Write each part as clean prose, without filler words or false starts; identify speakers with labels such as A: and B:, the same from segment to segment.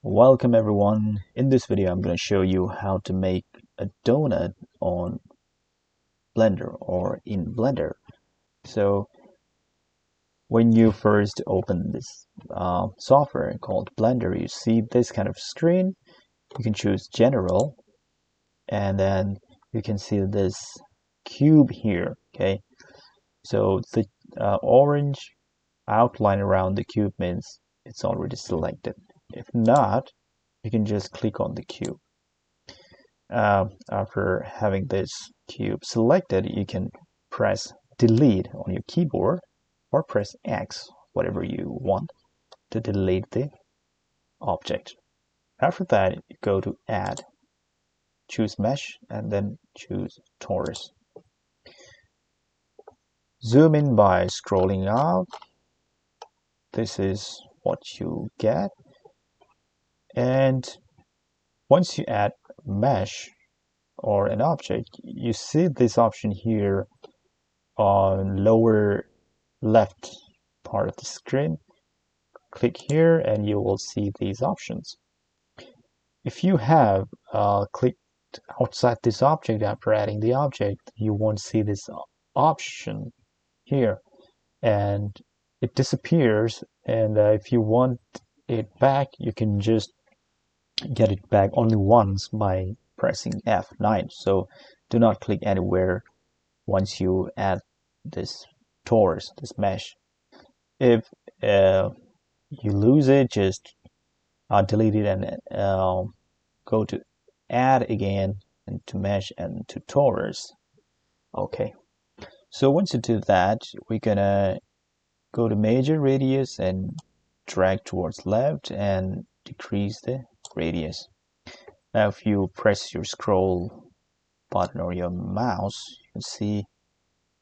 A: Welcome everyone. In this video I'm going to show you how to make a donut on Blender or in Blender. So when you first open this software called Blender, you see this kind of screen. You can choose General and then you can see this cube here. Okay, so the orange outline around the cube means it's already selected. If not, you can just click on the cube. After having this cube selected, you can press delete on your keyboard or press X, whatever you want, to delete the object. After that, you go to add, choose mesh, and then choose torus. Zoom in by scrolling out. This is what you get. And once you add mesh or an object, you see this option here on lower left part of the screen. Click here and you will see these options. If you have clicked outside this object after adding the object, you won't see this option here and it disappears. And if you want it back, you can just get it back only once by pressing F9. So do not click anywhere once you add this torus, this mesh. If you lose it, just delete it and go to add again and to mesh and to torus. Okay, so once you do that, we're gonna go to major radius and drag towards left and decrease the radius. Now if you press your scroll button or your mouse, you can see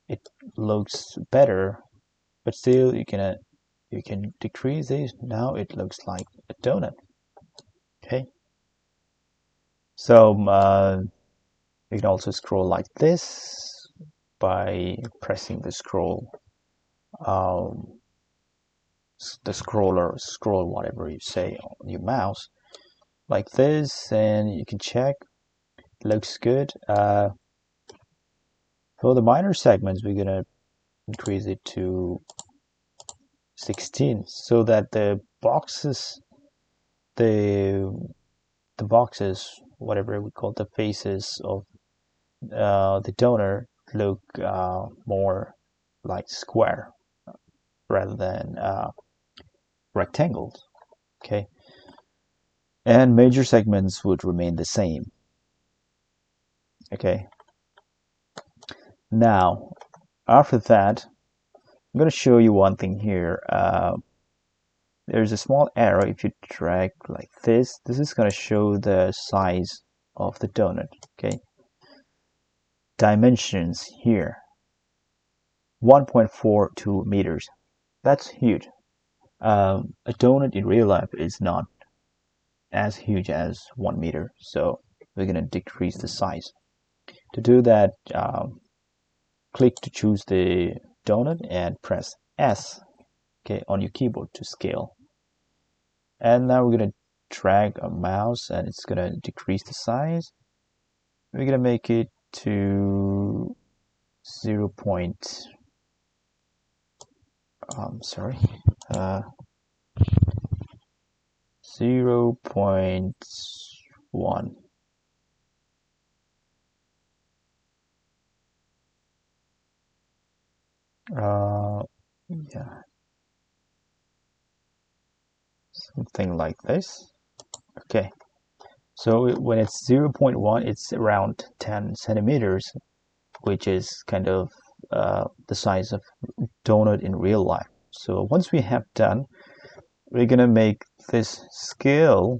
A: it looks better, but still you can decrease it. Now it looks like a donut. Okay, so you can also scroll like this by pressing the scroll the scroll whatever you say on your mouse like this, and you can check. Looks good. For the minor segments, we're gonna increase it to 16 so that the boxes, the boxes, whatever we call the faces of the donor, look more like square rather than rectangles. Okay, and major segments would remain the same. Okay, now after that, I'm going to show you one thing here. There's a small arrow. If you drag like this is going to show the size of the donut. Okay, dimensions here, 1.42 meters. That's huge. A donut in real life is not as huge as 1 meter, so we're going to decrease the size. To do that, click to choose the donut and press S, okay, on your keyboard to scale. And now we're going to drag a mouse and it's going to decrease the size. We're going to make it to 0. 0.1. Yeah, something like this. Okay, so when it's 0.1, it's around 10 centimeters, which is kind of the size of donut in real life. So once we have done, we're gonna make this scale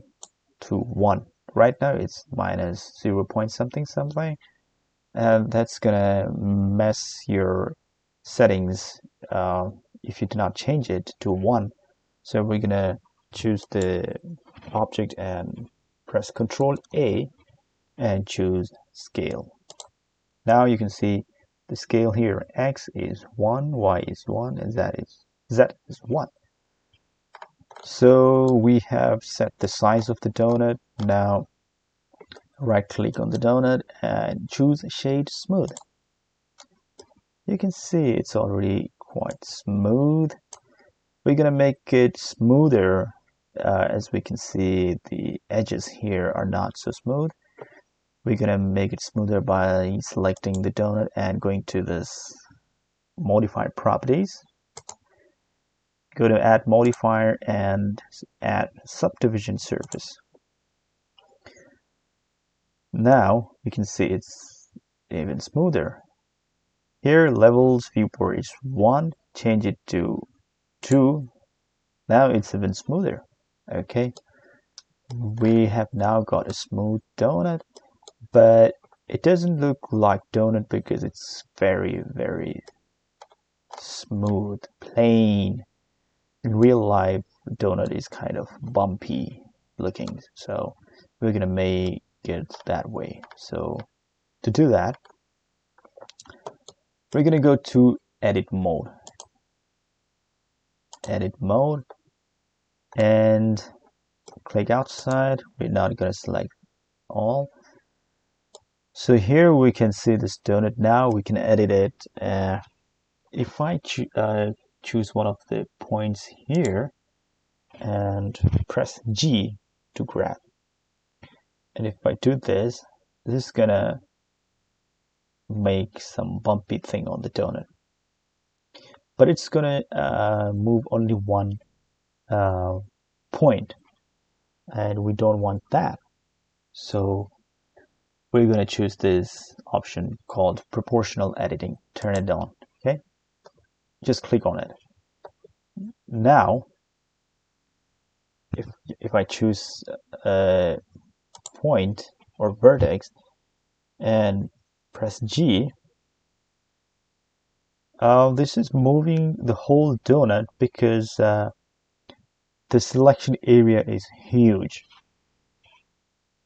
A: to 1. Right now it's minus 0. Something, and that's gonna mess your settings if you do not change it to 1. So we're gonna choose the object and press Ctrl A and choose scale. Now you can see the scale here. X is 1, Y is 1, and Z is 1. So we have set the size of the donut. Now right click on the donut and choose shade smooth. You can see it's already quite smooth. We're gonna make it smoother. As we can see, the edges here are not so smooth. We're gonna make it smoother by selecting the donut and going to this modify properties. Go to add modifier and add subdivision surface. Now you can see it's even smoother. Here levels viewport is 1, change it to 2. Now it's even smoother. Okay, we have now got a smooth donut, but it doesn't look like donut because it's very smooth, plain. In real life, donut is kind of bumpy looking, so we're gonna make it that way. So to do that, we're gonna go to edit mode, and click outside. We're not gonna select all. So here we can see this donut. Now we can edit it. If I choose one of the points here and press G to grab, and if I do this, this is gonna make some bumpy thing on the donut, but it's gonna move only one point, and we don't want that. So we're gonna choose this option called proportional editing. Turn it on. Okay, just click on it. Now if I choose a point or vertex and press G, this is moving the whole donut because the selection area is huge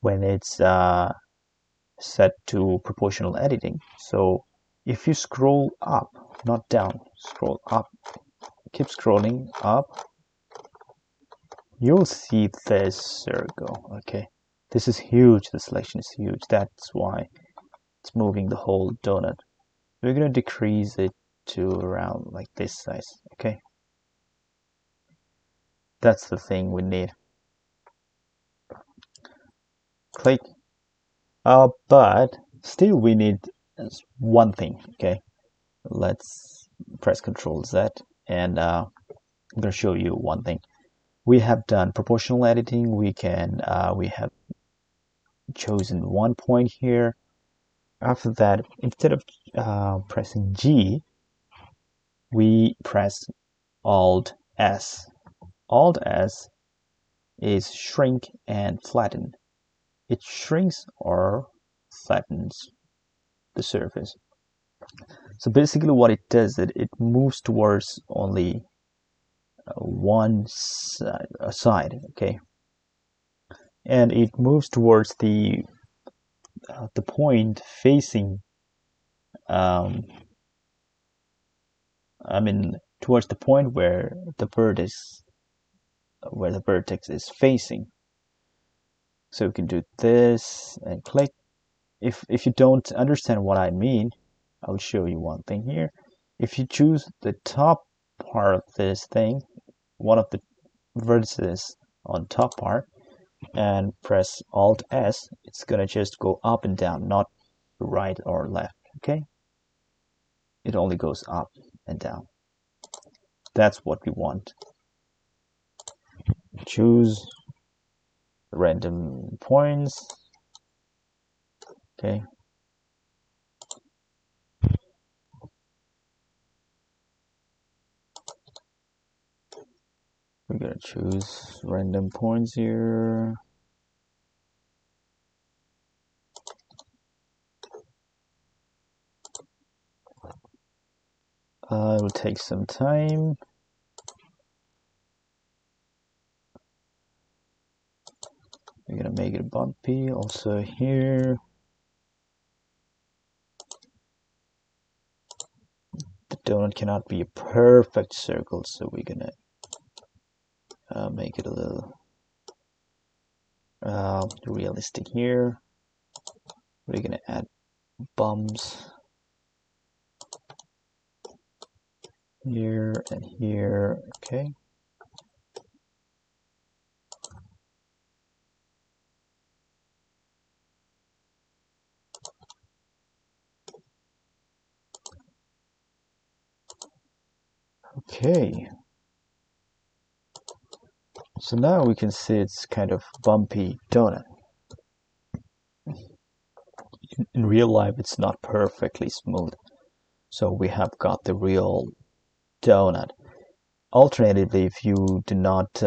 A: when it's set to proportional editing. So if you scroll up, not down, scroll up, keep scrolling up, you'll see this circle. Okay, this is huge, the selection is huge, that's why it's moving the whole donut. We're going to decrease it to around like this size. Okay, that's the thing we need. Click. But still we need one thing. Okay, let's press Ctrl Z, and I'm going to show you one thing. We have done proportional editing. We have chosen one point here. After that, instead of pressing G, we press Alt S. Alt S is shrink and flatten. It shrinks or flattens the surface. So basically what it does is it moves towards only one side, okay, and it moves towards the point facing towards the point where the vertex is facing. So we can do this and click. If you don't understand what I mean, I will show you one thing here. If you choose the top part of this thing, one of the vertices on top part, and press Alt S, it's gonna just go up and down, not right or left. Okay, it only goes up and down. That's what we want. Choose random points. Okay, we're gonna choose random points here. It will take some time. We're gonna make it bumpy also here. The donut cannot be a perfect circle, so we're gonna make it a little realistic here. We're gonna add bumps here and here. Okay. Okay. So now we can see it's kind of bumpy donut. In real life, it's not perfectly smooth. So we have got the real donut. Alternatively, if you do not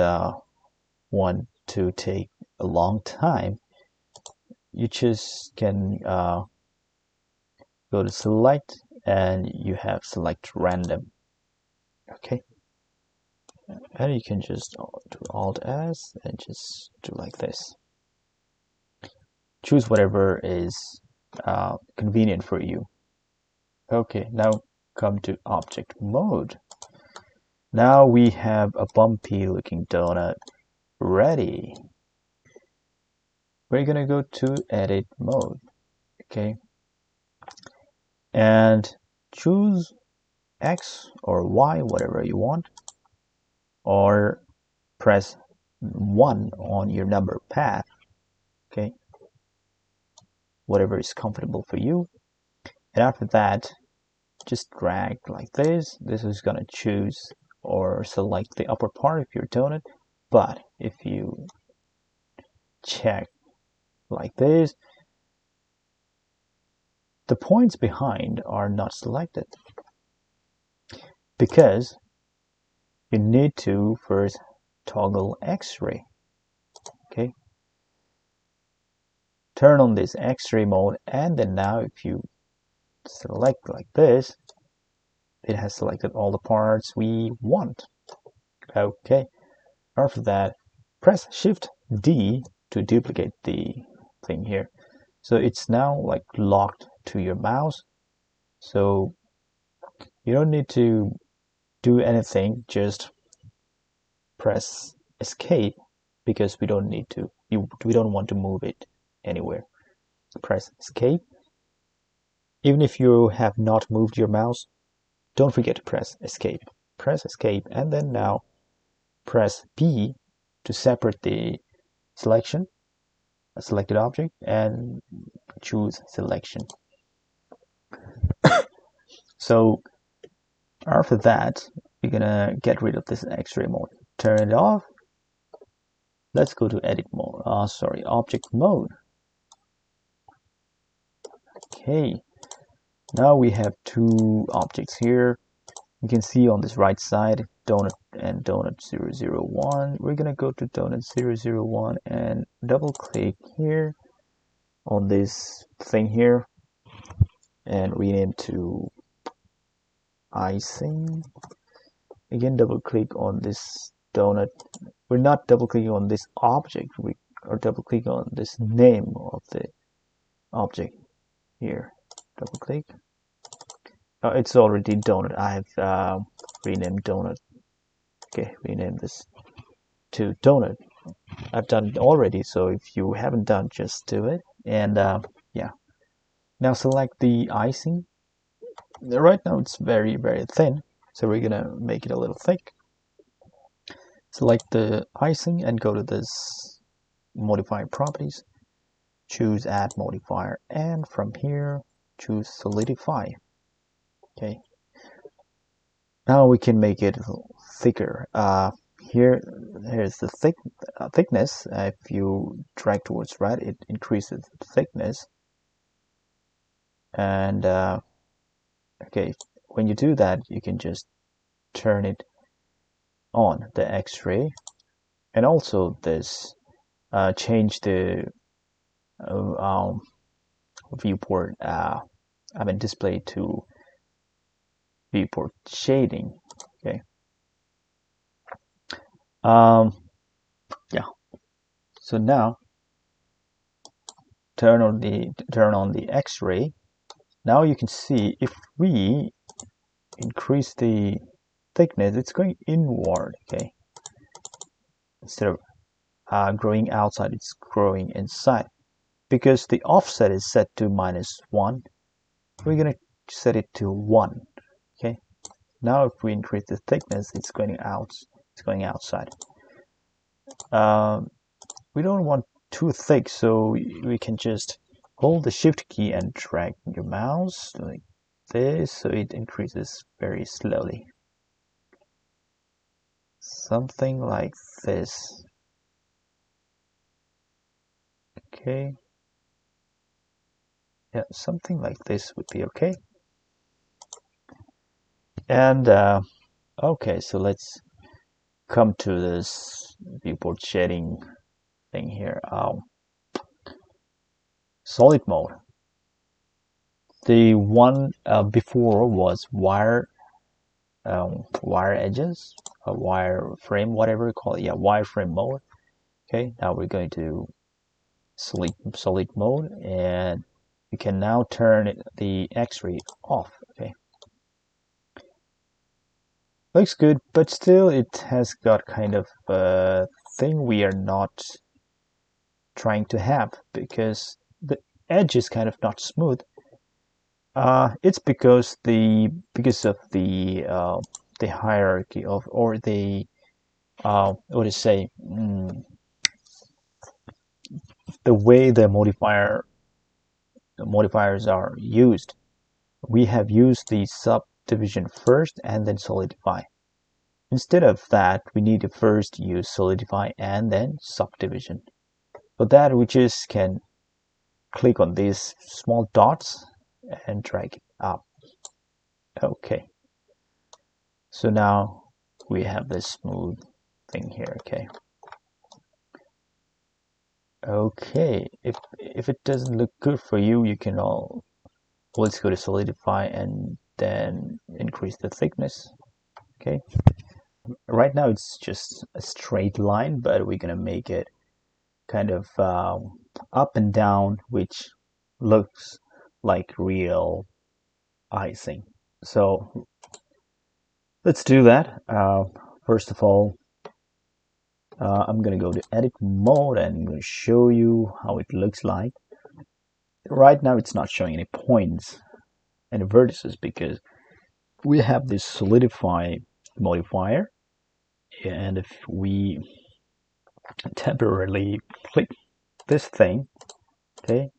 A: want to take a long time, you just can go to select and you have select random. Okay. And you can just do Alt S and just do like this. Choose whatever is convenient for you. Okay, now come to object mode. Now we have a bumpy looking donut ready. We're gonna go to edit mode. Okay, and choose X or Y, whatever you want, or press 1 on your number pad. Okay, whatever is comfortable for you. And after that, just drag like this. This is gonna choose or select the upper part of your donut. But if you check like this, the points behind are not selected because you need to first toggle X-ray. Okay, turn on this X-ray mode, and then now if you select like this, it has selected all the parts we want. Okay, after that, press Shift D to duplicate the thing here. So it's now like locked to your mouse. So you don't need to do anything, just press Escape because we don't need to. We don't want to move it anywhere. Press Escape. Even if you have not moved your mouse, don't forget to press Escape. Press Escape and then now press B to separate the selection, a selected object, and choose selection. So after that, we're gonna get rid of this X-ray mode. Turn it off. Let's go to edit mode. Object mode. Okay. Now we have two objects here. You can see on this right side, donut and donut 001. We're gonna go to donut 001 and double click here on this thing here and rename to Icing. Again, double click on this donut. We're not double clicking on this object, we are double clicking on this name of the object here. Double click. It's already donut. I have renamed donut. Okay, rename this to donut. I've done it already, so if you haven't done, just do it. And yeah, now select the icing. Right now it's very thin, so we're gonna make it a little thick. Select the icing and go to this modify properties, choose add modifier, and from here choose solidify. Okay, now we can make it thicker. Here's the thickness. If you drag towards right, it increases the thickness. And okay, when you do that, you can just turn it on, the X-ray, and also this change the viewport. Display to viewport shading. Okay. Yeah. So now turn on the X-ray. Now you can see if we increase the thickness, it's going inward. Okay. instead of growing outside, it's growing inside. Because the offset is set to -1, we're going to set it to 1. Okay. Now if we increase the thickness, it's going out. It's going outside. We don't want too thick, so we can just hold the shift key and drag your mouse like this, so it increases very slowly. Something like this. Okay. Yeah, something like this would be okay. And okay, so let's come to this viewport shading thing here. Solid mode. The one before was wire edges, a wire frame, whatever you call it. Yeah, wireframe mode. Okay, now we're going to solid mode, and you can now turn the X-ray off. Okay, looks good, but still it has got kind of a thing we are not trying to have, because the edge is kind of not smooth. It's because of the hierarchy of, or the what to say, the way the modifiers are used. We have used the subdivision first and then solidify. Instead of that, we need to first use solidify and then subdivision. For that, we just can click on these small dots and drag it up. Okay. So now we have this smooth thing here. Okay. Okay. If it doesn't look good for you, you can let's go to solidify and then increase the thickness. Okay. Right now it's just a straight line, but we're gonna make it kind of up and down, which looks like real icing. So let's do that. First of all, I'm gonna go to edit mode and I'm gonna show you how it looks like. Right now it's not showing any points and vertices because we have this solidify modifier, and if we temporarily click this thing, okay,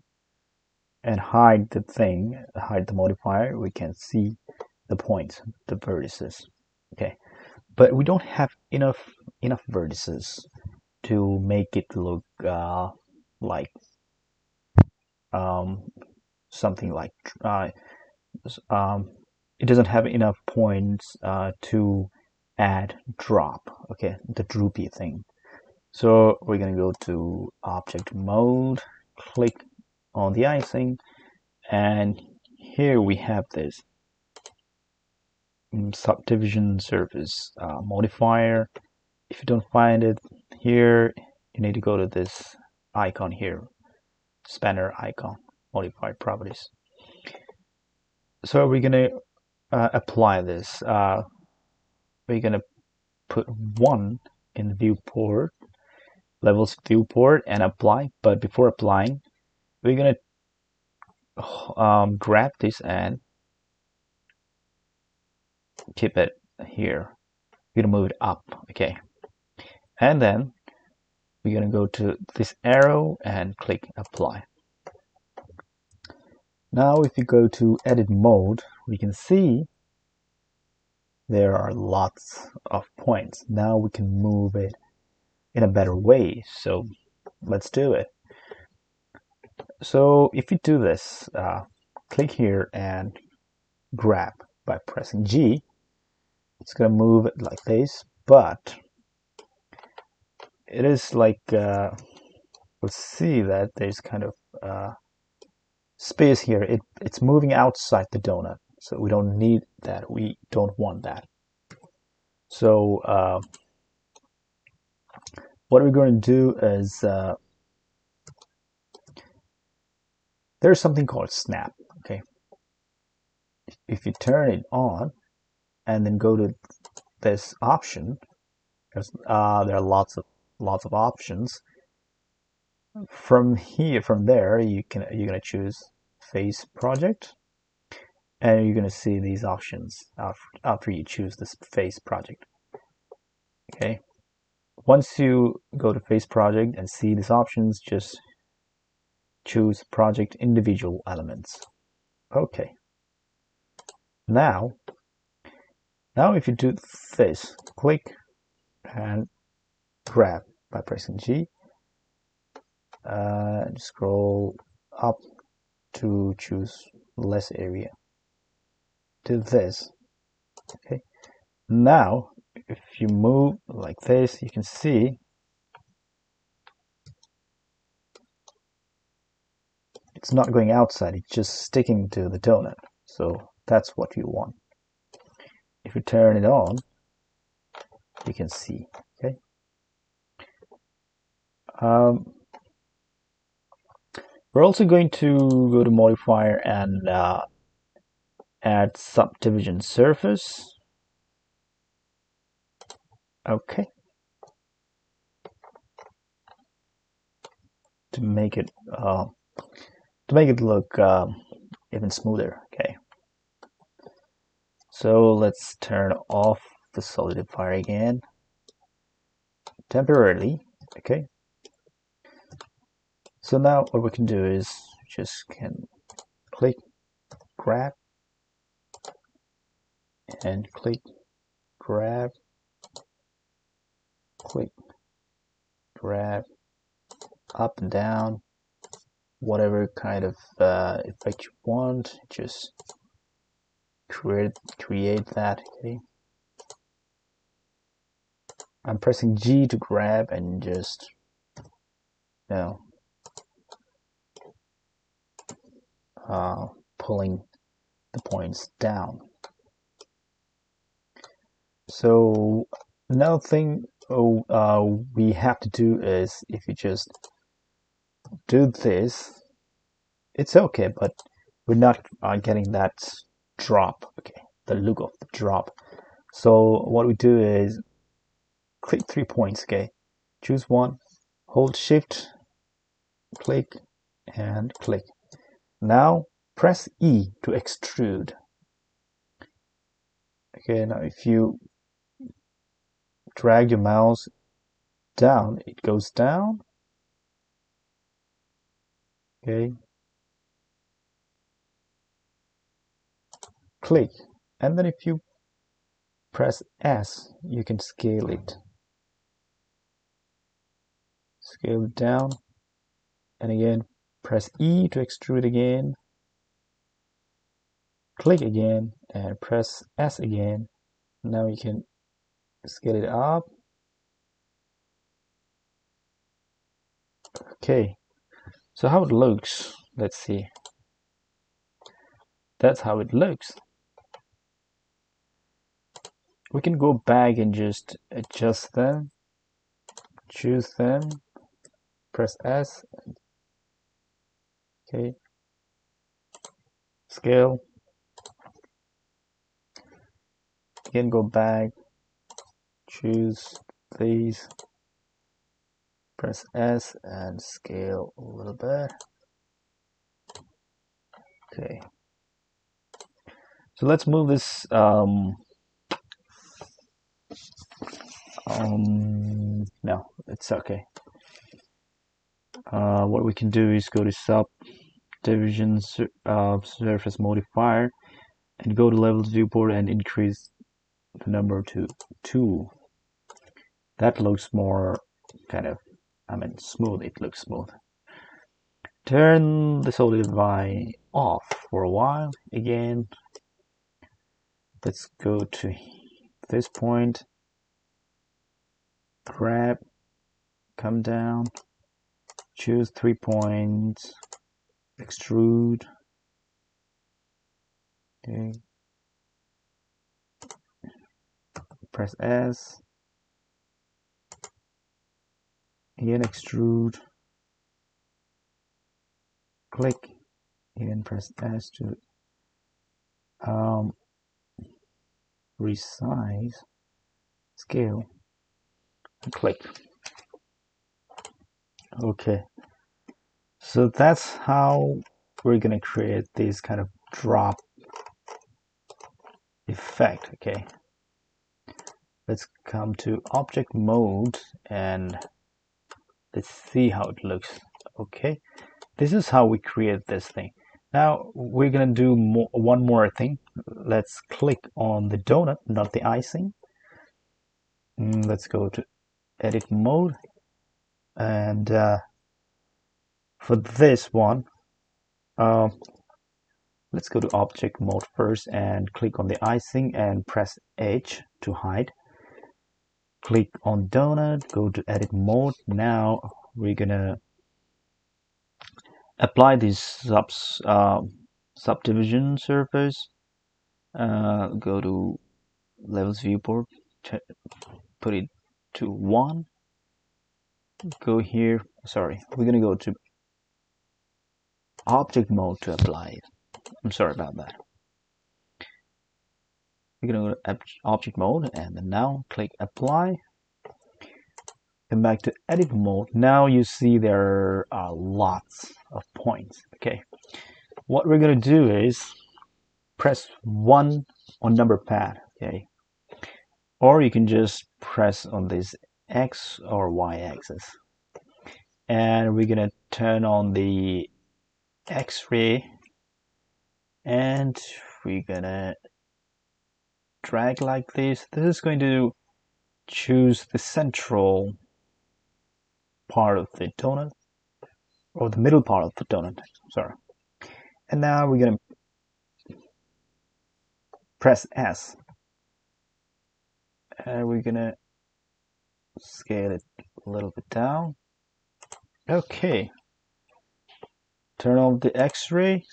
A: and hide the modifier, we can see the points, the vertices. Okay, but we don't have enough vertices to make it look like something like it doesn't have enough points to add drop. Okay, the droopy thing. So we're gonna go to object mode, click on the icing, and here we have this subdivision surface modifier. If you don't find it here, you need to go to this icon here, spanner icon, modify properties. So we're gonna apply this. We're gonna put 1 in viewport, levels viewport, and apply. But before applying, we're gonna grab this and keep it here. We're gonna move it up. Okay, and then we're gonna go to this arrow and click apply. Now if you go to edit mode, we can see there are lots of points. Now we can move it in a better way, so let's do it. So if you do this, click here and grab by pressing G, it's gonna move it like this, but it is like we'll see that there's kind of space here. It's moving outside the donut, so we don't need that. We don't want that. So what we're going to do is there's something called snap. Okay, if you turn it on and then go to this option, there are lots of lots of options. From there, you're gonna choose face project, and you're gonna see these options after you choose this face project. Okay. Once you go to face project and see these options, just choose project individual elements. Okay. Now if you do this, click and grab by pressing G, scroll up to choose less area. Do this. Okay. Now, if you move like this, you can see it's not going outside, it's just sticking to the donut. So that's what you want. If you turn it on, you can see. Okay. We're also going to go to modifier and add subdivision surface. Okay. To make it look even smoother. Okay. So let's turn off the solidifier again temporarily. Okay. So now what we can do is just can click, grab, and click, grab, click, grab, up and down, whatever kind of effect you want, just create that. Okay. I'm pressing G to grab and just pulling the points down. So another thing we have to do is, if you just do this, it's okay, but we're not getting that drop. Okay, the look of the drop. So what we do is click 3 points. Okay, choose one, hold shift, click, and click. Now press E to extrude. Okay, now if you drag your mouse down, it goes down. Okay, click, and then if you press S, you can scale it down, and again press E to extrude again, click again, and press S again. Now you can scale it up. Okay, so how it looks, let's see. That's how it looks. We can go back and just adjust them, choose them, press S. Okay, scale. Again, go back, choose these, press S and scale a little bit. Okay, so let's move this no, it's okay. What we can do is go to subdivision surface modifier and go to levels viewport and increase the number to 2. That looks more kind of, smooth. It looks smooth. Turn the solidify off for a while. Again, let's go to this point, grab, come down, choose 3 points, extrude. Okay, press S, again extrude, click, again press S to resize, scale, and click. Okay, so that's how we're gonna create this kind of drop effect. Okay, let's come to object mode and let's see how it looks. Okay, this is how we create this thing. Now we're gonna do one more thing. Let's click on the donut, not the icing. Let's go to edit mode, and for this one, let's go to object mode first and click on the icing and press H to hide. Click on donut, go to edit mode. Now we're gonna apply this subdivision surface. Go to levels viewport, put it to 1. Go here, sorry, we're gonna go to object mode to apply it. I'm sorry about that. We're gonna go to object mode and then now click apply. Come back to edit mode. Now you see there are lots of points. Okay, what we're gonna do is press 1 on number pad. Okay, or you can just press on this X or Y axis, and we're gonna turn on the X-ray, and we're gonna drag like this. This is going to choose the central part of the donut, or the middle part of the donut, sorry. And now we're gonna press S, and we're gonna scale it a little bit down. Okay, turn on the X-ray.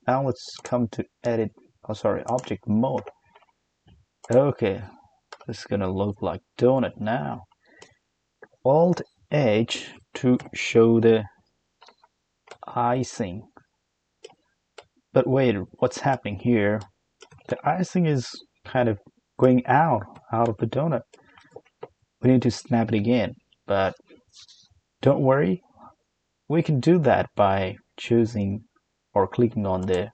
A: Now let's come to edit, object mode. Okay, this is gonna look like donut now. Alt H to show the icing. But wait, what's happening here? The icing is kind of going out of the donut. We need to snap it again, but don't worry, we can do that by choosing or clicking on the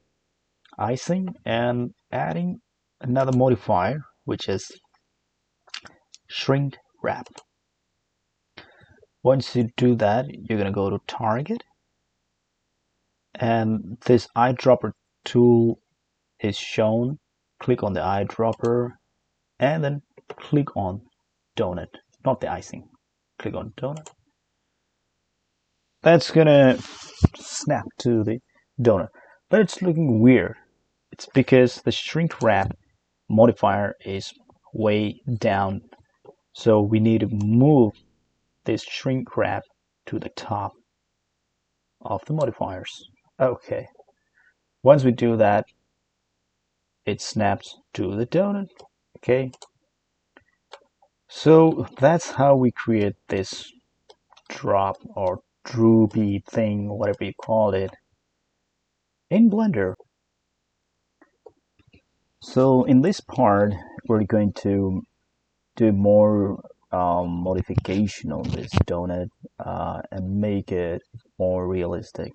A: icing and adding another modifier, which is shrink wrap. Once you do that, you're going to go to target, and this eyedropper tool is shown. Click on the eyedropper and then click on donut, not the icing. Click on donut. That's gonna snap to the donut, but it's looking weird. It's because the shrink wrap modifier is way down, so we need to move this shrink wrap to the top of the modifiers. Okay, once we do that, it snaps to the donut. Okay, so that's how we create this drop or droopy thing, whatever you call it, in Blender. So in this part, we're going to do more modification on this donut and make it more realistic,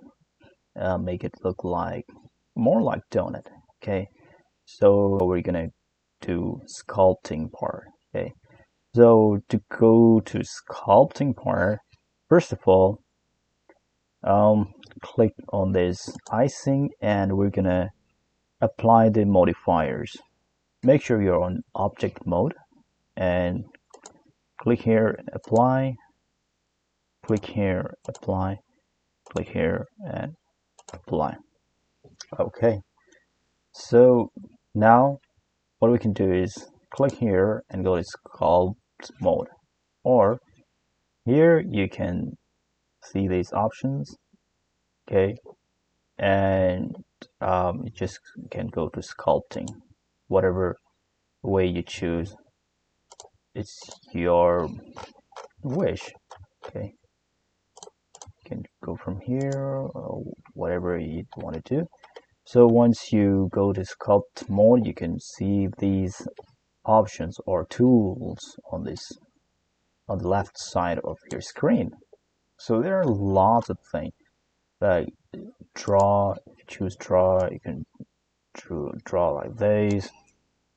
A: make it look like more like donut. Okay, so we're gonna do sculpting part. Okay, so to go to sculpting part, first of all, click on this icing and we're gonna apply the modifiers. Make sure you're on object mode and click here, apply, click here, apply, click here and apply. Okay, so now what we can do is click here and go to sculpt mode, or here you can see these options. Okay, and you just can go to sculpting, whatever way you choose, it's your wish. Okay, you can go from here or whatever you want to do. So once you go to sculpt mode, you can see these options or tools on the left side of your screen. So there are lots of things like draw. If you choose draw, you can draw like this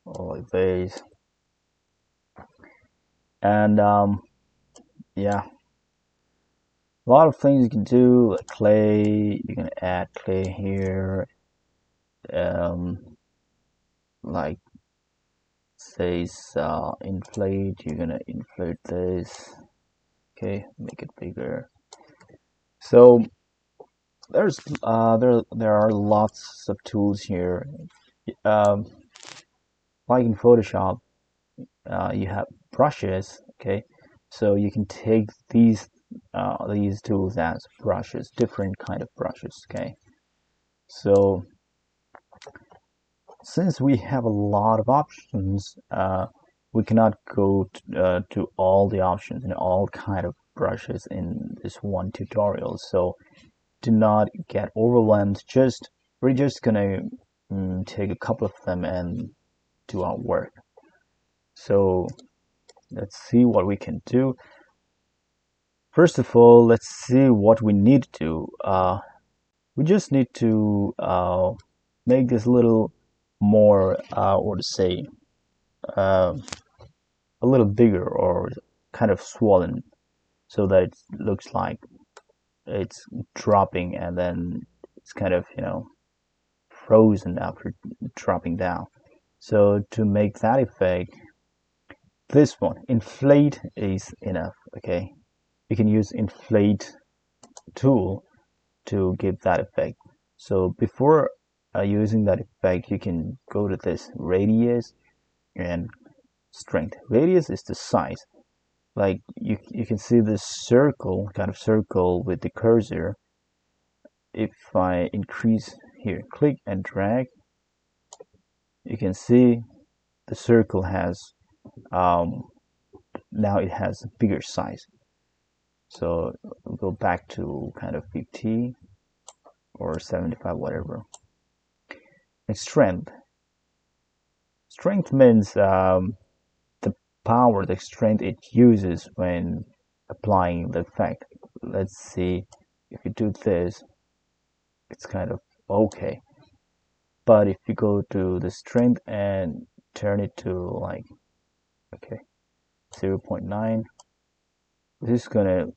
A: or like this, and yeah, a lot of things you can do. Like clay, you can add clay here. Like says inflate, you're gonna inflate this. Okay, make it bigger. So there are lots of tools here. Um, like in Photoshop, you have brushes. Okay, so you can take these tools as brushes, different kind of brushes. Okay, so since we have a lot of options, we cannot go to all the options and all kind of brushes in this one tutorial. So do not get overwhelmed. We're just gonna take a couple of them and do our work. So let's see what we can do. First of all, let's see what we need to do. We just need to make this little more, or to say, uh, a little bigger or kind of swollen, so that it looks like it's dropping and then it's kind of, frozen after dropping down. So to make that effect, this one, inflate, is enough. Okay, you can use inflate tool to give that effect. So before using that effect, you can go to this radius and strength. Radius is the size. Like you can see this circle, kind of circle with the cursor. If I increase here, click and drag, you can see the circle has now it has a bigger size. So we'll go back to kind of 50 or 75, whatever. And strength. Strength means the power, the strength it uses when applying the effect. Let's see, if you do this, it's kind of okay. But if you go to the strength and turn it to like, okay, 0.9, this is gonna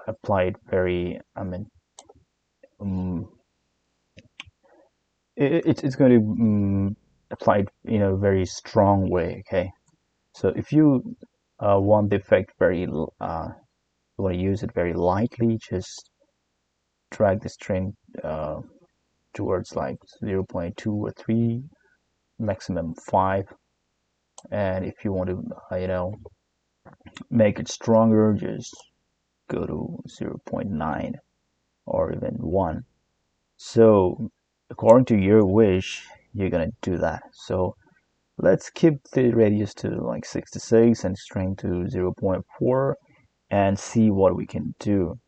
A: apply it very, um, it's going to apply it in a very strong way. Okay, so if you want the effect very, you want to use it very lightly, just drag the strength towards like 0.2 or 3, maximum 5. And if you want to, make it stronger, just go to 0.9 or even 1. So according to your wish, you're gonna do that. So let's keep the radius to like 66 and strength to 0.4 and see what we can do.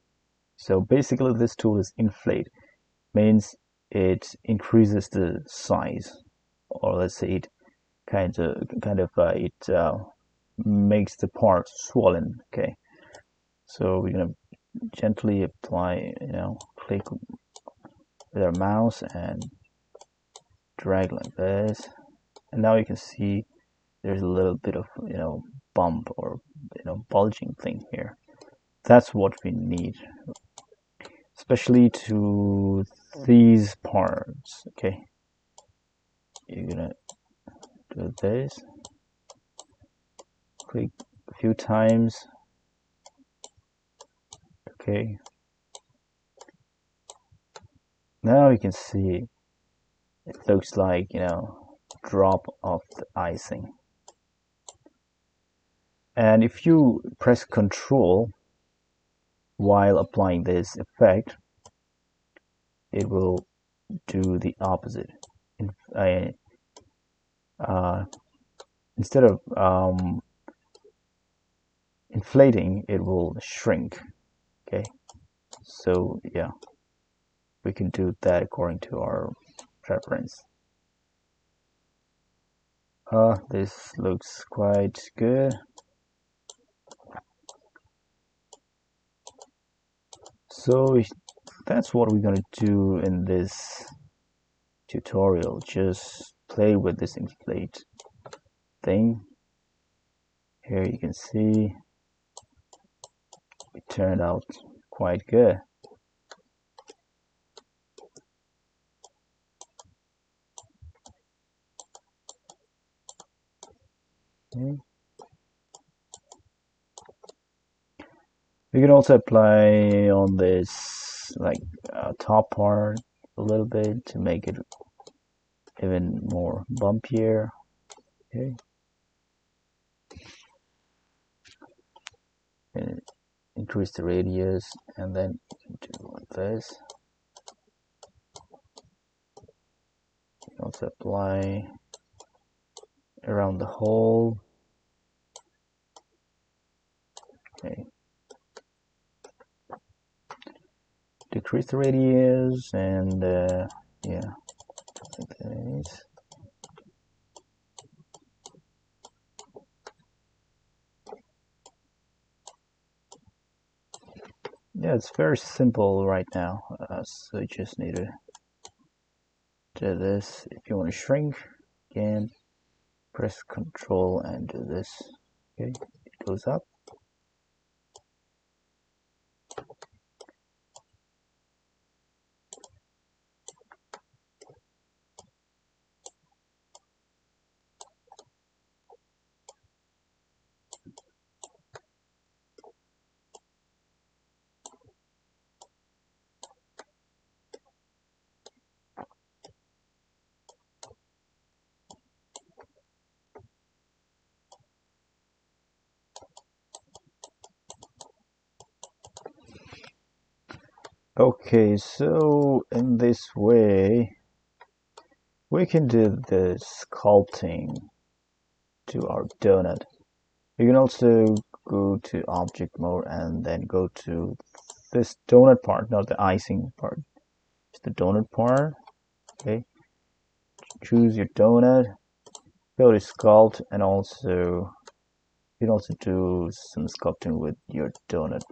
A: So basically this tool is inflate, means it increases the size, or let's say it it makes the part swollen. Okay, so we're gonna gently apply, click with our mouse and drag like this, and now you can see there's a little bit of, bump or, bulging thing here. That's what we need, especially to these parts. Okay, you're gonna do this, click a few times. Okay, now you can see it looks like, drop of the icing. And if you press Control while applying this effect, it will do the opposite. Instead of inflating, it will shrink. Okay, so yeah, we can do that according to our preference. This looks quite good. So that's what we're gonna do in this tutorial. Just play with this ink plate thing. Here you can see it turned out quite good. Okay. We can also apply on this like top part a little bit to make it even more bumpier. Okay. And increase the radius, and then you can do like this. You can also apply around the hole. Okay. Decrease the radius, and yeah, like this. Yeah, it's very simple right now. So you just need to do this. If you want to shrink, again, press Control and do this. Okay, it goes up. Okay, so in this way, we can do the sculpting to our donut. You can also go to object mode and then go to this donut part, not the icing part. It's the donut part. Okay, choose your donut, go to sculpt, and also you can also do some sculpting with your donut.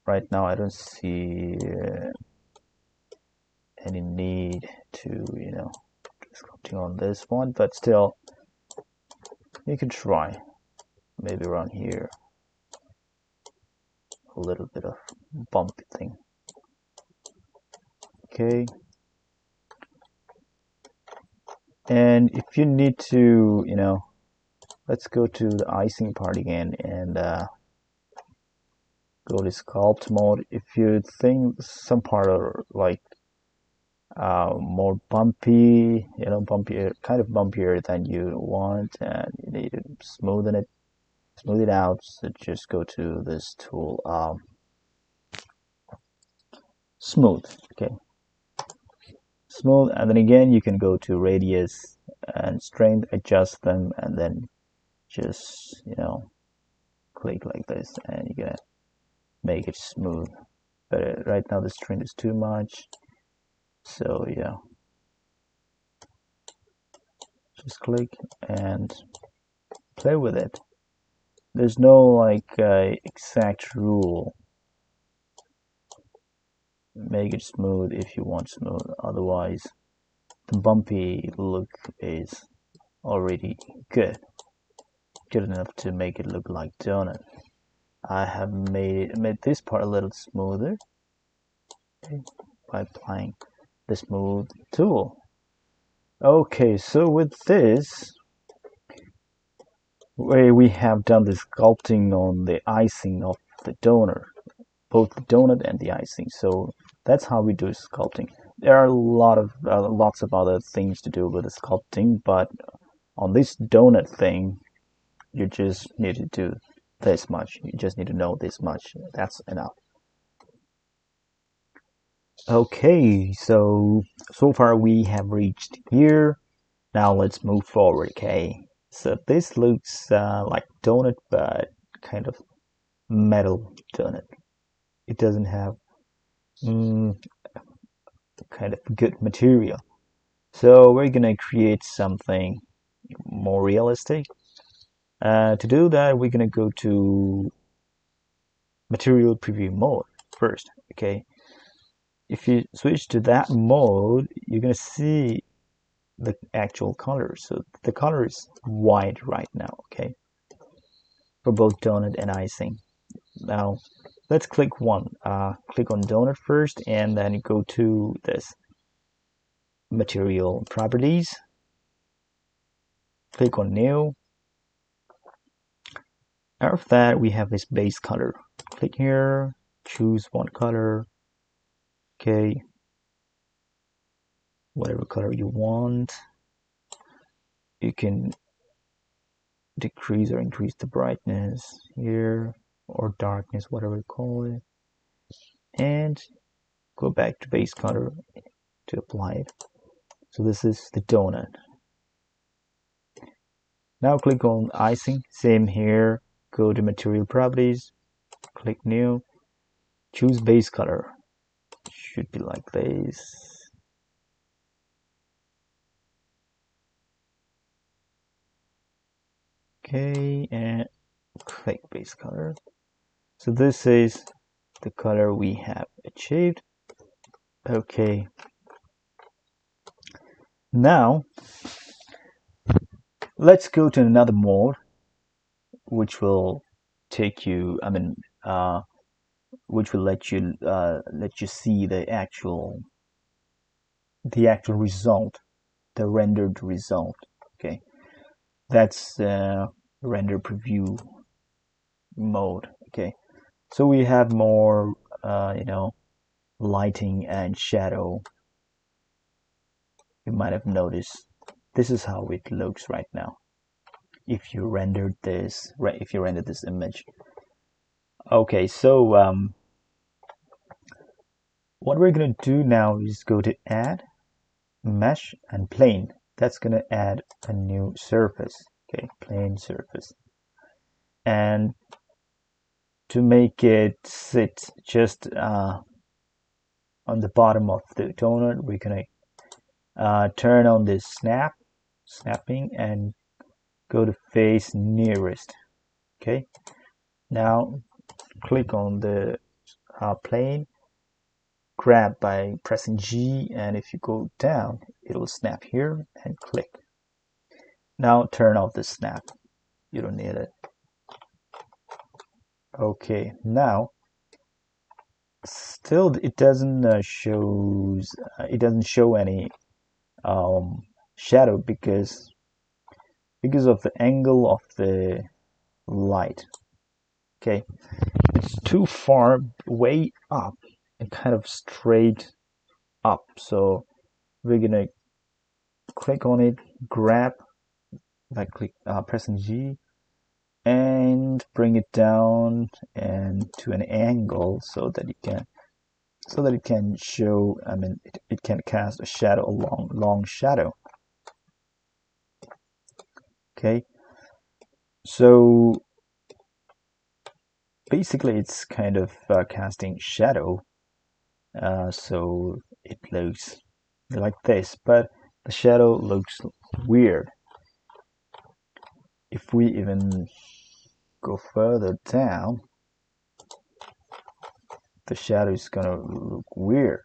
A: Right now I don't see any need to do sculpting on this one, but still you can try maybe around here a little bit of bumpy thing. Okay, and if you need to let's go to the icing part again and go to sculpt mode. If you think some part are like more bumpy, bumpier, kind of bumpier than you want, and you need to smooth it out, so just go to this tool, smooth. Okay, smooth, and then again you can go to radius and strength, adjust them, and then just click like this, and you're gonna make it smooth. But right now the strength is too much, so yeah, just click and play with it. There's no like exact rule. Make it smooth if you want smooth, otherwise the bumpy look is already good enough to make it look like donut. I have made this part a little smoother, okay, by applying the smooth tool. Okay, so with this we have done the sculpting on the icing of the donut, both the donut and the icing. So that's how we do sculpting. There are lots of other things to do with the sculpting, but on this donut thing, you just need to do this much. You just need to know this much. That's enough. Okay, so far we have reached here. Now let's move forward. Okay, so this looks like donut, but kind of metal donut. It doesn't have kind of good material. So we're gonna create something more realistic. To do that, we're gonna go to material preview mode first. Okay, if you switch to that mode, you're gonna see the actual color. So the color is white right now. Okay, for both donut and icing. Now let's click click on donut first, and then go to this material properties. Click on new. After that, we have this base color. Click here, choose one color. Okay, whatever color you want. You can decrease or increase the brightness here, or darkness, whatever you call it, and go back to base color to apply it. So this is the donut. Now click on icing, same here, go to material properties, click new, choose base color. Should be like this. Okay, and click base color. So this is the color we have achieved. Okay, now let's go to another mode, which will take you, which will let you see the actual result, the rendered result. Okay, that's render preview mode. Okay, so we have more lighting and shadow. You might have noticed this is how it looks right now if you rendered this image. Okay, so what we're going to do now is go to add mesh and plane. That's going to add a new surface. Okay, plane surface. And to make it sit just on the bottom of the donut, we're going to turn on this snapping, and go to face nearest. Okay, now click on the plane, grab by pressing G, and if you go down, it'll snap here, and click. Now turn off the snap. You don't need it. Okay, now still it doesn't show any shadow because of the angle of the light. Okay, it's too far way up and kind of straight up, so we're gonna click on it, grab by pressing G, and bring it down and to an angle so that it can show, it can cast a shadow, a long shadow. Okay, so basically it's kind of casting shadow, so it looks like this, but the shadow looks weird. If we even go further down, the shadow is gonna look weird.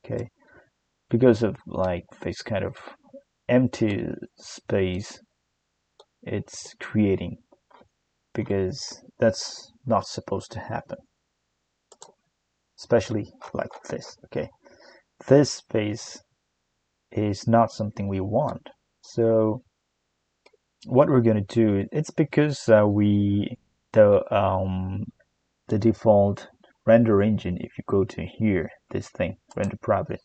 A: Okay, because of like this kind of empty space it's creating, because that's not supposed to happen, especially like this. Okay, this space is not something we want. So what we're going to do, it's because the default render engine, if you go to here, this thing, render property,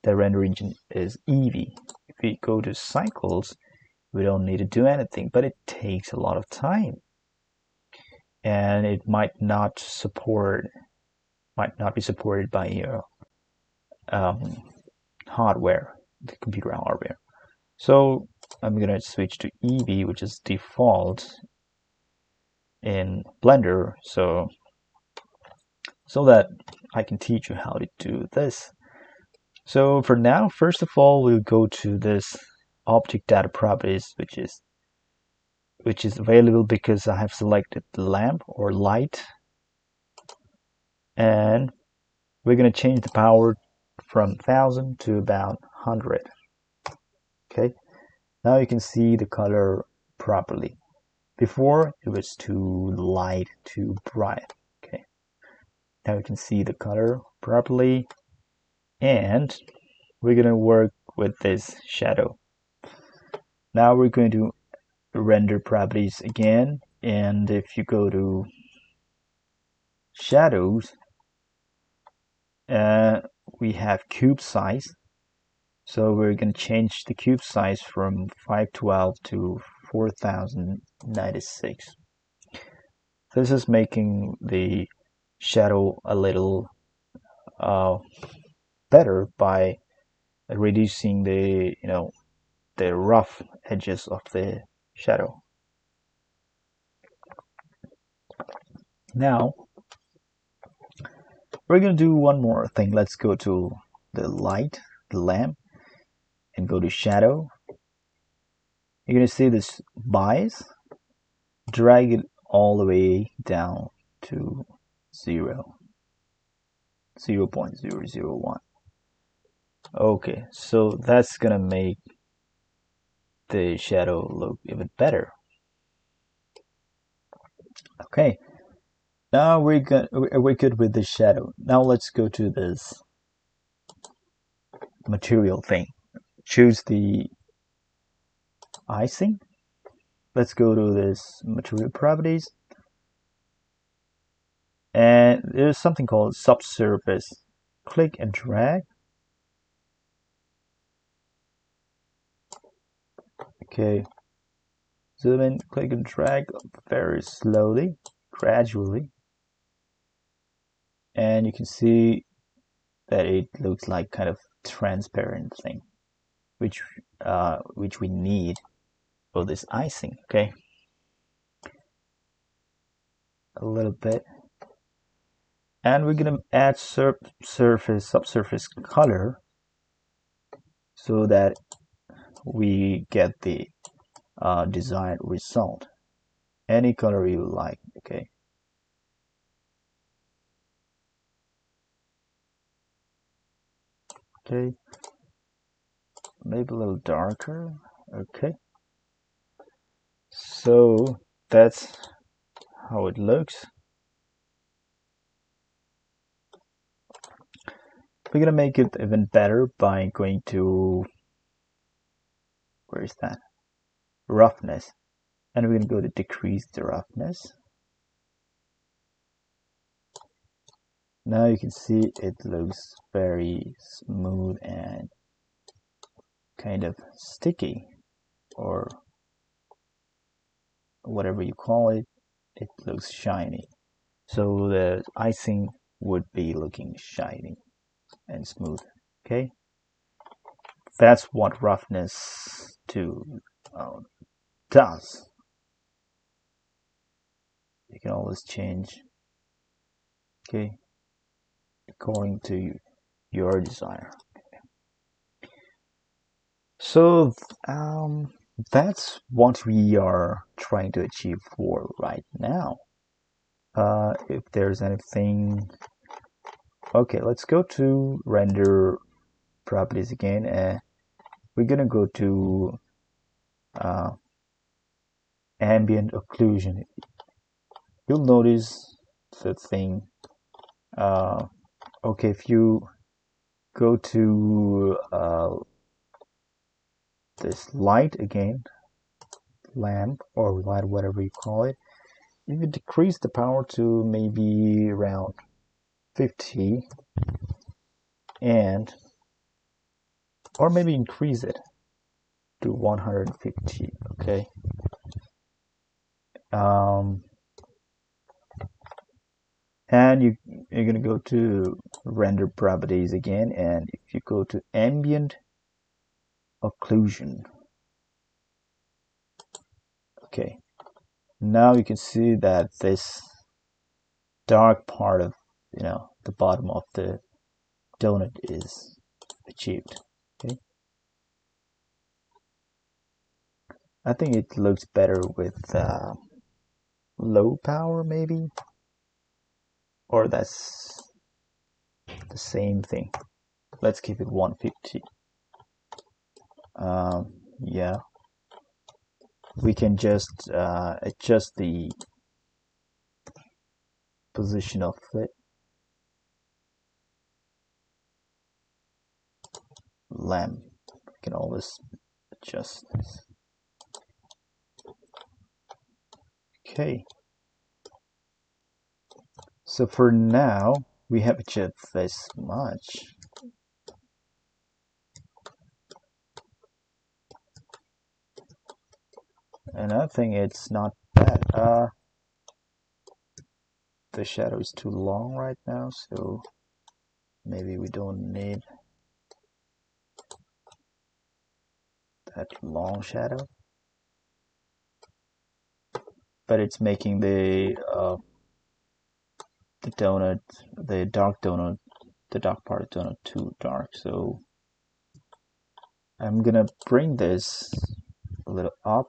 A: the render engine is Eevee. If we go to cycles, we don't need to do anything, but it takes a lot of time, and it might not be supported by your hardware, the computer hardware. So I'm gonna switch to Eevee, which is default in Blender, so that I can teach you how to do this. So for now, first of all, we'll go to this object data properties, which is available because I have selected the lamp or light and we're going to change the power from 1000 to about 100. Okay, now you can see the color properly. Before it was too light, too bright. Okay, now you can see the color properly, and we're going to work with this shadow. Now we're going to render properties again, and if you go to shadows, we have cube size. So we're going to change the cube size from 512 to 4096. This is making the shadow a little better by reducing the the rough edges of the shadow. Now we're going to do one more thing. Let's go to the light, the lamp, and go to shadow. You're going to see this bias. Drag it all the way down to 0.001. Okay, so that's gonna make the shadow look even better. Okay, now we're good with the shadow. Now let's go to this material thing. Choose the icing. Let's go to this material properties, and there's something called subsurface. Click and drag. Okay, zoom in, click and drag very slowly, gradually, and you can see that it looks like kind of transparent thing, which we need for this icing. Okay, a little bit, and we're gonna add subsurface color so that we get the desired result. Any color you like. Okay, okay, maybe a little darker. Okay, so that's how it looks. We're gonna make it even better by going to, where is that, roughness, and we're gonna go to decrease the roughness. Now you can see it looks very smooth and kind of sticky, or whatever you call it. It looks shiny, so the icing would be looking shiny and smooth. Okay, that's what roughness does. You can always change, okay, according to your desire. So that's what we are trying to achieve for right now. If there's anything, okay, let's go to render properties again, and we're gonna go to ambient occlusion. You'll notice the thing. Okay, if you go to this light again, lamp or light, whatever you call it, you can decrease the power to maybe around 50, and or maybe increase it to 150. Okay, and you're gonna go to render properties again, and if you go to ambient occlusion, okay, now you can see that this dark part of the bottom of the donut is achieved. Okay, I think it looks better with low power maybe, or that's the same thing. Let's keep it 150. Yeah, we can just adjust the position of it. Lamp, we can always adjust this. Okay, so for now we have achieved this much. And I think it's not bad. The shadow is too long right now, so maybe we don't need that long shadow. But it's making the donut, the dark donut, the dark part of donut too dark. So I'm gonna bring this a little up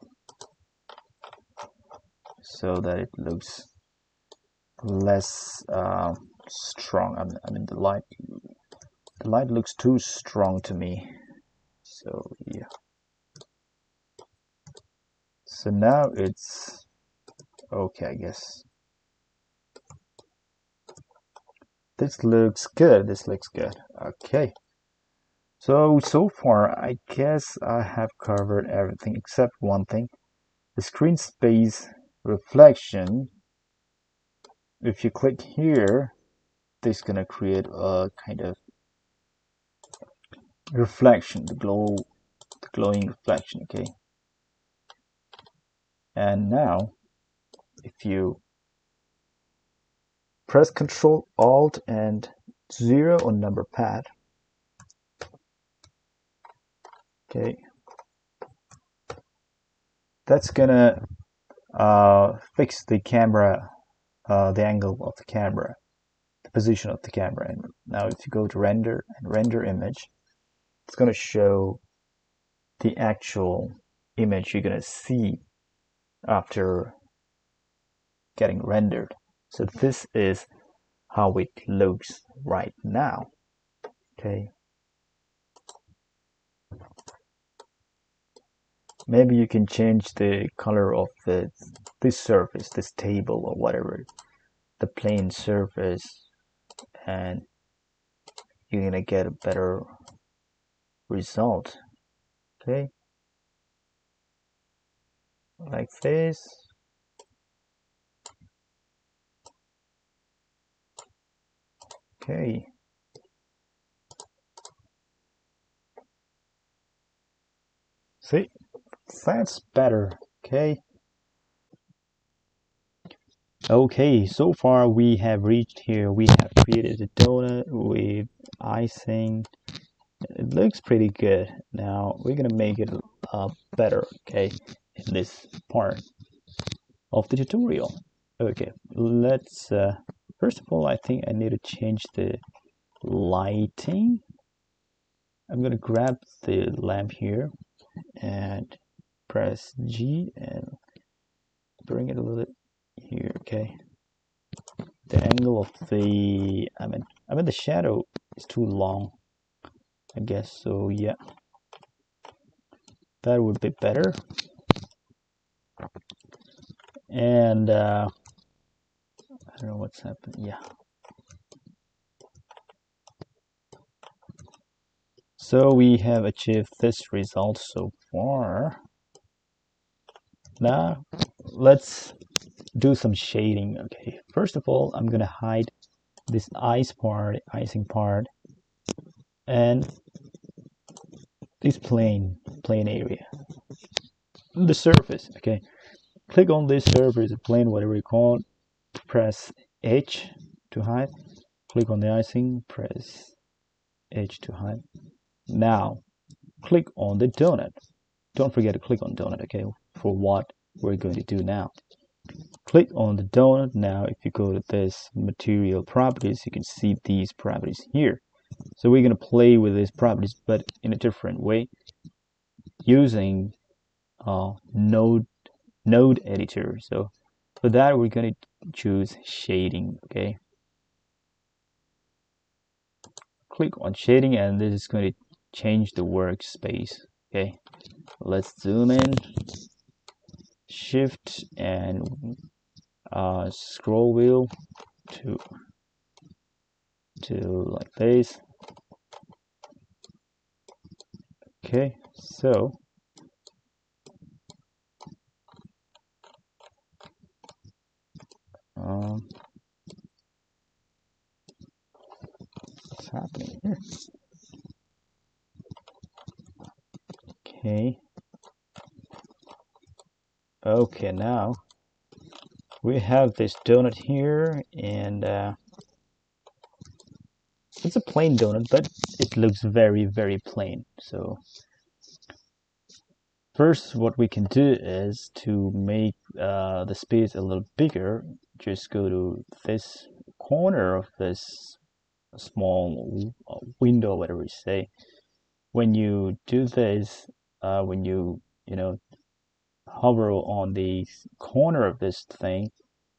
A: so that it looks less strong. I mean the light looks too strong to me. So yeah. So now it's okay, I guess. This looks good. This looks good. Okay. So far, I guess I have covered everything except one thing. The screen space reflection. If you click here, this is gonna create a kind of reflection, the glowing reflection. Okay. And now, if you press Ctrl Alt and 0 on number pad, okay, that's gonna fix the camera, the angle of the camera, the position of the camera. And now if you go to render and render image, it's gonna show the actual image you're gonna see after getting rendered. So this is how it looks right now. Okay. Maybe you can change the color of this surface, this table or whatever, the plain surface, and you're gonna get a better result. Okay, like this. Okay. See, that's better. Okay. Okay, so far we have reached here. We have created a donut with icing. It looks pretty good. Now we're gonna make it better, okay, in this part of the tutorial. Okay, let's first of all, I think I need to change the lighting. I'm gonna grab the lamp here and press G and bring it a little bit here. Okay, the angle of the I mean the shadow is too long, I guess. So yeah, that would be better. And I don't know what's happening. Yeah. So we have achieved this result so far. Now let's do some shading. Okay, first of all, I'm gonna hide this icing part, and this plain area, the surface. Okay, click on this surface, plane, whatever you call it. Press H to hide. Click on the icing. Press H to hide. Now click on the donut. Don't forget to click on donut. Okay, for what we're going to do now. Click on the donut. Now if you go to this material properties, you can see these properties here. So we're going to play with these properties, but in a different way, using node editor. So for that, we're going to choose shading. Okay, click on shading, and this is going to change the workspace. Okay, let's zoom in, shift and scroll wheel to like this. Okay, so what's happening here? Okay, now we have this donut here, and it's a plain donut, but it looks very, very plain. So first, what we can do is to make the space a little bigger. Just go to this corner of this small window, whatever you say. When you do this, when you know hover on the corner of this thing,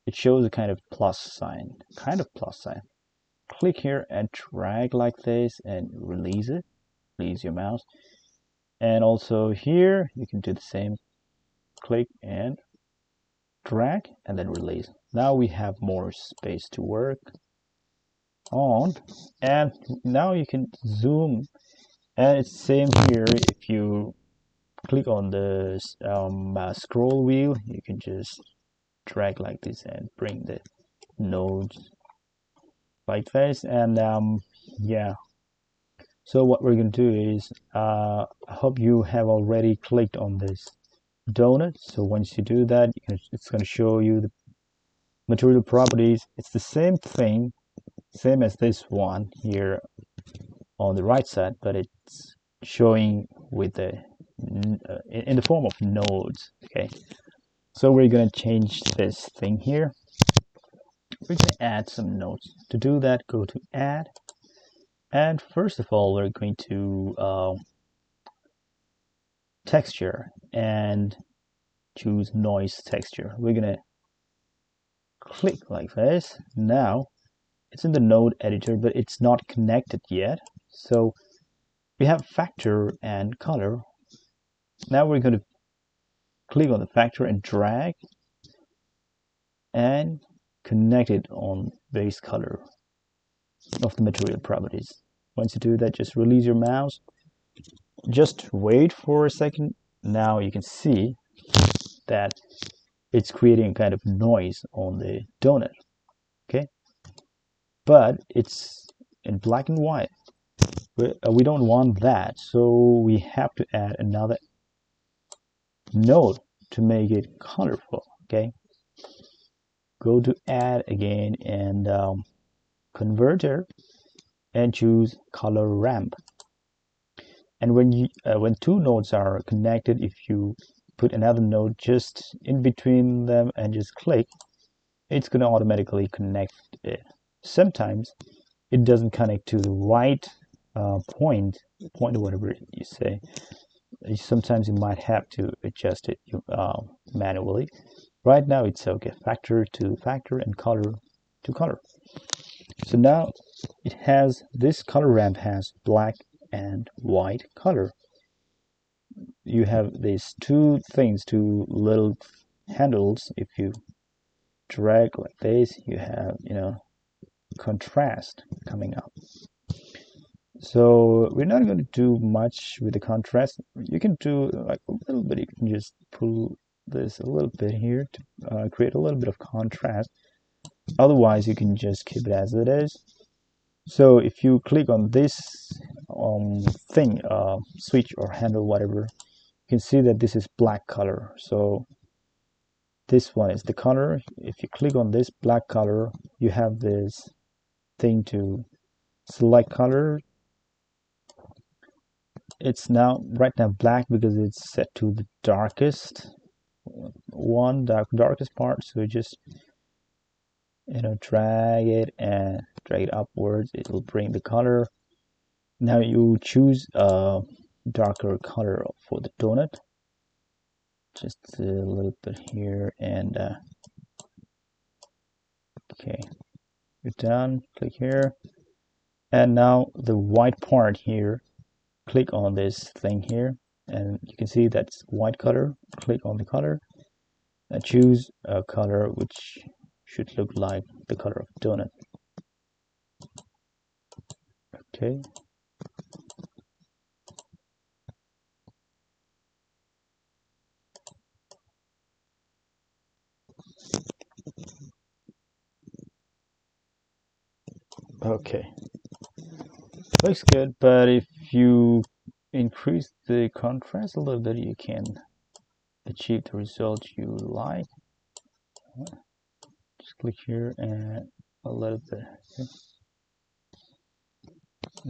A: it shows a kind of plus sign. Click here and drag like this and release it. Release your mouse. And also here, you can do the same. Click and drag and then release. Now we have more space to work on. And now you can zoom. And it's same here. If you click on the scroll wheel, you can just drag like this and bring the nodes like this. And yeah, so what we're going to do is I hope you have already clicked on this donut. So once you do that, it's going to show you the material properties. It's the same thing, same as this one here on the right side, but it's showing with the in the form of nodes. Okay, so we're going to change this thing here. We're going to add some nodes. To do that, go to add, and first of all, we're going to texture and choose noise texture. We're going to click like this. Now it's in the node editor, but it's not connected yet. So we have factor and color. Now we're going to click on the factor and drag and connect it on base color of the material properties. Once you do that, just release your mouse. Just wait for a second. Now you can see that it's creating a kind of noise on the donut. Okay, but it's in black and white. We don't want that, so we have to add another node to make it colorful. Okay, go to add again and converter and choose color ramp. And when two nodes are connected, if you put another node just in between them and just click, it's going to automatically connect it. Sometimes it doesn't connect to the right point or whatever you say. Sometimes you might have to adjust it manually. Right now it's okay. Factor to factor and color to color. So now it has, this color ramp has black and white color. You have these two things, two little handles. If you drag like this, you have contrast coming up. So we're not going to do much with the contrast. You can do like a little bit. You can just pull this a little bit here to create a little bit of contrast. Otherwise, you can just keep it as it is. So if you click on this thing, switch or handle, whatever, you can see that this is black color. So this one is the color. If you click on this black color, you have this thing to select color. It's right now black because it's set to the darkest one, darkest part. So just drag it and drag it upwards. It will bring the color. Now you choose a darker color for the donut. Just a little bit here, and okay, you're done. Click here. And now the white part here, click on this thing here, and you can see that's white color. Click on the color and choose a color which should look like the color of donut. Okay. Okay. Looks good, but if you increase the contrast a little bit, you can achieve the result you like. Just click here and a little bit.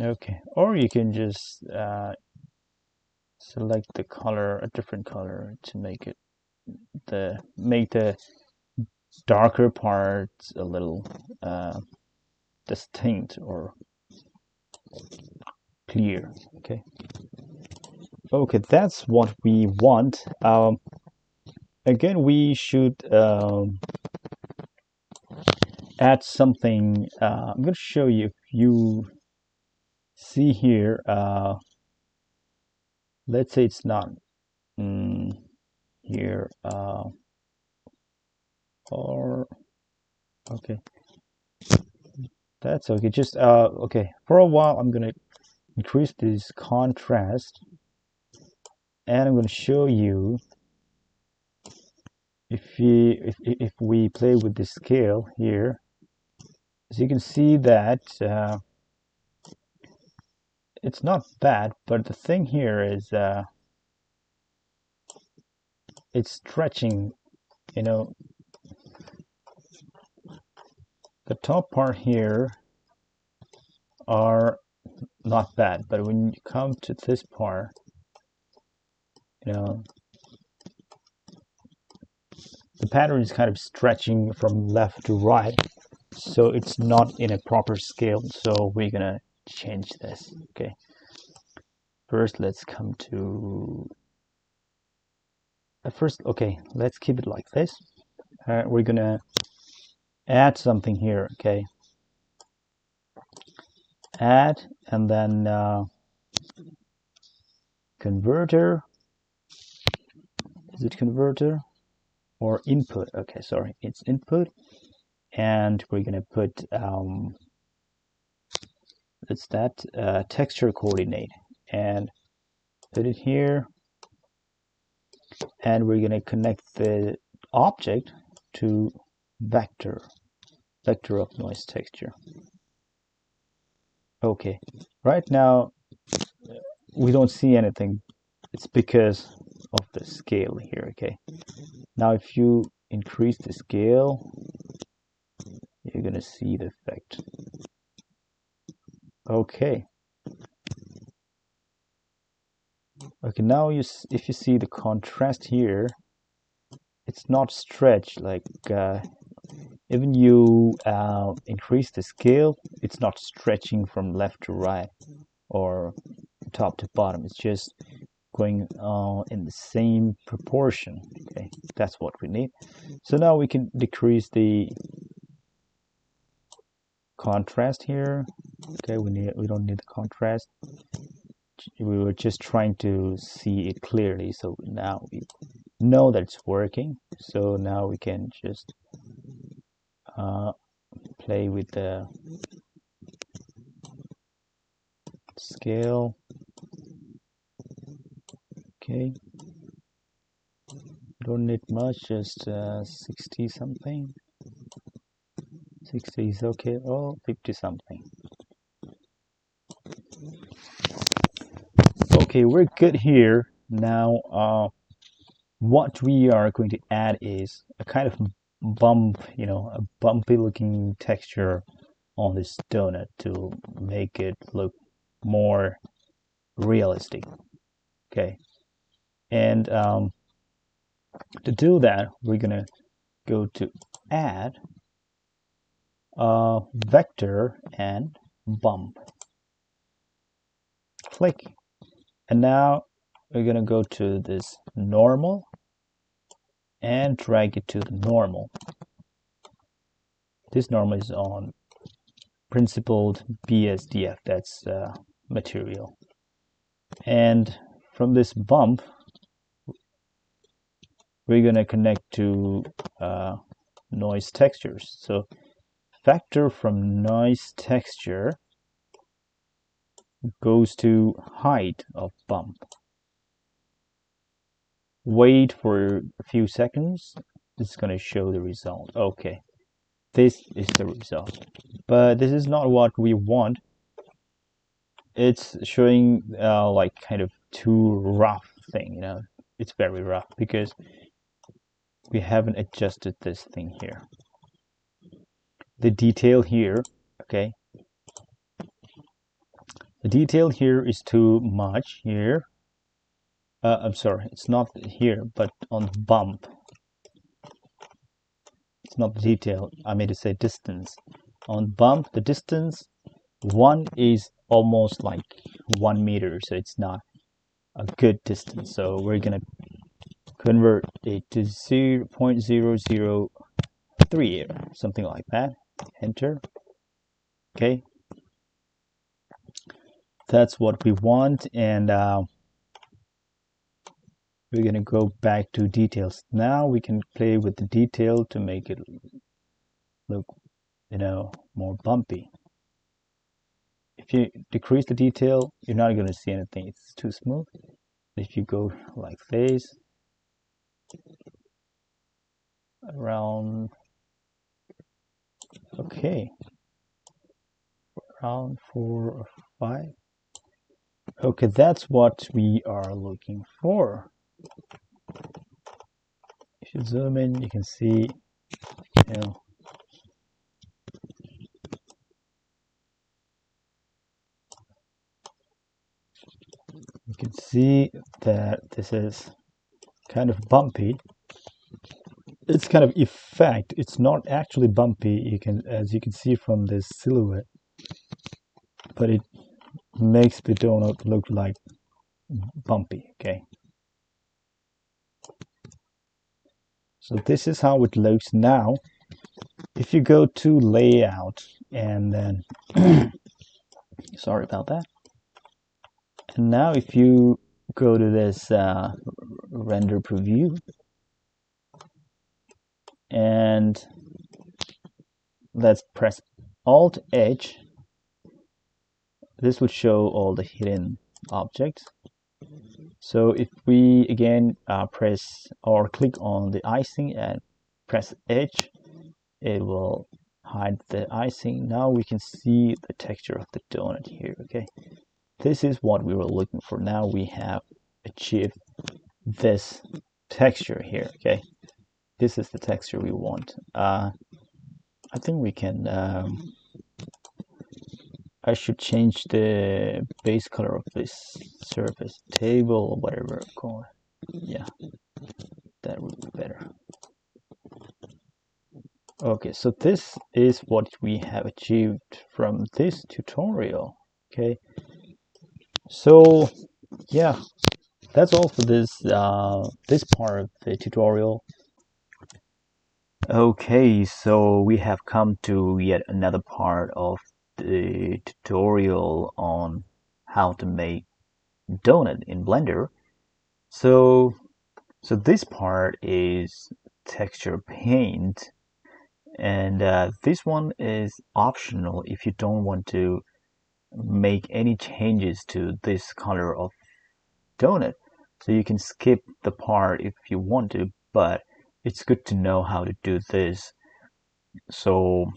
A: Okay. Or you can just select the color, a different color, to make it make the darker parts a little distinct or clear. Okay, that's what we want. Again, we should add something. I'm going to show you. If you see here, let's say it's not here, or okay, that's okay. Just okay, for a while I'm going to increase this contrast, and I'm going to show you if we play with the scale here. As you can see that it's not bad, but the thing here is it's stretching, you know. The top part here are not bad, but when you come to this part, you know, the pattern is kind of stretching from left to right, so it's not in a proper scale. So we're gonna change this. Okay, first let's come to okay, let's keep it like this. We're gonna add something here. Okay, add, and then converter. Is it converter or input? Okay, sorry, it's input. And we're gonna put it's that texture coordinate, and put it here, and we're gonna connect the object to vector of noise texture. Okay, right now we don't see anything. It's because of the scale here. Okay, now if you increase the scale, you're gonna see the effect. Okay, now if you see the contrast here, it's not stretched. Like even you increase the scale, it's not stretching from left to right or top to bottom. It's just going in the same proportion. Okay, that's what we need. So now we can decrease the contrast here. Okay, we don't need the contrast. We were just trying to see it clearly, so now we know that it's working. So now we can just play with the scale. Okay, don't need much, just 60 something. 60 is okay. Oh, 50 something. Okay, we're good here. Now what we are going to add is a kind of bump, a bumpy looking texture on this donut to make it look more realistic. Okay, and to do that, we're gonna go to add vector and bump. Click, and now we're gonna go to this normal and drag it to the normal. This normal is on principled BSDF, that's material. And from this bump, we're going to connect to noise textures. So factor from noise texture goes to height of bump. Wait for a few seconds. It's going to show the result. Okay, this is the result. But this is not what we want. It's showing like kind of too rough thing, you know. It's very rough because we haven't adjusted this thing here. The detail here, okay, the detail here is too much here. I'm sorry, it's not here, but on the bump. It's not the detail, I mean to say distance. On bump, the distance, 1 is almost like 1 meter, so it's not a good distance. So we're gonna convert it to 0.003, something like that. Enter. Okay, that's what we want, and we're gonna go back to details. Now we can play with the detail to make it look, you know, more bumpy. If you decrease the detail, you're not going to see anything. It's too smooth. If you go like this, around, okay, around 4 or 5. Okay, that's what we are looking for. If you zoom in, you can see, you know, you can see that this is kind of bumpy. It's kind of effect. It's not actually bumpy. You can, as you can see from this silhouette, but it makes the donut look like bumpy. Okay. So this is how it looks now. If you go to layout and then, sorry about that. And now if you go to this render preview and let's press Alt H, this would show all the hidden objects. So if we again press or click on the icing and press H, it will hide the icing. Now we can see the texture of the donut here. Okay, this is what we were looking for. Now we have achieved this texture here. Okay, this is the texture we want. I think we can I should change the base color of this surface, table or whatever it's called. Yeah, that would be better. Okay, so this is what we have achieved from this tutorial. Okay, so yeah, that's all for this this part of the tutorial. Okay, so we have come to yet another part of the tutorial on how to make donut in Blender. So this part is texture paint, and this one is optional if you don't want to make any changes to this color of donut. So you can skip the part if you want to, but it's good to know how to do this. So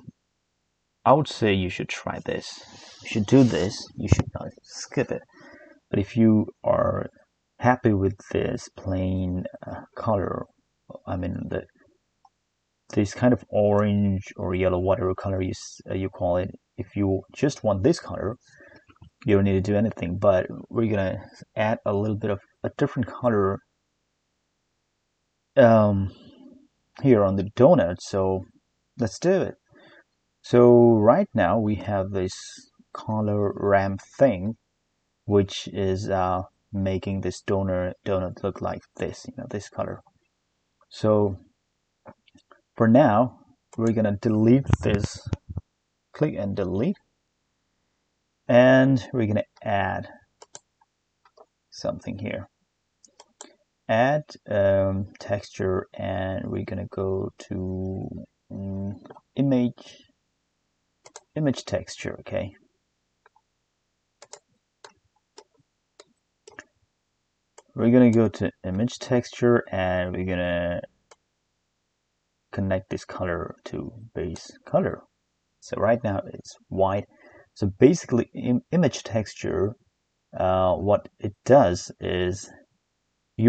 A: I would say you should try this. You should do this. You should not skip it. But if you are happy with this plain color, I mean this kind of orange or yellow, whatever color you call it, if you just want this color, you don't need to do anything. But we're gonna add a little bit of a different color here on the donut. So let's do it. So right now we have this color ramp thing, which is making this donut look like this, you know, this color. So for now, we're gonna delete this. Click and delete. And we're gonna add something here. Add texture, and we're gonna go to image texture. Okay, we're gonna go to image texture, and we're gonna connect this color to base color. So right now it's white. So basically, image texture, what it does is if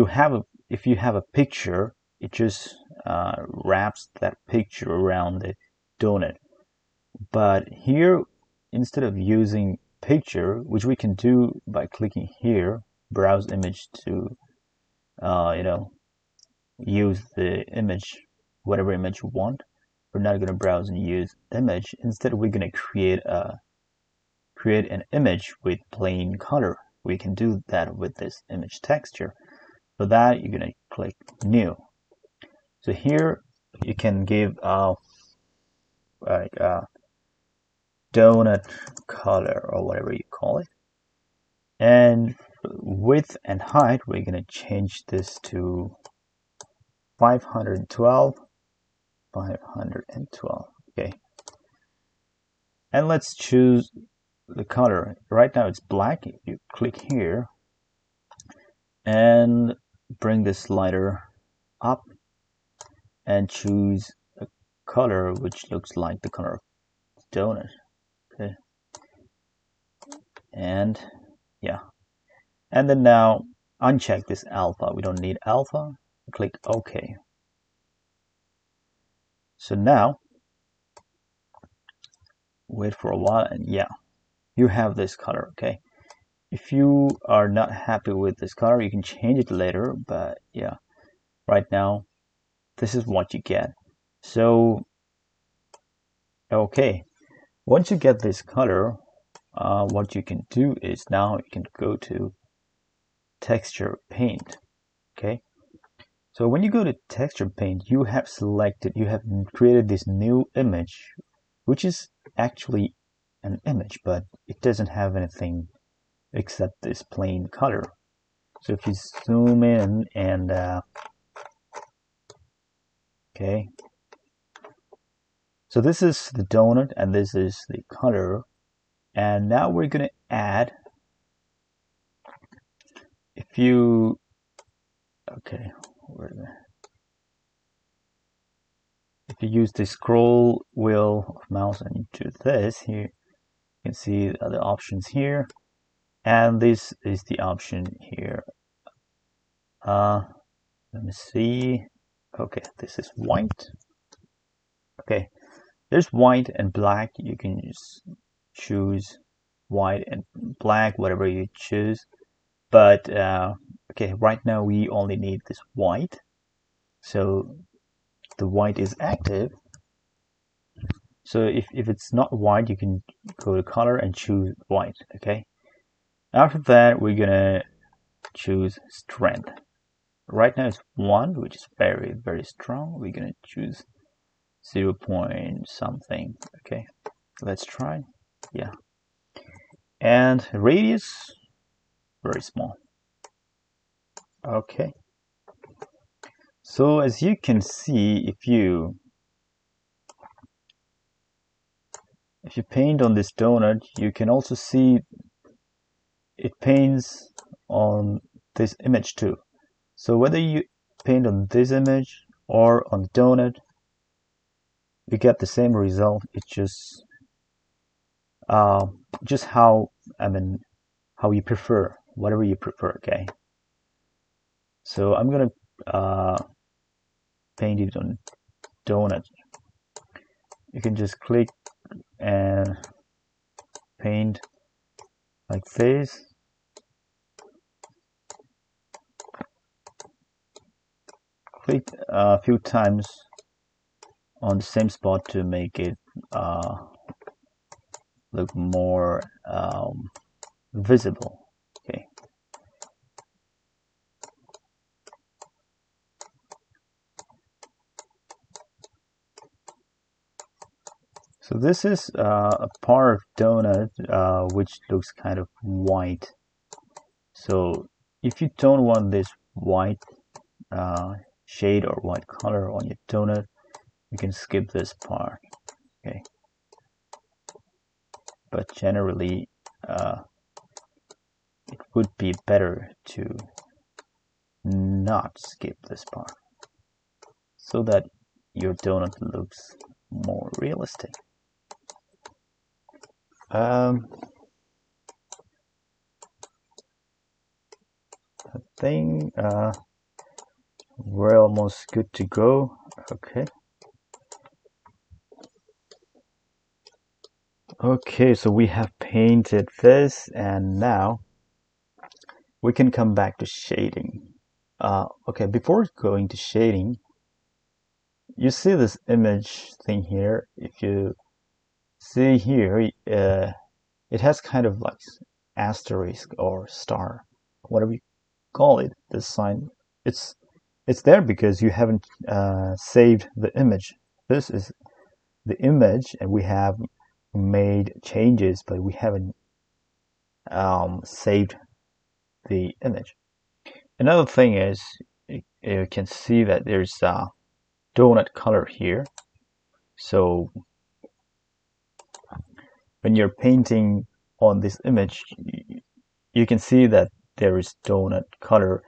A: you have a picture, it just wraps that picture around the donut. But here, instead of using picture, which we can do by clicking here, browse image to use the image, whatever image you want. We're not going to browse and use image. Instead, we're going to create an image with plain color. We can do that with this image texture. For that, you're going to click new. So here you can give donut color or whatever you call it, and width and height we're going to change this to 512. Okay, and let's choose the color. Right now it's black. If you click here and bring the slider up and choose a color which looks like the color of the donut. Okay, and yeah, and then now uncheck this alpha. We don't need alpha. Click OK. So now wait for a while, and yeah, you have this color. Okay, if you are not happy with this color, you can change it later, but yeah, right now this is what you get. So okay, once you get this color, what you can do is now you can go to texture paint. Okay, so when you go to texture paint, you have created this new image, which is actually an image, but it doesn't have anything except this plain color. So if you zoom in and okay, so this is the donut and this is the color, and now we're going to add, if you okay, if you use the scroll wheel of mouse and do this here, you can see the other options here, and this is the option here. Let me see. Okay, this is white. Okay, there's white and black. You can just choose white and black, whatever you choose. But okay, right now we only need this white. So the white is active. So if it's not white, you can go to color and choose white. Okay. After that, we're gonna choose strength. Right now it's 1, which is very, very strong. We're gonna choose 0 point something. Okay, let's try. Yeah, and radius, very small. Okay, so as you can see, if you paint on this donut, you can also see it paints on this image too. So whether you paint on this image or on the donut, you get the same result. It's just how how you prefer, whatever you prefer. Okay, so I'm gonna paint it on donut. You can just click and paint like this. Click a few times on the same spot to make it look more visible. Okay. So this is a part of donut which looks kind of white. So if you don't want this white shade or white color on your donut, you can skip this part. Okay, but generally it would be better to not skip this part so that your donut looks more realistic. I think we're almost good to go. Okay, so we have painted this, and now we can come back to shading. Okay, before going to shading, you see this image thing here. If you see here, it has kind of like asterisk or star, whatever you call it. This sign, it's there because you haven't saved the image. This is the image, and we have made changes, but we haven't saved the image. Another thing is you can see that there's a donut color here. So when you're painting on this image, you can see that there is donut color.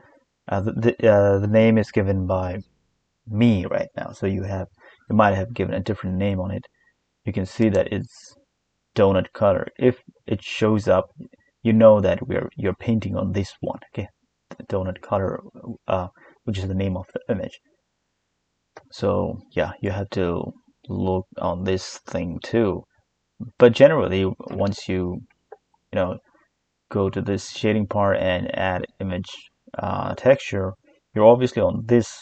A: The name is given by me right now, so you might have given a different name on it. You can see that it's donut color. If it shows up, you know that you're painting on this one. Okay, the donut color, which is the name of the image. So yeah, you have to look on this thing too. But generally, once you go to this shading part and add image texture, you're obviously on this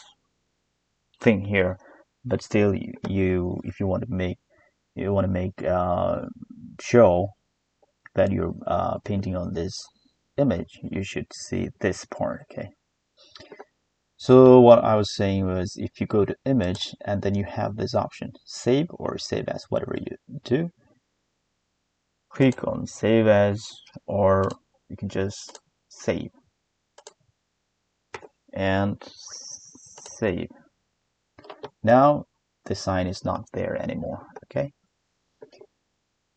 A: thing here. But still, if you want to make show that you're painting on this image, you should see this part. Okay. So what I was saying was, if you go to image and then you have this option, save or save as, whatever you do, click on save as, or you can just save and save. Now the sign is not there anymore.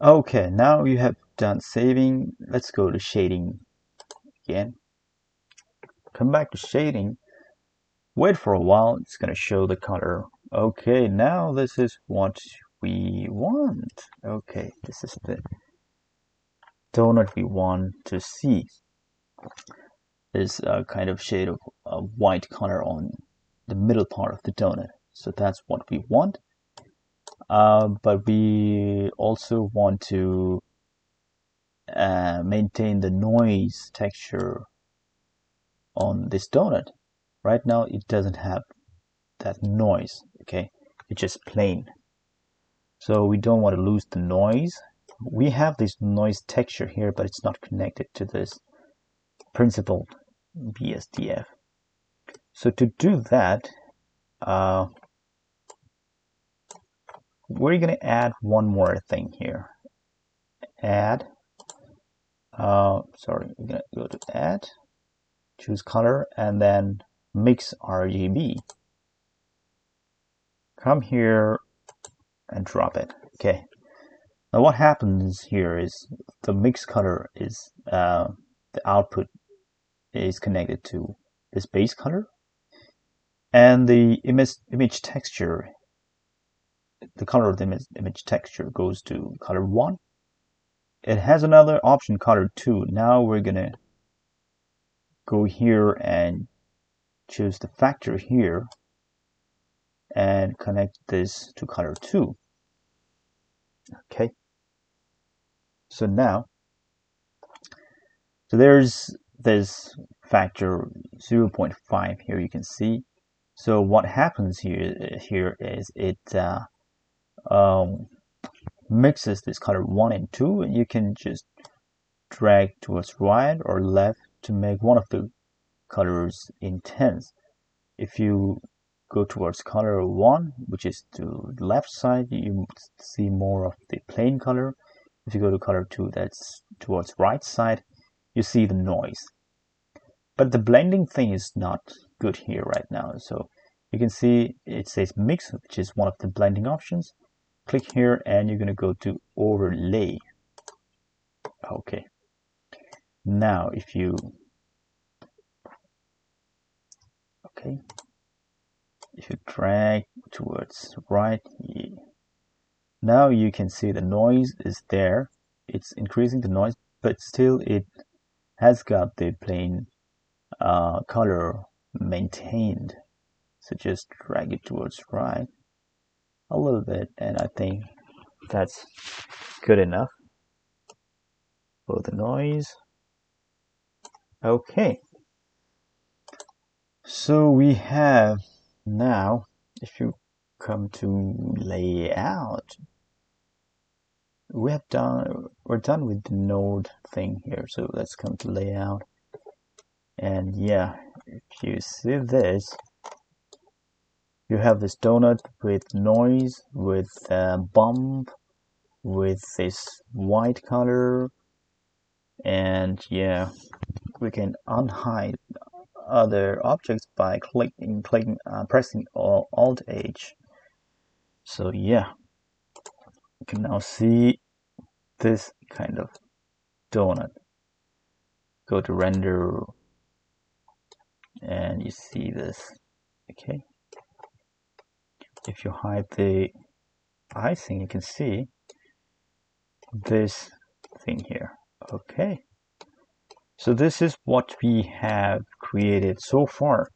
A: Okay, now you have done saving. Let's go to shading again. Come back to shading. Wait for a while, it's going to show the color. Okay, now this is what we want. Okay, this is the donut we want to see. This kind of shade of white color on the middle part of the donut. So that's what we want. But we also want to maintain the noise texture on this donut. Right now it doesn't have that noise. Okay, it's just plain. So we don't want to lose the noise. We have this noise texture here, but it's not connected to this principled BSDF. So to do that, we're going to add one more thing here. Add, we're going to go to add, choose color, and then mix RGB. Come here and drop it. Okay. Now what happens here is the mix color is the output is connected to this base color, and the image texture, the color of the image texture goes to color 1. It has another option, color 2. Now we're gonna go here and choose the factor here and connect this to color 2. Okay. So now, there's this factor 0.5 here, you can see. So what happens here is it mixes this color 1 and 2, and you can just drag towards right or left to make one of the colors intense. If you go towards color 1, which is to the left side, you see more of the plain color. If you go to color 2, that's towards right side, you see the noise. But the blending thing is not good here right now. So you can see it says mix, which is one of the blending options. Click here and you're going to go to overlay. Okay. Now if you drag towards right, now you can see the noise is there. It's increasing the noise, but still it has got the plain color maintained. So just drag it towards right a little bit, and I think that's good enough for the noise. Okay, so we have now, if you come to layout, we're done with the node thing here. So let's come to layout, and yeah, if you see this, you have this donut with noise, with bump, with this white color, and yeah, we can unhide other objects by pressing Alt H. So yeah, you can now see this kind of donut. Go to render, and you see this. Okay, if you hide the icing, you can see this thing here. Okay, so this is what we have created so far.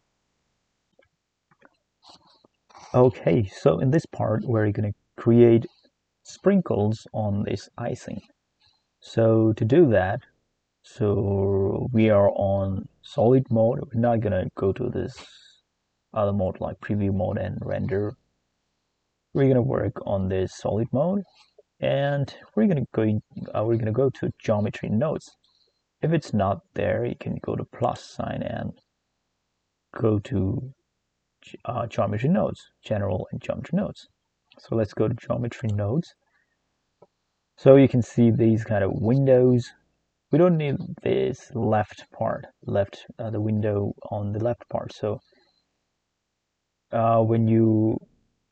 A: Okay, so in this part we're going to create sprinkles on this icing. So to do that, so we are on solid mode. We're not going to go to this other mode like preview mode and render. We're going to work on this solid mode, and we're going to go to geometry nodes. If it's not there, you can go to plus sign and go to geometry nodes, general and geometry nodes. So let's go to geometry nodes. So you can see these kind of windows. We don't need this left part, the window on the left part. So when you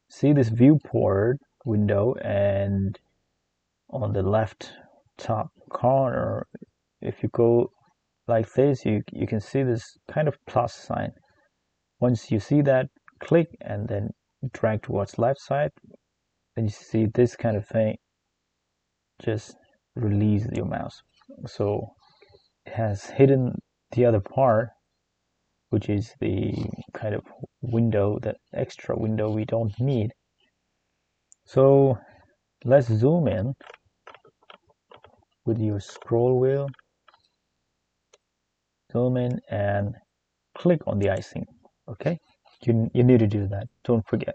A: see this viewport window, and on the left top corner, if you go like this, you can see this kind of plus sign. Once you see that, click and then drag towards left side, then you see this kind of thing. Just release your mouse. So it has hidden the other part, which is the kind of window, that extra window we don't need. So let's zoom in with your scroll wheel. Zoom in and click on the icing. Okay, you need to do that. Don't forget.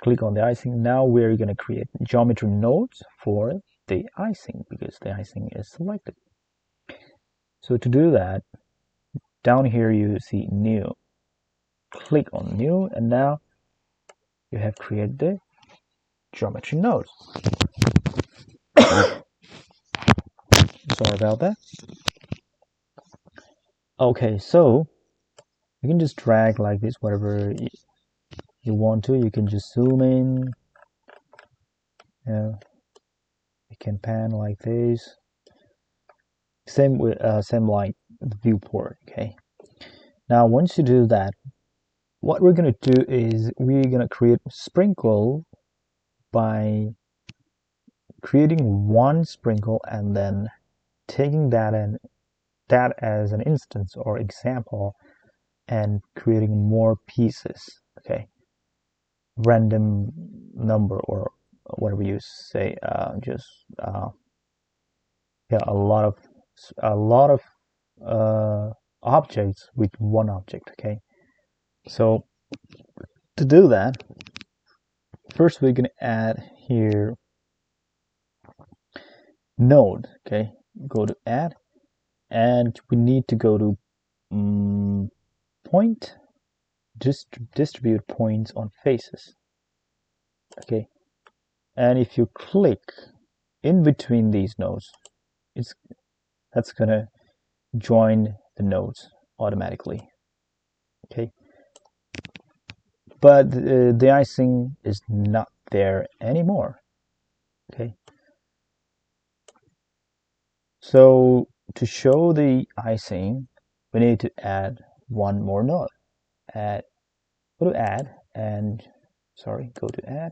A: Click on the icing. Now we're going to create geometry nodes for the icing because the icing is selected. So to do that, down here you see new. Click on new, and now you have created the geometry nodes. Sorry about that. Okay, so you can just drag like this, whatever you want to. You can just zoom in. You can pan like this. Same with like the viewport. Okay. Now once you do that, what we're gonna do is we're gonna create sprinkle by creating one sprinkle and then taking that as an instance or example and creating more pieces. Okay, random number or whatever you say, yeah, a lot of objects with one object. Okay, so to do that, first we're going to add here node. Okay, go to add, and we need to go to point distribute points on faces. Okay, and if you click in between these nodes, that's gonna join the nodes automatically. Okay, but the icing is not there anymore. Okay, so to show the icing, we need to add one more node. Go to add and go to add,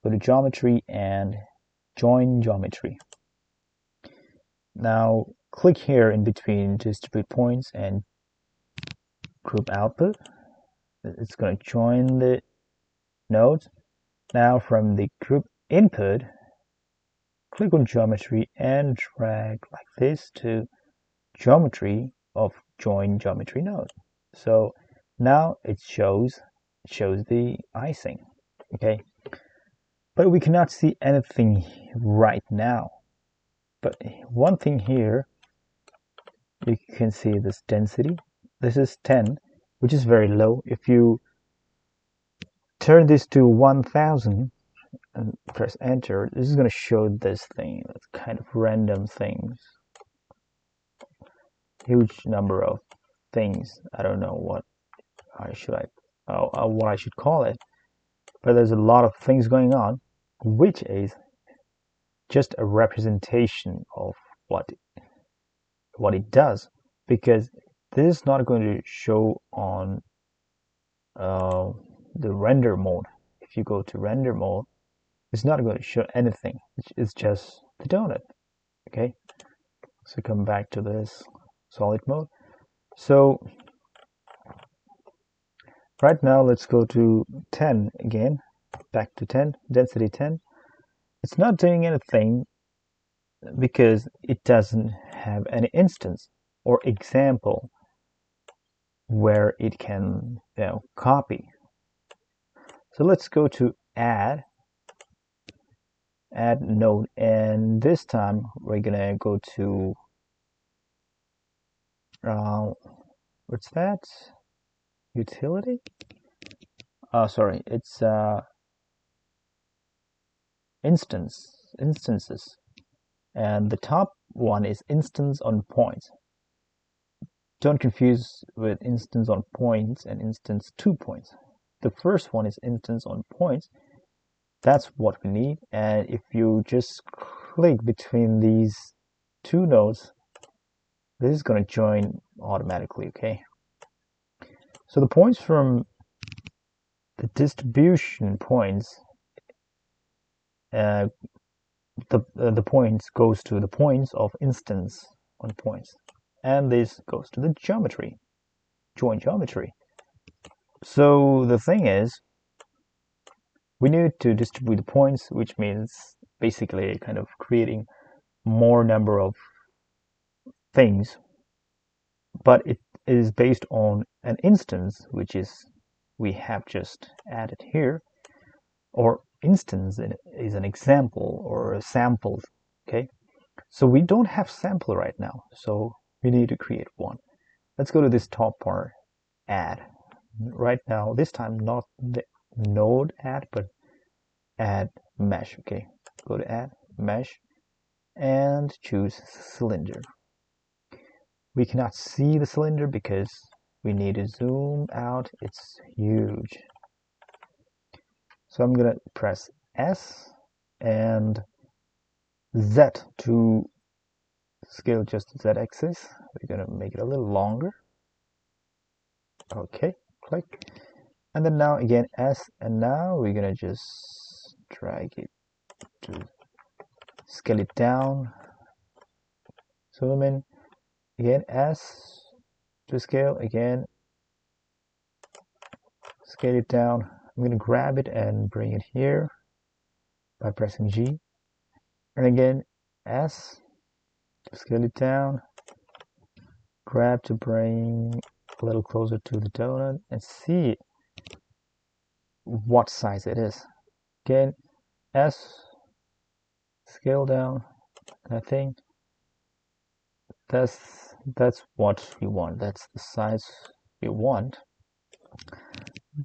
A: go to geometry and join geometry. Now click here in between distribute points and group output. It's going to join the nodes. Now from the group input, click on geometry and drag like this to geometry of join geometry node. So now it shows the icing. Okay, but we cannot see anything right now. But one thing here, you can see this density. This is 10, which is very low. If you turn this to 1000 and press enter, this is going to show this thing. That's kind of random things. Huge number of things. I don't know what I should call it, but there's a lot of things going on, which is just a representation of what it does, because this is not going to show on the render mode. If you go to render mode, it's not going to show anything. It's just the donut. Okay, so come back to this solid mode. So right now let's go to 10 again, back to 10, density 10. It's not doing anything because it doesn't have any instance or example where it can copy. So let's go to add node, and this time we're gonna go to what's that, utility? Sorry, it's instances, and the top one is instance on points. Don't confuse with instance on points and instance to points. The first one is instance on points. That's what we need. And if you just click between these two nodes, this is going to join automatically. Okay, so the points from the distribution points, the points goes to the points of instance on points, and this goes to the geometry, join geometry. So the thing is, we need to distribute the points, which means basically kind of creating more number of things, but it is based on an instance, which is we have just added here, or instance is an example or a sample. Okay, so we don't have sample right now, so we need to create one. Let's go to this top part, add. Right now, this time not the node add, but add mesh. Okay, go to add mesh and choose cylinder. We cannot see the cylinder because we need to zoom out. It's huge. So I'm gonna press S and Z to scale just the Z-axis. We're gonna make it a little longer. Okay, click, and then now again S, and now we're gonna just drag it to scale it down. Zoom in again, S to scale again, scale it down. I'm gonna grab it and bring it here by pressing G, and again S to scale it down, grab to bring a little closer to the donut and see what size it is. Again S, scale down. I think that's what we want. That's the size we want.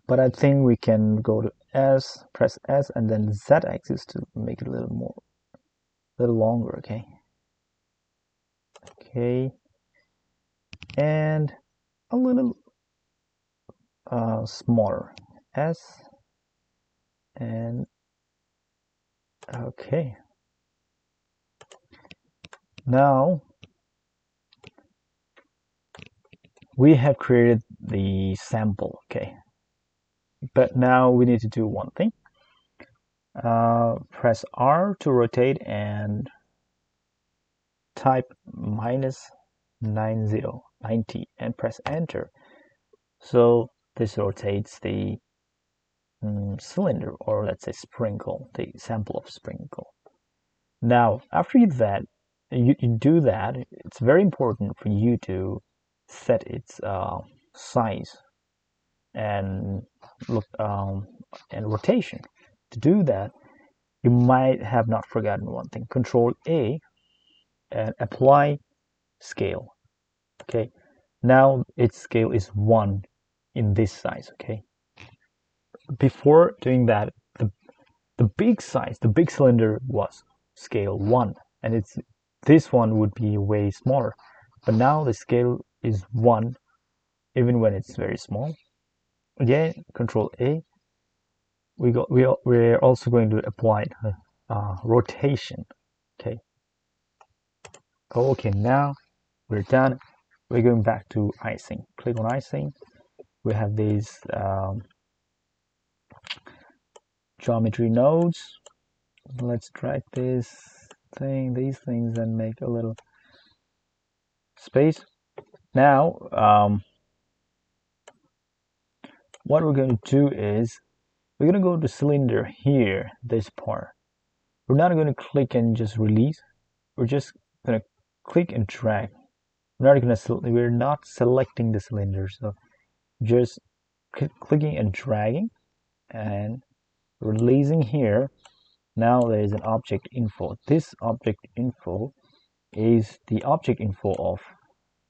A: but I think we can go to S, press S, and then Z axis to make it a little longer. Okay, and a little smaller. S, and okay. Now we have created the sample. Okay, but now we need to do one thing. Press R to rotate and type -90 and press enter. So this rotates the cylinder, or let's say sprinkle, the sample of sprinkle. Now after that you do that, it's very important for you to set its size and look and rotation. To do that, you might have not forgotten one thing. Control A and apply scale. Okay, now its scale is 1 in this size. Okay, before doing that, the big size, the big cylinder was scale 1, and this one would be way smaller, but now the scale is 1 even when it's very small. Again, Control A. We're also going to apply rotation. Okay, now we're done. We're going back to icing. Click on icing. We have these geometry nodes. Let's drag these things and make a little space. Now what we're going to do is we're going to go to cylinder here, this part. We're not going to click and just release. We're just going to click and drag. We're not selecting the cylinder, so just clicking and dragging and releasing here. Now there is an object info. This object info is the object info of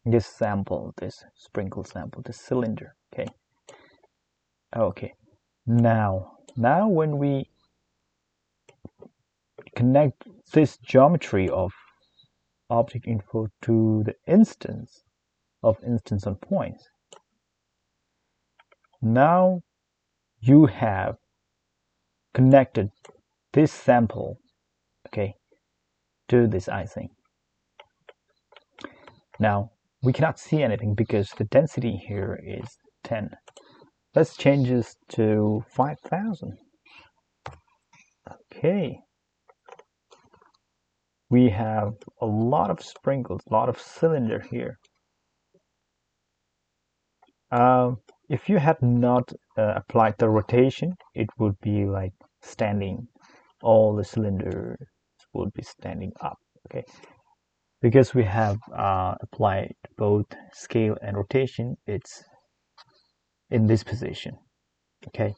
A: this sample, this sprinkle sample, this cylinder. Okay. Now when we connect this geometry of object info to the instance on points, now you have connected this sample, to this icing. Now we cannot see anything because the density here is 10. Let's change this to 5,000. Okay, we have a lot of sprinkles, a lot of cylinder here. If you had not applied the rotation, it would be like standing. All the cylinders would be standing up. Okay, because we have applied both scale and rotation, it's in this position. Okay,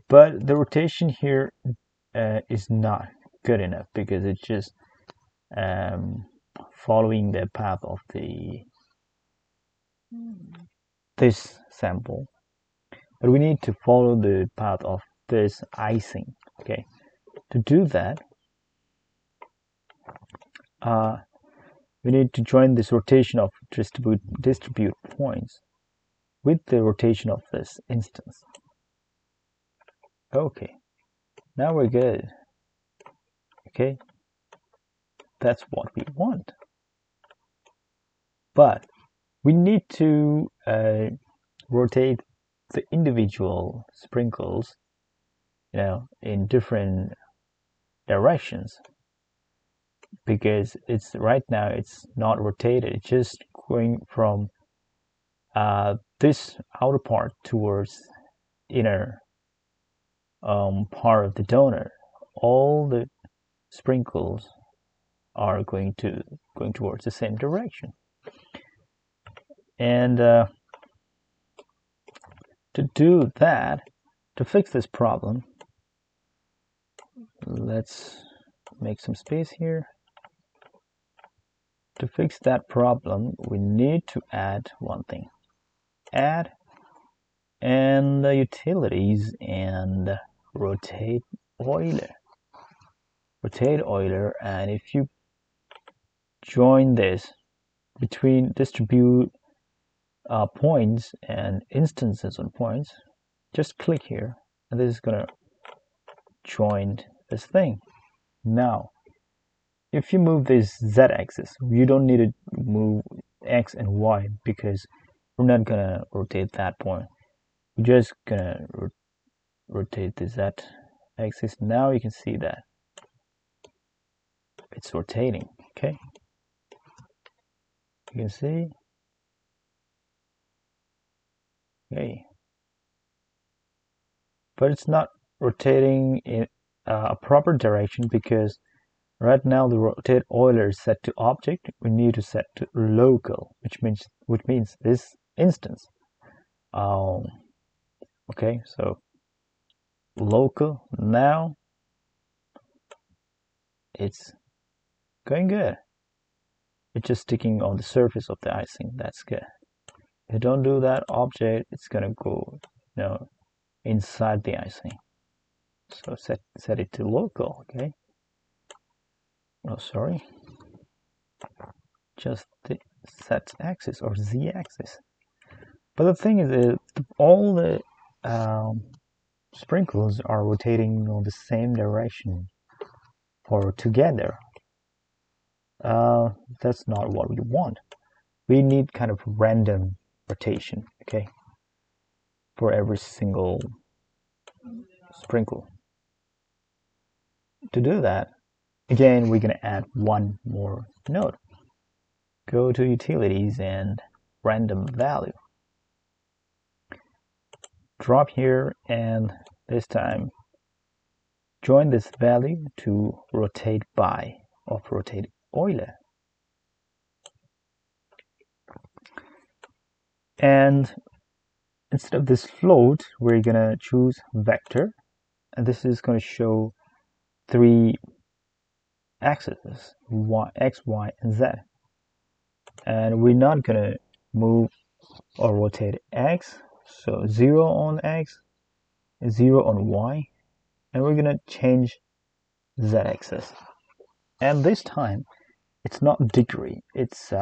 A: but the rotation here is not good enough because it's just following the path of this sample, but we need to follow the path of this icing. Okay, to do that, we need to join this rotation of distribute points with the rotation of this instance. Okay, now we're good. Okay, that's what we want, but we need to rotate the individual sprinkles, in different directions, because it's right now it's not rotated. It's just going from this outer part towards inner part of the donut. All the sprinkles are going towards the same direction, and to do that, to fix this problem, let's make some space here. To fix that problem, we need to add one thing. Add and the utilities and rotate Euler. Rotate Euler, and if you join this between distribute points and instances on points, just click here, and this is gonna join this thing. Now, if you move this z-axis, you don't need to move x and y because we're not gonna rotate that point. We're just gonna rotate the z-axis. Now you can see that it's rotating. Okay, you can see. Okay, but it's not rotating in a proper direction because right now the rotate Euler is set to object. We need to set to local, which means this instance. Okay, so local. Now it's going good. It's just sticking on the surface of the icing. That's good. If you don't do that object, it's gonna go, inside the icing. So set it to local. Okay. Oh, sorry. Just the z-axis or z-axis. But the thing is, all the sprinkles are rotating on the same direction or together. That's not what we want. We need kind of random rotation, okay, for every single sprinkle. To do that, again, we're going to add one more node. Go to utilities and random value. Drop here, and this time join this value to rotate by of rotate Euler. And instead of this float, we're gonna choose vector, and this is going to show 3 axes, x, y, and z. And we're not gonna move or rotate x, so 0 on x, 0 on y, and we're gonna change z-axis. And this time it's not degree, it's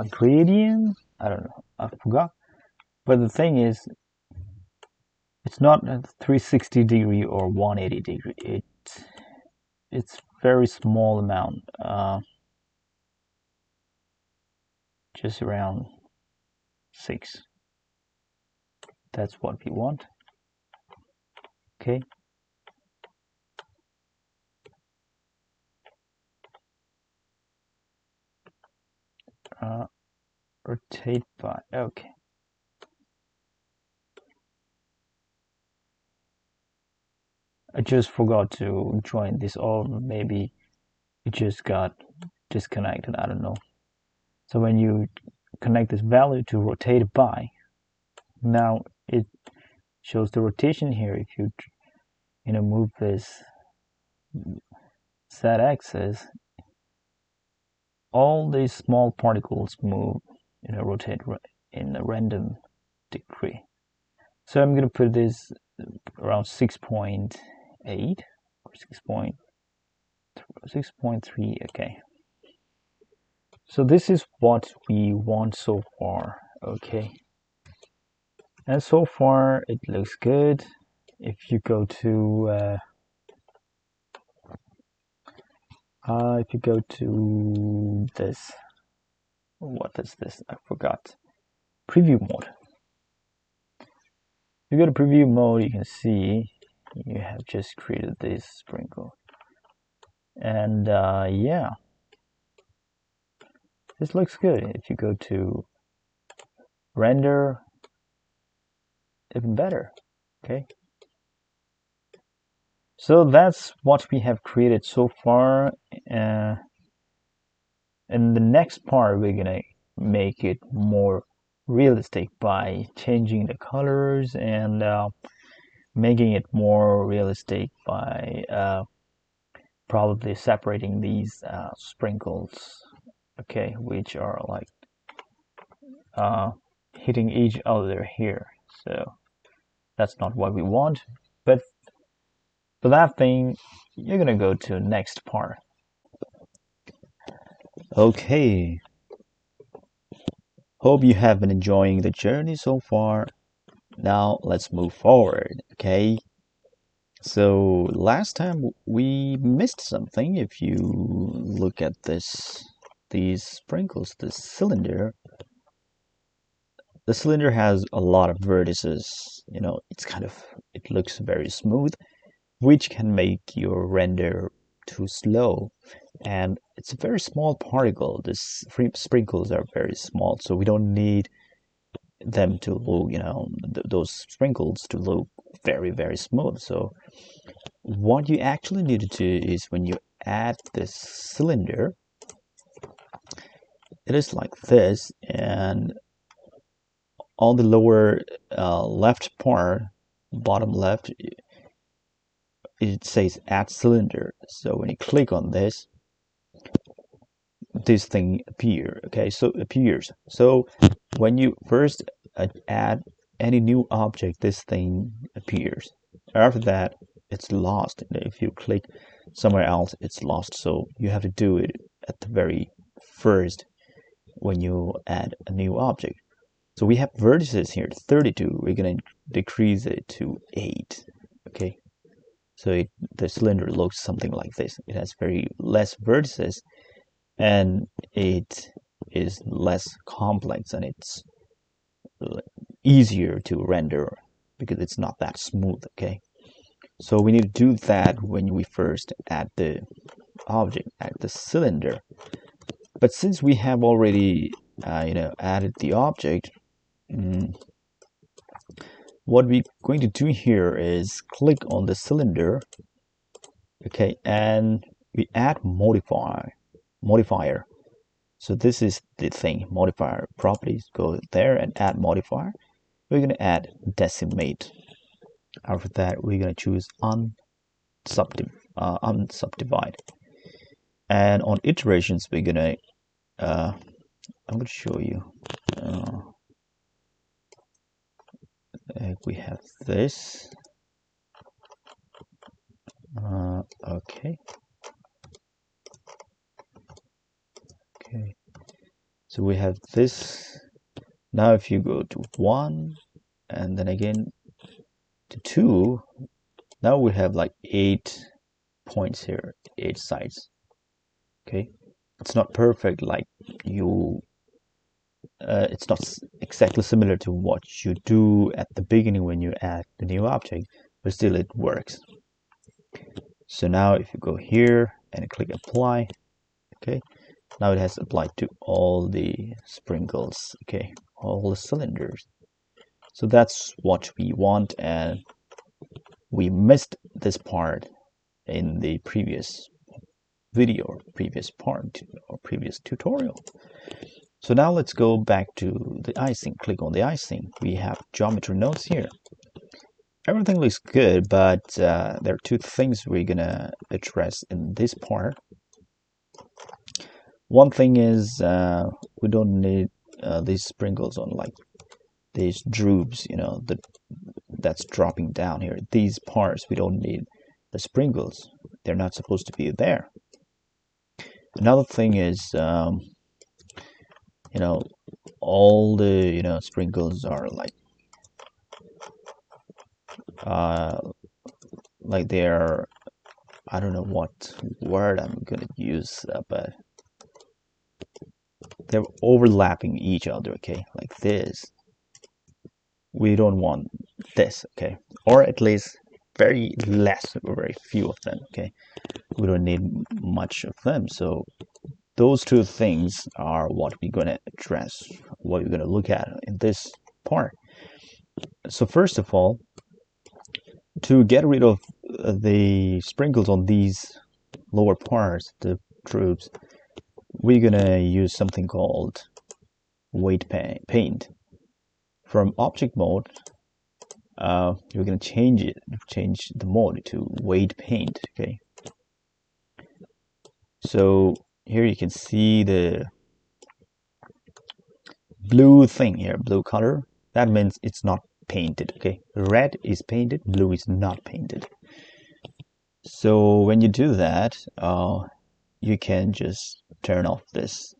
A: gradient. I don't know, I forgot. But the thing is, it's not a 360 degree or 180 degree. It's very small amount, just around 6. That's what we want. Okay. Rotate by, okay. I just forgot to join this, or maybe it just got disconnected, I don't know. So when you connect this value to rotate by, now it shows the rotation here. If you move this z-axis, all these small particles move, rotate in a random degree. So I'm going to put this around 6.8 or 6.3. Okay. So this is what we want so far. Okay. And so far it looks good. If you go to this, what is this? I forgot. Preview mode. If you go to preview mode, you can see you have just created this sprinkle. And yeah, this looks good. If you go to render, even better. Okay. So that's what we have created so far. In the next part, we're gonna make it more realistic by changing the colors and making it more realistic by probably separating these sprinkles, okay, which are like hitting each other here. So that's not what we want. But for that thing, you're gonna go to next part. Okay. Hope you have been enjoying the journey so far. Now let's move forward, okay? So last time we missed something. If you look at these sprinkles, the cylinder has a lot of vertices. It looks very smooth, which can make your render too slow. And it's a very small particle. These sprinkles are very small, so we don't need them to look, those sprinkles to look very, very smooth. So what you actually need to do is when you add this cylinder, it is like this, and on the lower left part, bottom left, it says add cylinder. So when you click on this thing appears. So when you first add any new object, this thing appears. After that, it's lost. If you click somewhere else, it's lost. So you have to do it at the very first when you add a new object. So we have vertices here, 32. We're going to decrease it to 8. Okay. So the cylinder looks something like this. It has very less vertices, and it is less complex, and it's easier to render because it's not that smooth. Okay. So we need to do that when we first add the object, add the cylinder. But since we have already added the object, what we're going to do here is click on the cylinder, okay, and we add modifier. So this is the thing, modifier properties. Go there and add modifier. We're going to add decimate. After that, we're going to choose unsubdivide. And on iterations, we're going to I'm going to show you. We have this. Okay. So we have this. Now if you go to 1 and then again to 2, now we have like 8 points here, 8 sides. Okay. It's not perfect like it's not exactly similar to what you do at the beginning when you add the new object, but still it works. So now if you go here and click apply, okay, now it has applied to all the sprinkles, okay, all the cylinders. So that's what we want, and we missed this part in the previous video or previous part or previous tutorial. So now let's go back to the icing. Click on the icing. We have geometry nodes here. Everything looks good, but there are two things we're gonna address in this part. One thing is we don't need these sprinkles on like these droops, that's dropping down here. These parts, we don't need the sprinkles. They're not supposed to be there. Another thing is all the sprinkles are like they're, I don't know what word I'm gonna use, but they're overlapping each other, okay, like this. We don't want this, okay, or at least very few of them, okay. We don't need much of them. So those two things are what we're going to address, what we're going to look at in this part. So first of all, to get rid of the sprinkles on these lower parts, the troops, we're going to use something called weight paint. From object mode, we're going to change the mode to weight paint, okay. So here you can see blue thing here, blue color, that means it's not painted. Okay, red is painted, blue is not painted. So when you do that, you can just turn off this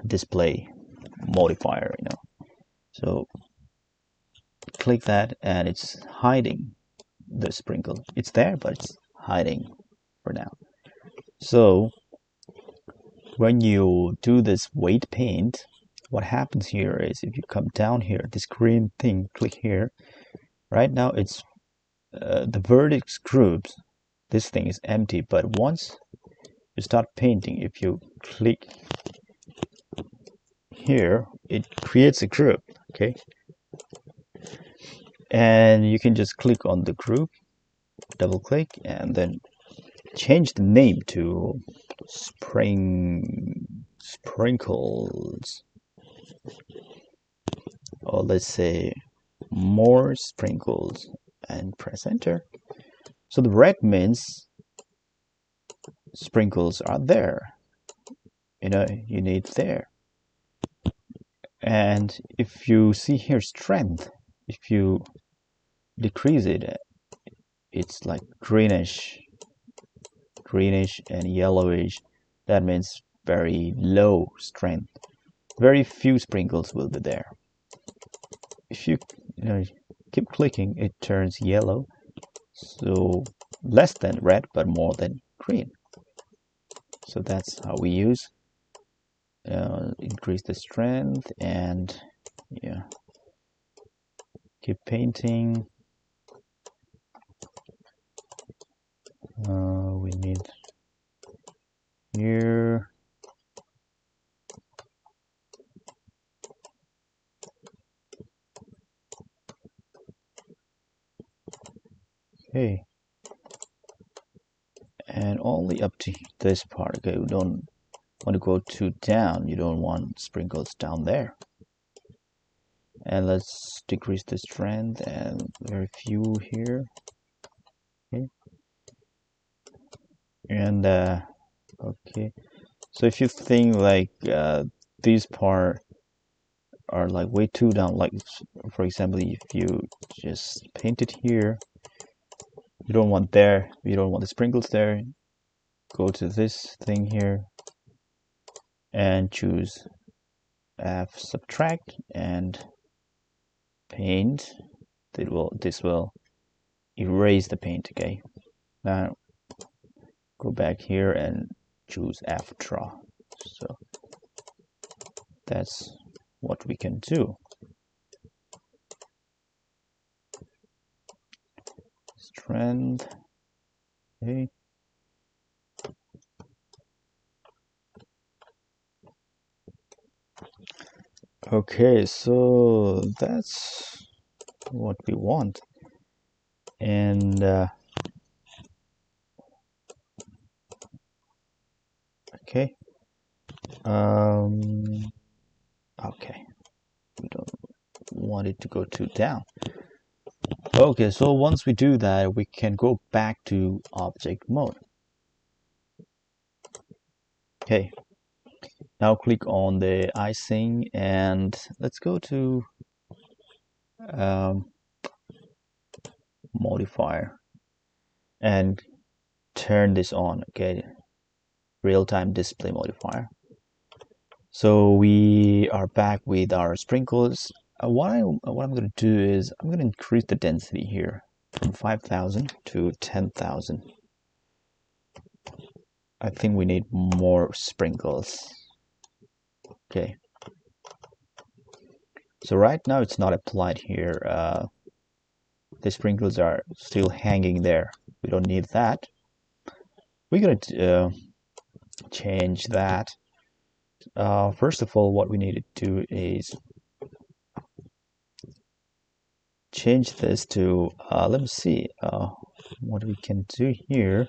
A: display modifier, so click that, and it's hiding the sprinkle. It's there, but it's hiding for now. So when you do this weight paint, what happens here is, if you come down here, this green thing, click here. Right now it's the vertex groups, this thing is empty, but once you start painting, if you click here, it creates a group. Okay, and you can just click on the group, double click, and then change the name to sprinkles, or let's say more sprinkles, and press enter. So the red means sprinkles are there, you need there. And if you see here strength, if you decrease it, it's like greenish and yellowish. That means very low strength. Very few sprinkles will be there. If you keep clicking, it turns yellow, so less than red but more than green. So that's how we use increase the strength, and yeah, keep painting. We need here. Okay, and only up to this part. Okay, we don't want to go too down. You don't want sprinkles down there. And let's decrease the strength, and very few here. Okay, and okay, so if you think like these part are like way too down, like for example, if you just paint it here, you don't want the sprinkles there, go to this thing here and choose F subtract and paint. This will erase the paint. Okay, now go back here and choose F draw. So that's what we can do. Strength. Okay. Okay, so that's what we want. And okay. Okay, we don't want it to go too down. Okay, so once we do that, we can go back to object mode. Okay, now click on the icing, and let's go to modifier and turn this on. Okay, real-time display modifier. So we are back with our sprinkles. What I'm going to do is I'm going to increase the density here from 5,000 to 10,000. I think we need more sprinkles. Okay. So right now it's not applied here. The sprinkles are still hanging there. We don't need that. We're going to change that. First of all, what we need to do is change this to, let me see what we can do here.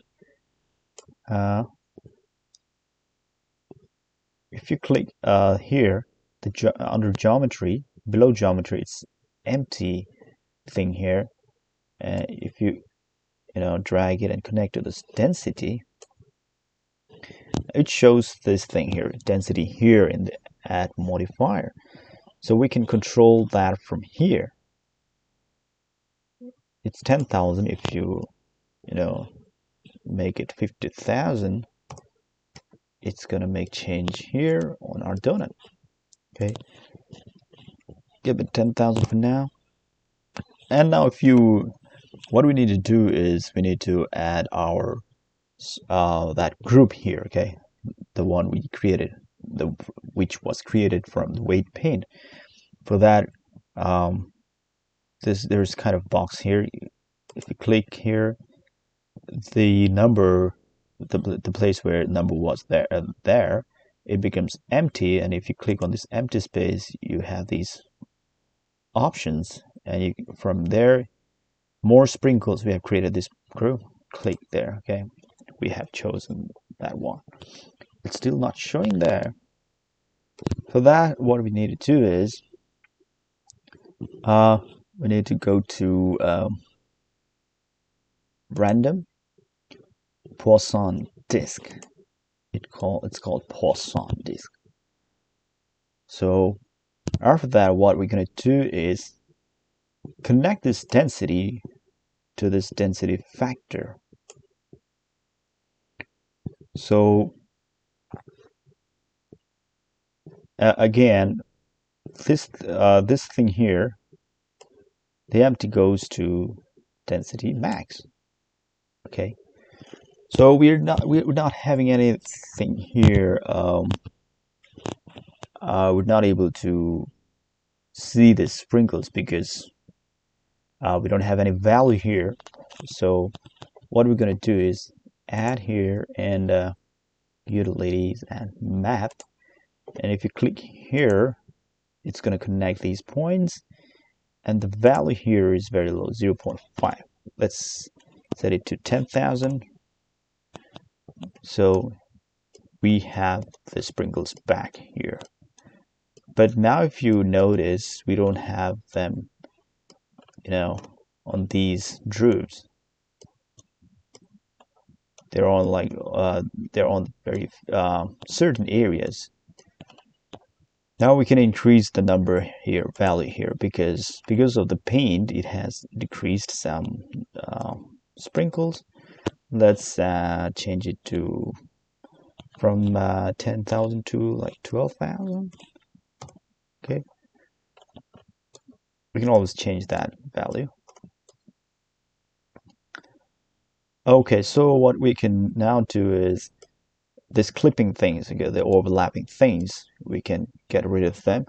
A: If you click here, under geometry, below geometry, it's empty thing here. If you drag it and connect to this density, it shows this thing here, density here in the add modifier. So we can control that from here. It's 10,000. If you make it 50,000, it's gonna make change here on our donut. Okay, give it 10,000 for now. And now what we need to do is we need to add our that group here. Okay, the one we created, which was created from the weight paint. For that, there's kind of box here. If you click here, the number, the place where number was there, it becomes empty. And if you click on this empty space, you have these options, and from there, more sprinkles. We have created this group. Click there. Okay, we have chosen that one. It's still not showing there. For that, what we need to do is we need to go to random Poisson disk. It's called Poisson disk. So after that, what we're going to do is connect this density to this density factor. So again, this thing here, the empty goes to density max. Okay, so we're not having anything here. We're not able to see the sprinkles because we don't have any value here. So what we're going to do is add here and utilities and map. And if you click here, it's going to connect these points. And the value here is very low, 0.5. Let's set it to 10,000. So we have the sprinkles back here. But now if you notice, we don't have them, on these droops. They're on very certain areas. Now we can increase the number here, value here, because of the paint, it has decreased some sprinkles. Let's change it to from 10,000 to like 12,000. Okay, we can always change that value. Okay, so what we can now do is this clipping things, the overlapping things, we can get rid of them.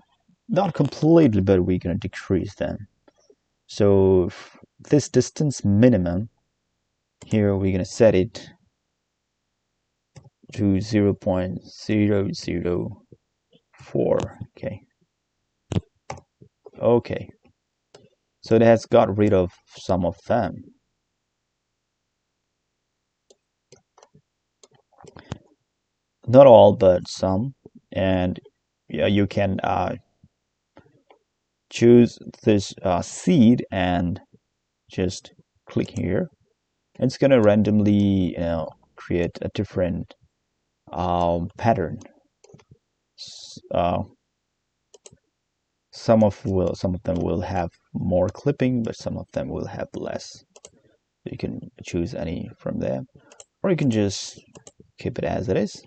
A: Not completely, but we're going to decrease them. So this distance minimum, here we're going to set it to 0.004. Okay, so it has got rid of some of them. Not all, but some. And yeah, you can choose this seed and just click here. It's going to randomly create a different pattern. Some of them will have more clipping, but some of them will have less. You can choose any from there, or you can just keep it as it is.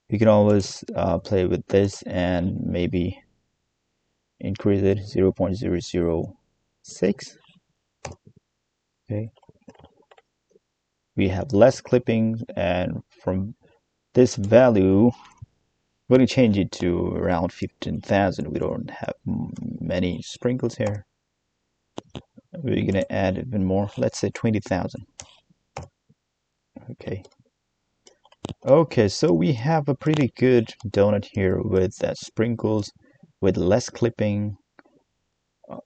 A: You can always play with this and maybe increase it 0.006. Okay, we have less clipping, and from this value we're going to change it to around 15,000. We don't have many sprinkles here. We're going to add even more. Let's say 20,000. Okay, so we have a pretty good donut here with sprinkles, with less clipping,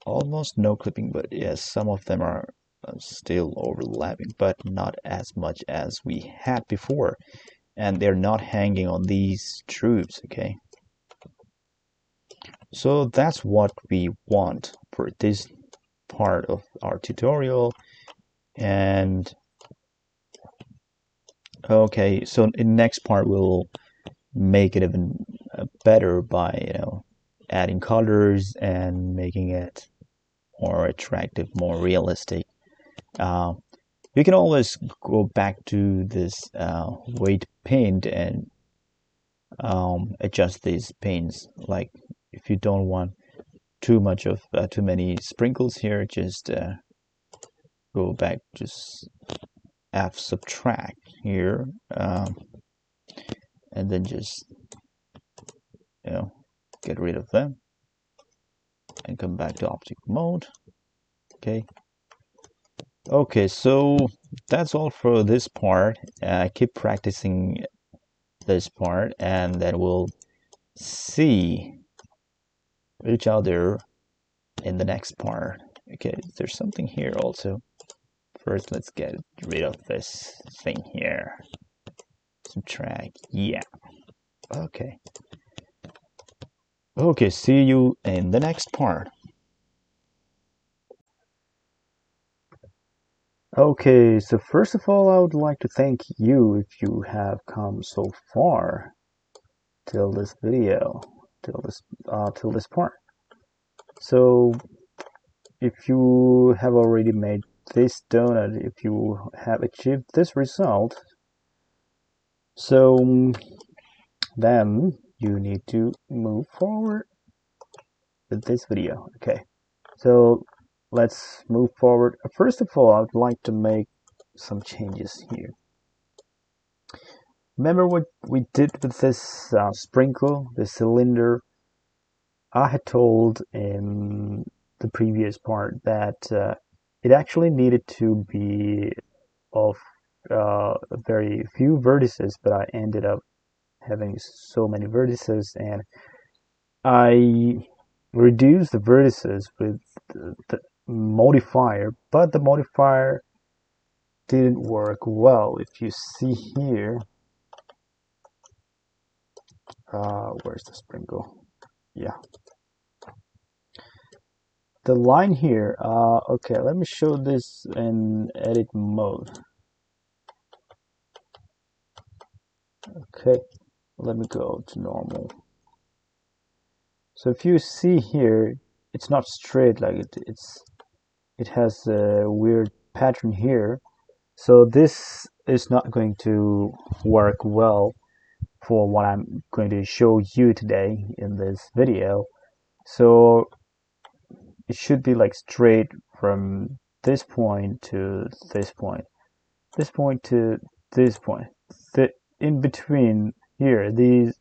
A: almost no clipping, but yes, some of them are still overlapping, but not as much as we had before, and they're not hanging on these troops. Okay, so that's what we want for this part of our tutorial. And okay, so in the next part we'll make it even better by adding colors and making it more attractive, more realistic. You can always go back to this weight paint and adjust these paints. Like if you don't want too many sprinkles here, just go back, just F subtract here, and then just get rid of them and come back to object mode. Okay, so that's all for this part. Keep practicing this part, and then we'll see each other in the next part. Okay, there's something here also. First, let's get rid of this thing here. Subtract. Yeah. Okay. Okay, see you in the next part. Okay, so first of all, I would like to thank you if you have come so far till this video, till this part. So if you have already made this donut, if you have achieved this result, so then you need to move forward with this video. Okay, so let's move forward. First of all, I would like to make some changes here. Remember what we did with this sprinkle, the cylinder? I had told in the previous part that it actually needed to be of very few vertices, but I ended up having so many vertices, and I reduced the vertices with the modifier, but the modifier didn't work well. If you see here, where's the sprinkle? Yeah, the line here. Okay, let me show this in edit mode. Okay, let me go to normal. So if you see here, it's not straight, like it has a weird pattern here. So this is not going to work well for what I'm going to show you today in this video. So it should be like straight from this point to this point, this point to this point. The in between here, these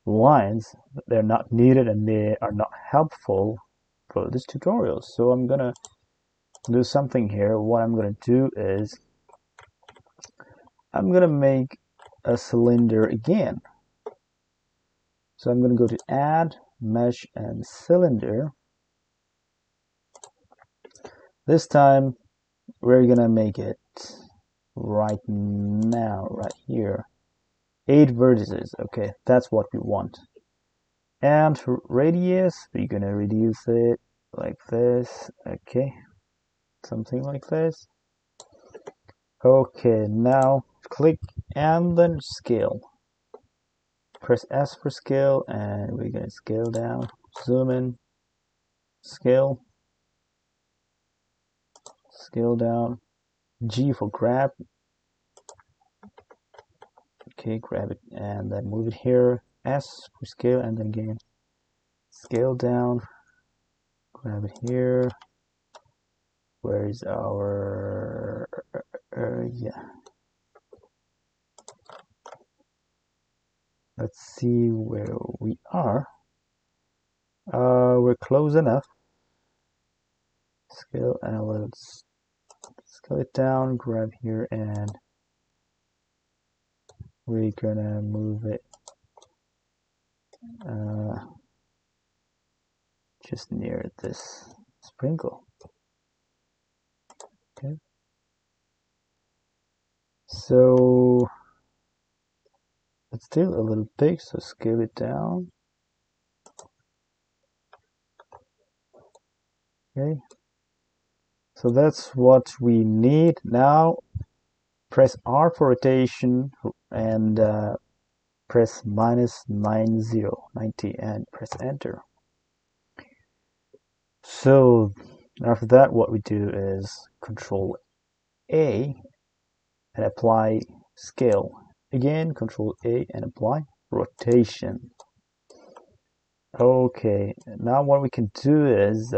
A: lines, they're not needed and they are not helpful for this tutorial. So I'm gonna do something here. What I'm gonna do is I'm gonna make a cylinder again. So I'm gonna go to add, mesh, and cylinder. This time we're gonna make it right now, right here. 8 vertices. Okay, that's what we want. And for radius, we're gonna reduce it like this. Okay, something like this. Okay, now click and then scale. Press S for scale, and we're gonna scale down, zoom in, scale down, G for grab. Okay, grab it and then move it here, S for scale, and then again scale down, grab it here. Where is our yeah, let's see where we are. We're close enough. Scale, and let's scale it down, grab here, and we're gonna move it just near this sprinkle. Okay, so it's still a little big, so scale it down. Okay, so that's what we need. Now press R for rotation and press -90 and press enter. So after that, what we do is Control A and apply scale. Again, Control A and apply rotation. Okay, now what we can do is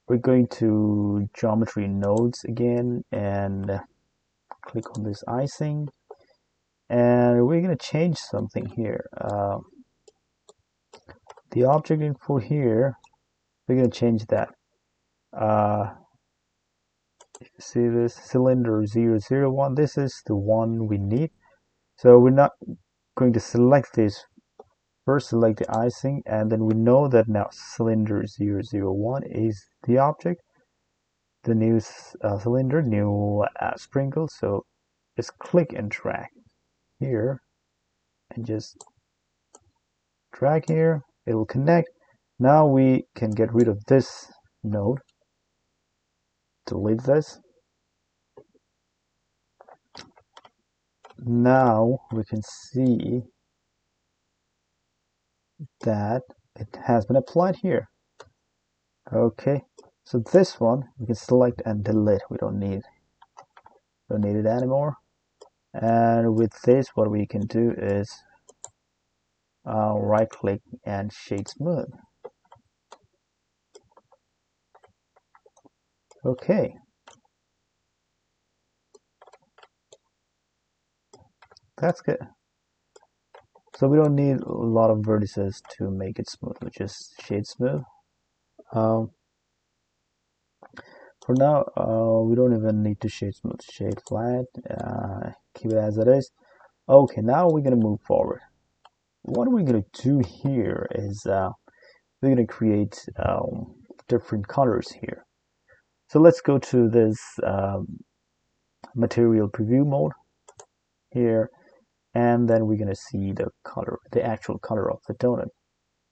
A: we're going to geometry nodes again and click on this icing, and we're going to change something here. The object info here, we're going to change that. If you see this cylinder 001, this is the one we need. So we're not going to select this. First select the icing, and then we know that now cylinder 001 is the object, the new cylinder, new sprinkle. So just click and drag here and just drag here. It will connect. Now we can get rid of this node. Delete this. Now we can see that it has been applied here. Okay, so this one we can select and delete. We don't need it anymore. And with this, what we can do is right click and shade smooth. Okay, that's good. So we don't need a lot of vertices to make it smooth. We just shade smooth. For now, we don't even need to shade smooth. Shade flat. Keep it as it is. Okay, now we're gonna move forward. What we're gonna do here is we're gonna create different colors here. So let's go to this material preview mode here, and then we're gonna see the color, the actual color of the donut.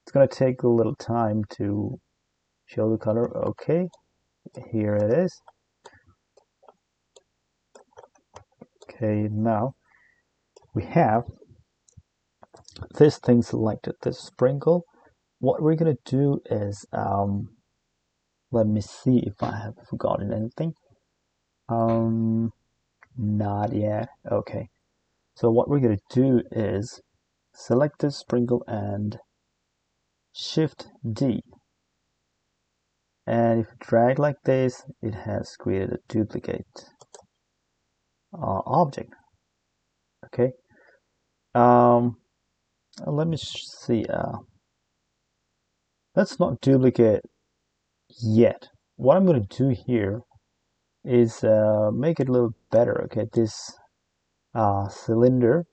A: It's gonna take a little time to show the color. Okay, here it is. Okay, now we have this thing selected, this sprinkle. What we're gonna do is let me see if I have forgotten anything. Not yet. Okay, so what we're gonna do is select this sprinkle and Shift D, and if you drag like this, it has created a duplicate object. Okay, let me see. Let's not duplicate yet. What I'm going to do here is make it a little better. Okay, this cylinder.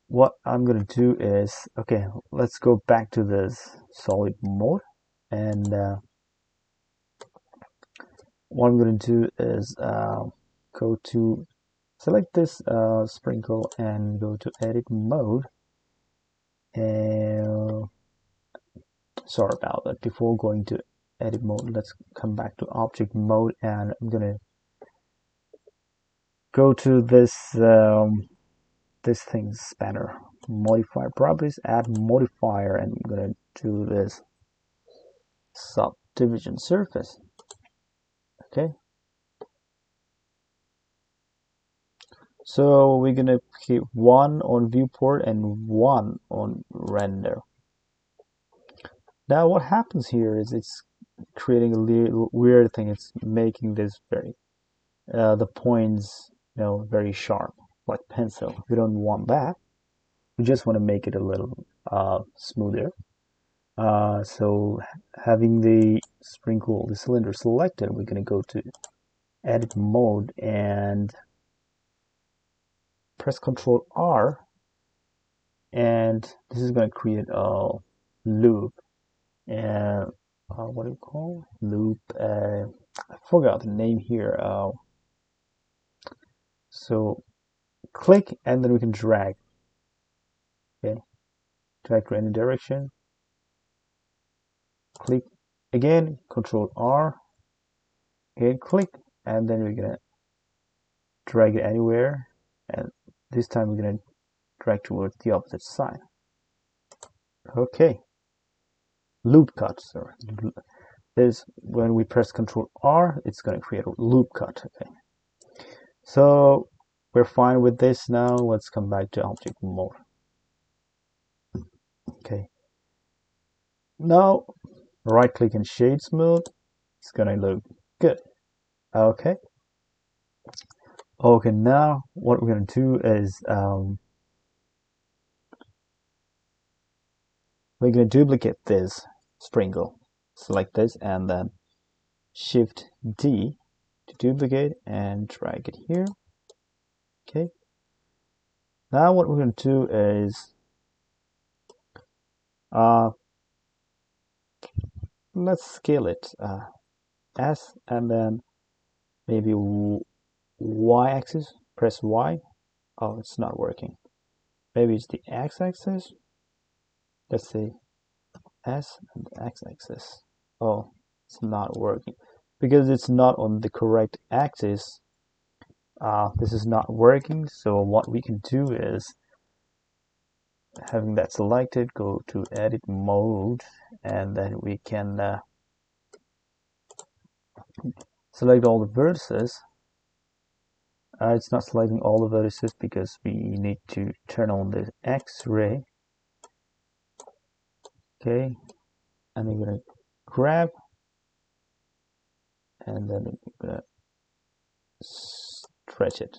A: What I'm going to do is, okay, let's go back to this solid mode, and what I'm going to do is go to select this sprinkle and go to edit mode. And sorry about that. Before going to edit mode, let's come back to object mode, and I'm gonna go to this this thing spanner, modify properties, add modifier, and I'm gonna do this subdivision surface. Okay, so we're gonna keep one on viewport and one on render. Now what happens here is it's creating a little weird thing. It's making this very the points, very sharp, like pencil. We don't want that. We just want to make it a little smoother. So having the sprinkle, the cylinder selected, we're going to go to edit mode and press Ctrl R, and this is going to create a loop. And what do you call loop? I forgot the name here. So click, and then we can drag. Okay, drag to any direction. Click again, Control R. Again, click, and then we're gonna drag it anywhere. And this time we're gonna drag towards the opposite side. Okay. Loop cut. Sorry. This, when we press Ctrl R, it's going to create a loop cut. Okay. So we're fine with this now. Let's come back to object mode. Okay. Now right click and shade smooth. It's gonna look good. Okay. Okay, now what we're gonna do is we're gonna duplicate this sprinkle. Select this and then Shift D to duplicate and drag it here. Okay. Now what we're gonna do is let's scale it S and then maybe Y axis. Press Y. Oh, it's not working. Maybe it's the X axis. Let's say S and X axis. Oh, it's not working because it's not on the correct axis. This is not working. So what we can do is, having that selected, go to edit mode, and then we can select all the vertices. It's not selecting all the vertices because we need to turn on the X-ray. Okay, and we're gonna grab, and then we're gonna stretch it.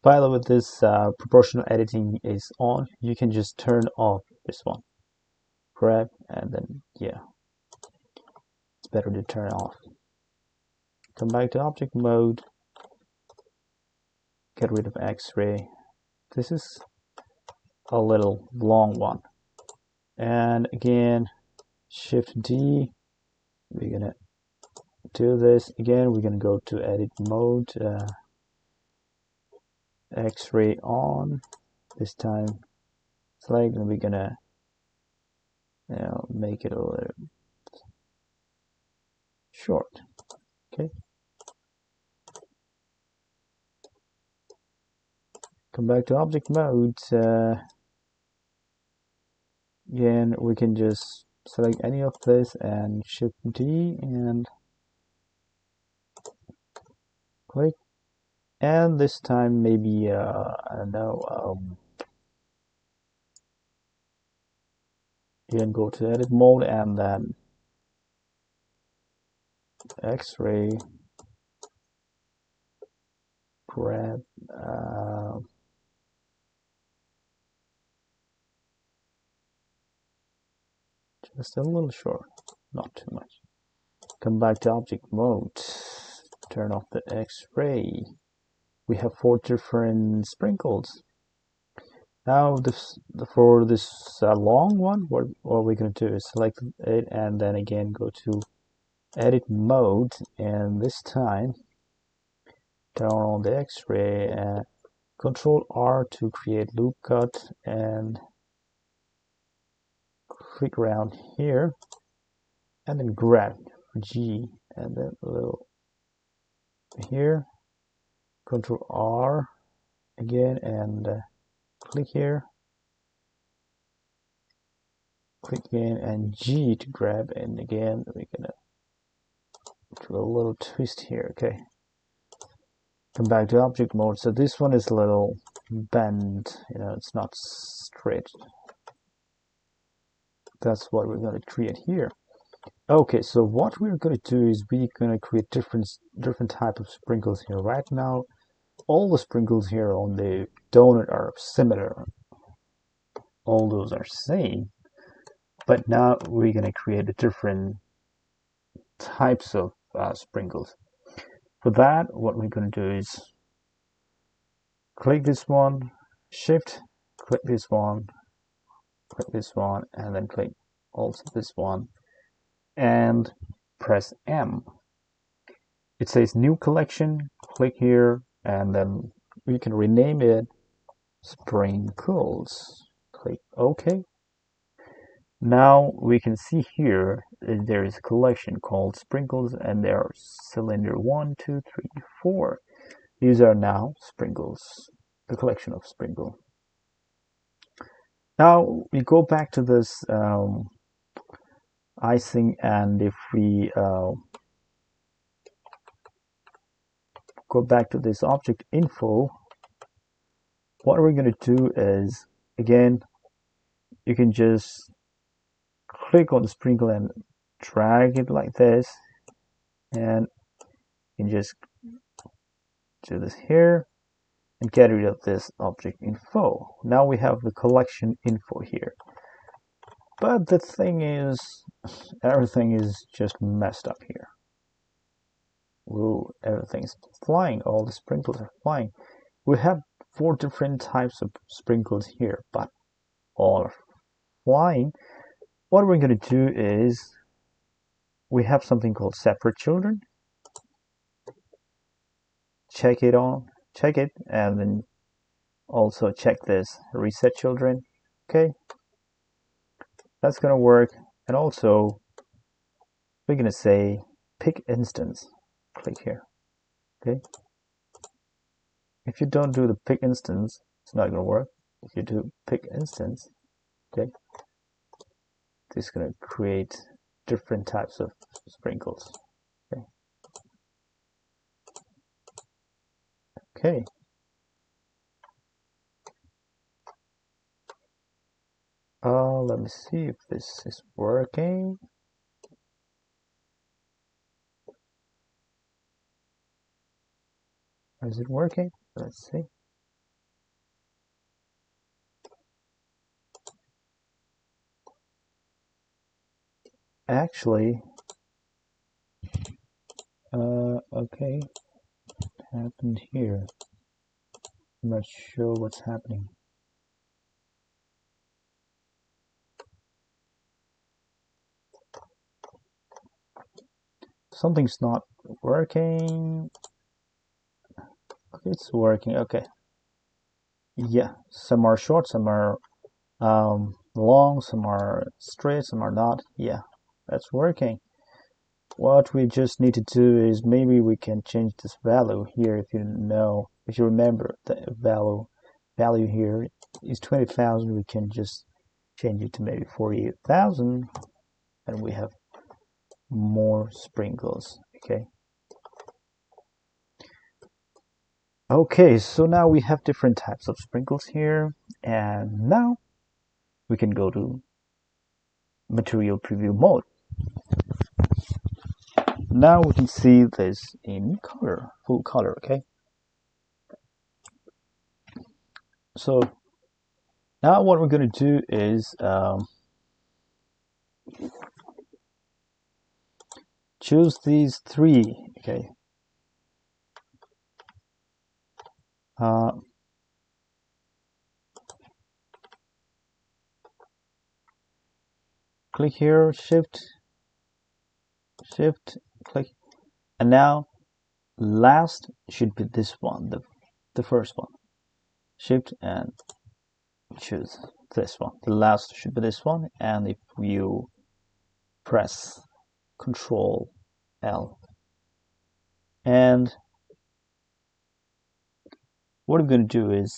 A: By the way, this proportional editing is on. You can just turn off this one. Grab, and then yeah, it's better to turn off. Come back to object mode. Get rid of X-ray. This is a little long one. And again, Shift D. We're gonna do this again. We're gonna go to edit mode. X-ray on. This time select, and we're gonna make it a little short. Okay. Come back to object mode. Again, we can just select any of this and Shift D and click. And this time maybe I don't know. You can go to edit mode and then X-ray. Grab. Just a little short, not too much. Come back to object mode, turn off the X-ray. We have 4 different sprinkles. Now for this long one, what we're going to do is select it and then again go to edit mode, and this time turn on the X-ray and Control R to create loop cut, and click around here and then grab G and then a little here, Control R again and click here, click again and G to grab, and again we're gonna do a little twist here. Okay, come back to object mode. So this one is a little bent, it's not straight. That's what we're going to create here. Okay, so what we're going to do is we're going to create different type of sprinkles here. Right now, all the sprinkles here on the donut are similar. All those are same. But now we're going to create a different types of sprinkles. For that, what we're going to do is click this one, Shift, click this one, and then click also this one and press M. It says new collection. Click here and then we can rename it sprinkles. Click OK. Now we can see here there is a collection called sprinkles, and there are cylinder 1, 2, 3, 4. These are now sprinkles, the collection of sprinkle. Now we go back to this icing, and if we go back to this object info, what we're going to do is, again, you can just click on the sprinkle and drag it like this, and you can just do this here and get rid of this object info. Now we have the collection info here. But the thing is, everything is just messed up here. Whoa, everything's flying. All the sprinkles are flying. We have 4 different types of sprinkles here, but all are flying. What we're going to do is, we have something called separate children. Check it, and then also check this reset children. Okay, that's going to work. And also, we're going to say pick instance. Click here. Okay, if you don't do the pick instance, it's not going to work. If you do pick instance, okay, this is going to create different types of sprinkles. Okay. Okay. Let me see if this is working. Is it working? Let's see. Actually, okay, what happened here? I'm not sure what's happening. Something's not working. Okay, it's working. Okay. Yeah, some are short, some are long, some are straight, some are not. Yeah, that's working. What we just need to do is, maybe we can change this value here. If you remember, the value here is 20,000. We can just change it to maybe 48,000, and we have more sprinkles. Okay, so now we have different types of sprinkles here, and now we can go to material preview mode. Now we can see this in color, full color. Okay, so now what we're going to do is choose these 3. Okay, click here, shift, click, and now last should be this one, the first one. Shift and choose this one. The last should be this one, and if you press Control L, and what I'm going to do is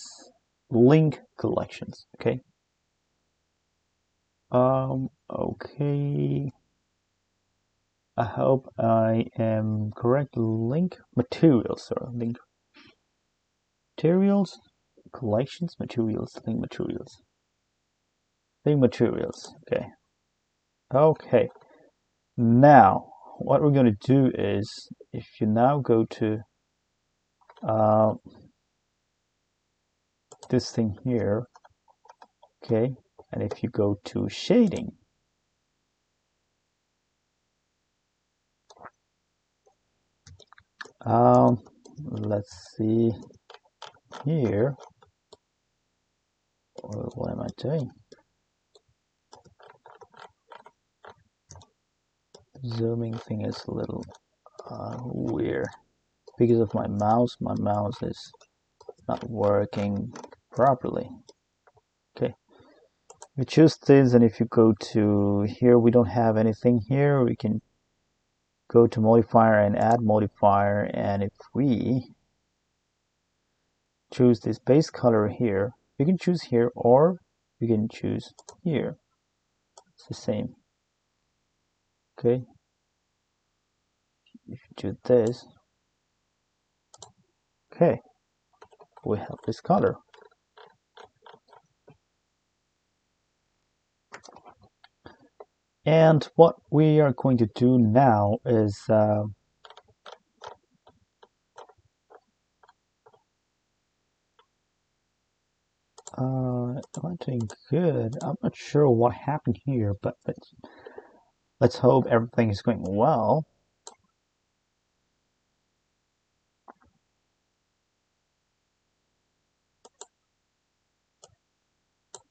A: link collections. Okay. Okay. I hope I am correct. Link materials, or link materials, collections, materials, link materials. Link materials. Okay. Okay. Now, what we're going to do is, if you now go to this thing here, okay, and if you go to shading, let's see here. What am I doing? Zooming thing is a little weird because of my mouse. My mouse is not working properly. Okay, we choose this, and if you go to here, we don't have anything here. We can go to modifier and add modifier, and if we choose this base color here, you can choose here, or you can choose here. It's the same. Okay, if you do this, okay, we have this color. And what we are going to do now is am I doing good? I'm not sure what happened here, but let's hope everything is going well.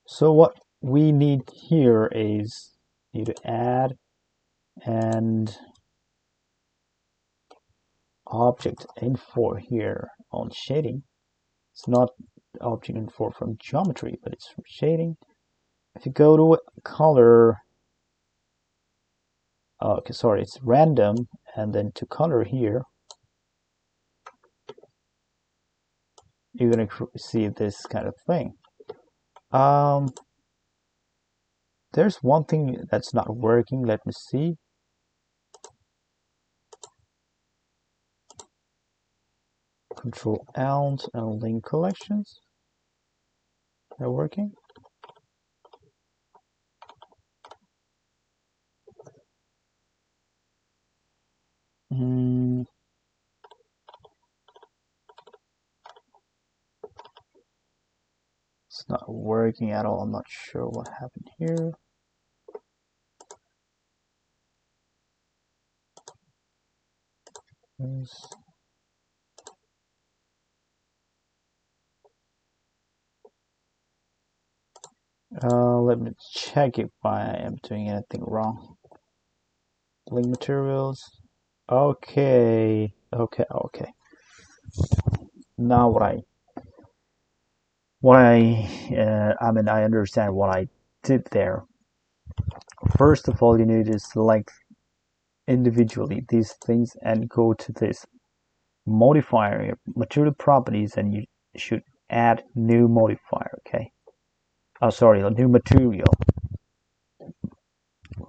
A: So what we need here is need to add an object info here on shading. It's not object info from geometry, but it's from shading. If you go to color, okay, sorry, it's random, and then to color here, you're gonna see this kind of thing. There's one thing that's not working. Let me see. Control Alt and link collections. They're working. It's not working at all. I'm not sure what happened here. Let me check if I am doing anything wrong. Link materials. Okay. Now I understand what I did there. First of all, you need to select individually these things and go to this modifier, material properties, and you should add new modifier. Okay. Oh, sorry, a new material.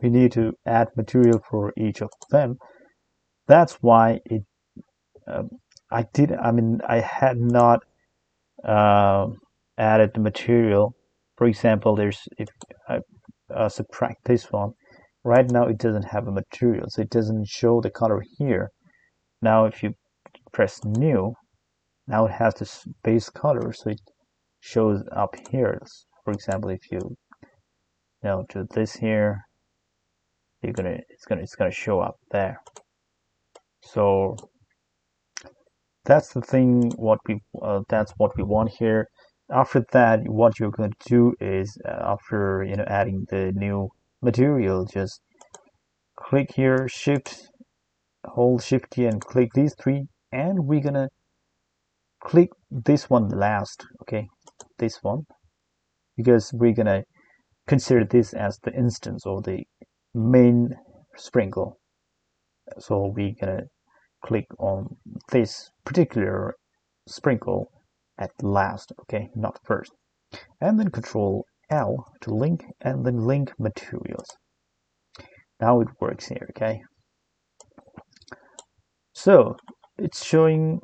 A: We need to add material for each of them. That's why it. I had not added the material. For example, if I subtract this one, right now it doesn't have a material, so it doesn't show the color here. Now if you press new, now it has this base color, so it shows up here. For example, if you do this here, it's gonna show up there. So that's the thing. That's what we want here. After that, what you're going to do is after adding the new material, just click here, hold shift key and click these three, and we're gonna click this one last. Okay, this one, because we're gonna consider this as the instance or the main sprinkle. So we're gonna click on this particular sprinkle at last, okay, not first. And then Control L to link, and then link materials. Now it works here, okay. So it's showing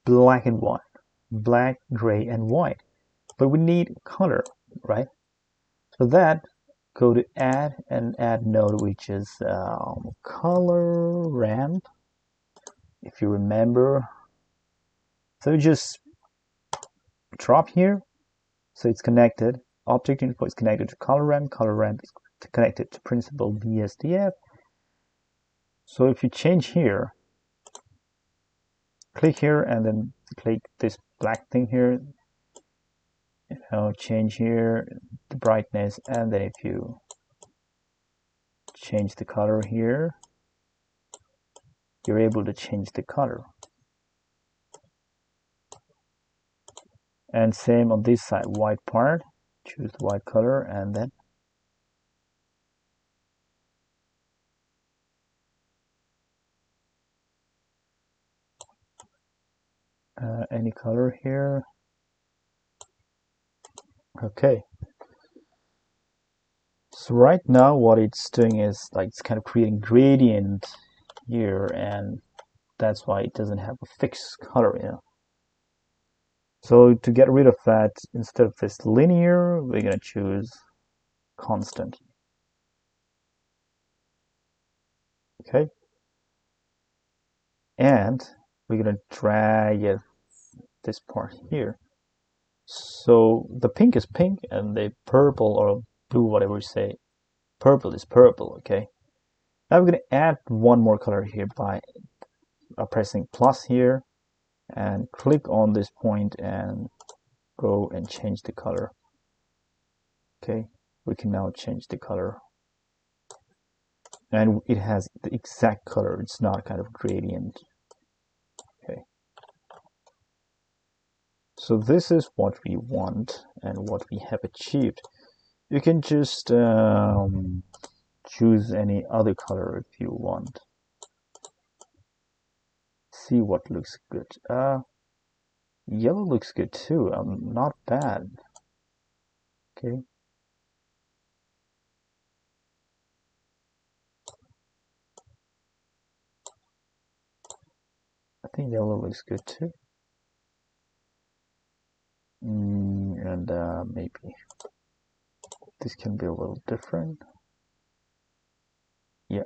A: black and white, black, gray, and white, but we need color, right? For that, go to add and add node, which is color ramp, if you remember. So just drop here, so it's connected. Object info is connected to color ramp is connected to principal BSDF. So if you change here, click here and then click this black thing here, change here the brightness, and then if you change the color here, you're able to change the color. And same on this side, white part, choose the white color, and then any color here. Okay, So right now what it's doing is like it's kind of creating gradient here, and that's why it doesn't have a fixed color, you know. So to get rid of that, instead of this linear, we're gonna choose constant. Okay, and we're gonna drag it this part here. So the pink is pink, and the purple or blue, whatever you say, purple is purple. Okay. Now we're gonna add one more color here by pressing plus here, and click on this point and go and change the color. Okay, we can now change the color, and it has the exact color. It's not kind of gradient. Okay, so this is what we want and what we have achieved. You can just choose any other color if you want. See what looks good. Yellow looks good too. Not bad. Okay. I think yellow looks good too. And maybe this can be a little different. Yeah.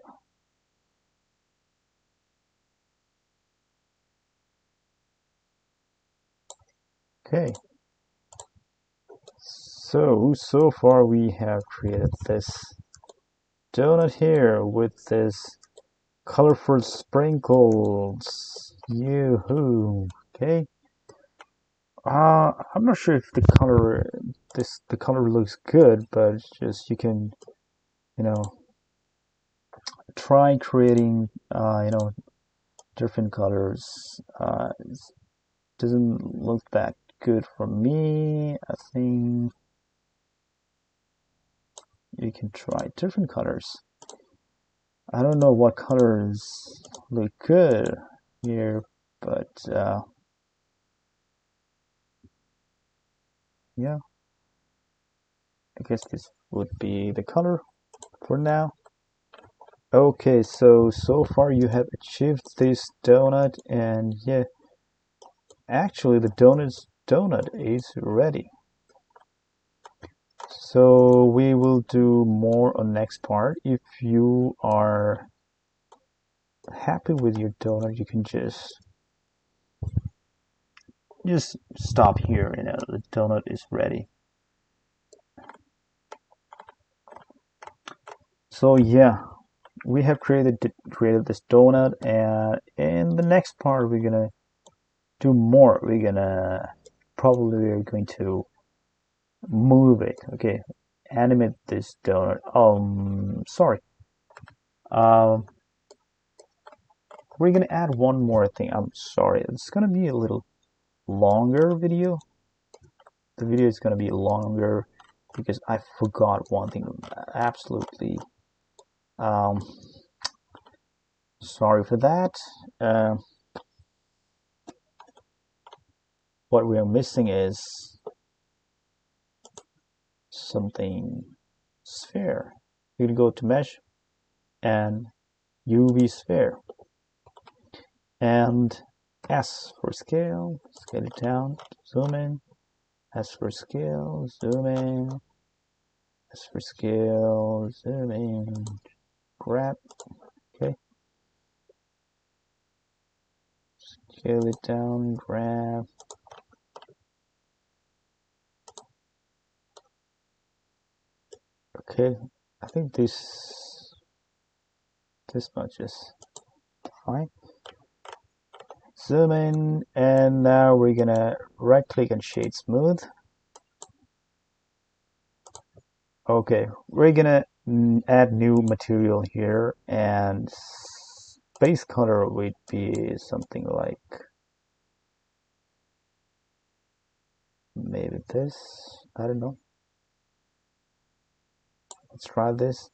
A: Okay. So far we have created this donut here with this colorful sprinkles. Yoo-hoo. Okay. I'm not sure if the color looks good, but just you can, you know, try creating different colors. It doesn't look that good for me. I think you can try different colors. I don't know what colors look good here, but yeah, I guess this would be the color for now. Okay, so far you have achieved this donut, and yeah, actually the donut is ready. So we will do more on next part. If you are happy with your donut, you can just stop here. You know, the donut is ready. So yeah, we have created this donut, and in the next part we're gonna do more. We're going to move it. Okay, animate this donut. Sorry. Um, we're gonna add one more thing. I'm sorry. It's gonna be a little longer video. The video is gonna be longer because I forgot one thing. Absolutely. Sorry for that. What we are missing is something sphere. You can go to mesh and UV sphere, and S for scale, scale it down, zoom in, S for scale, zoom in, S for scale, zoom in, grab, okay, scale it down, grab, okay, I think this much is fine. Zoom in, and now we're gonna right click on shade smooth. Okay, we're gonna add new material here, and base color would be something like maybe this. I don't know. Let's try this,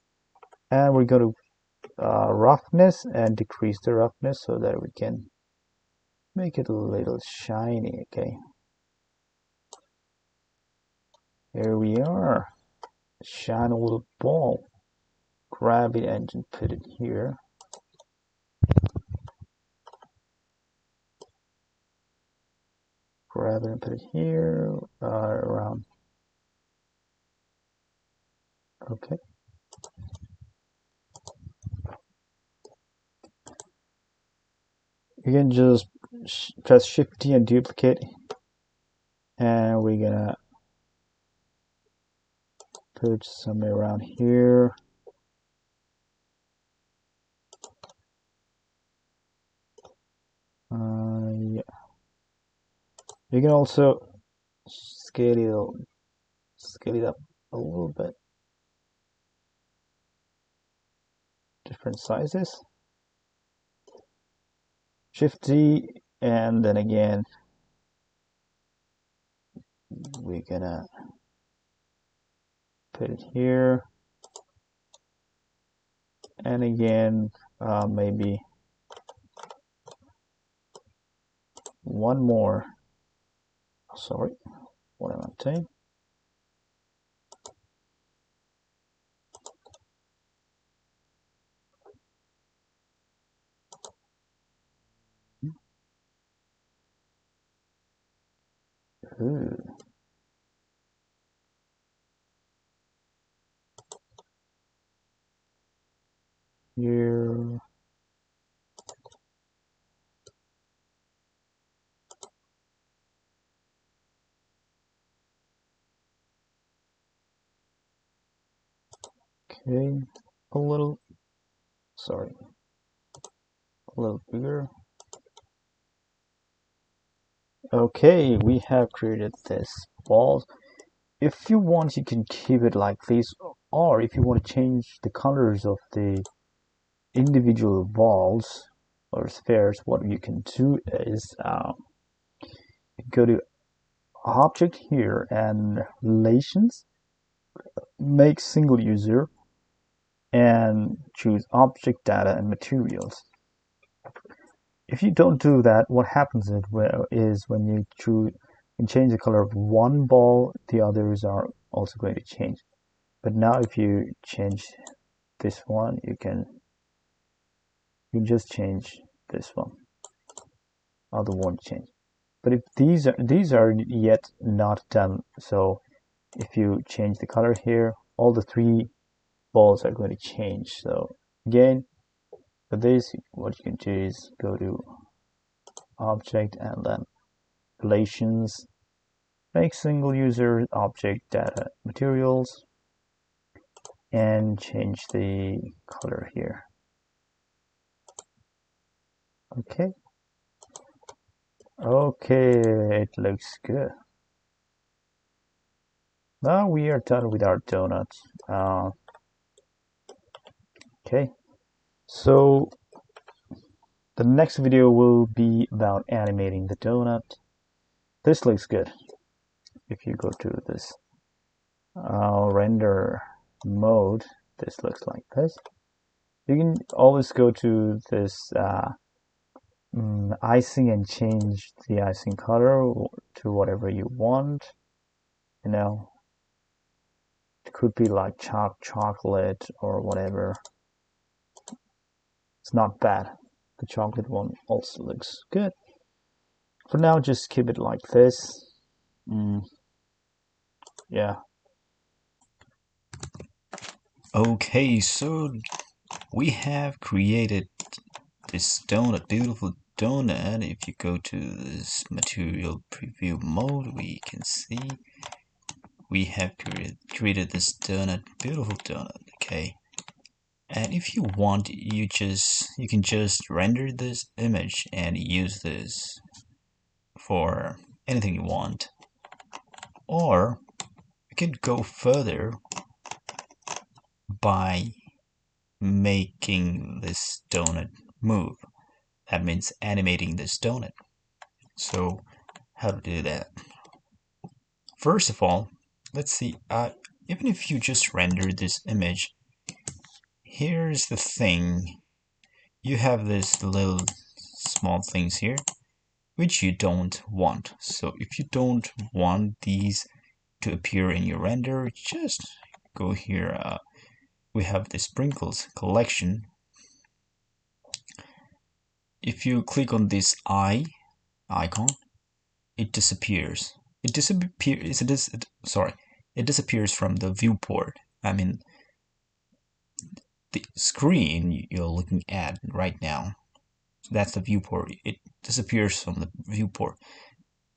A: and we're going to roughness and decrease the roughness so that we can make it a little shiny. Okay, here we are. shine a little ball. Grab it and put it here. Grab it and put it here, around. Okay. You can just press Shift D and duplicate, and we're gonna put somewhere around here. Yeah. You can also scale it up a little bit. Different sizes. Shift D, and then again we're gonna put it here, and again maybe one more. Sorry, what am I saying? Ooh. Here. Okay, a little, sorry, a little bigger. Okay, we have created this ball. If you want, you can keep it like this, or if you want to change the colors of the individual balls or spheres, what you can do is go to Object here and Relations, make single user, and choose Object Data and Materials. If you don't do that, what happens is when you change the color of one ball, the others are also going to change. But now if you change this one, you can just change this one. Other won't change. But if these are yet not done, so if you change the color here, all the three balls are going to change. So again, for this, what you can do is go to Object and then Relations, make single user, Object Data Materials, and change the color here. Okay. Okay, it looks good. Now we are done with our donut. Okay, so the next video will be about animating the donut. This looks good. If you go to this render mode, this looks like this. You can always go to this icing and change the icing color to whatever you want. You know, it could be like chocolate or whatever. It's not bad. The chocolate one also looks good. For now, just keep it like this. Yeah. Okay, so we have created this donut, beautiful donut. If you go to this material preview mode, we can see we have created this donut, beautiful donut. Okay, and if you want, you can just render this image and use this for anything you want, or you can go further by making this donut move. That means animating this donut. So how to do that? First of all, let's see, even if you just render this image, here's the thing. You have this little small things here which you don't want. So if you don't want these to appear in your render, just go here, we have the sprinkles collection. If you click on this icon, it disappears. It disappears from the viewport. I mean, the screen you're looking at right now. So that's the viewport. It disappears from the viewport,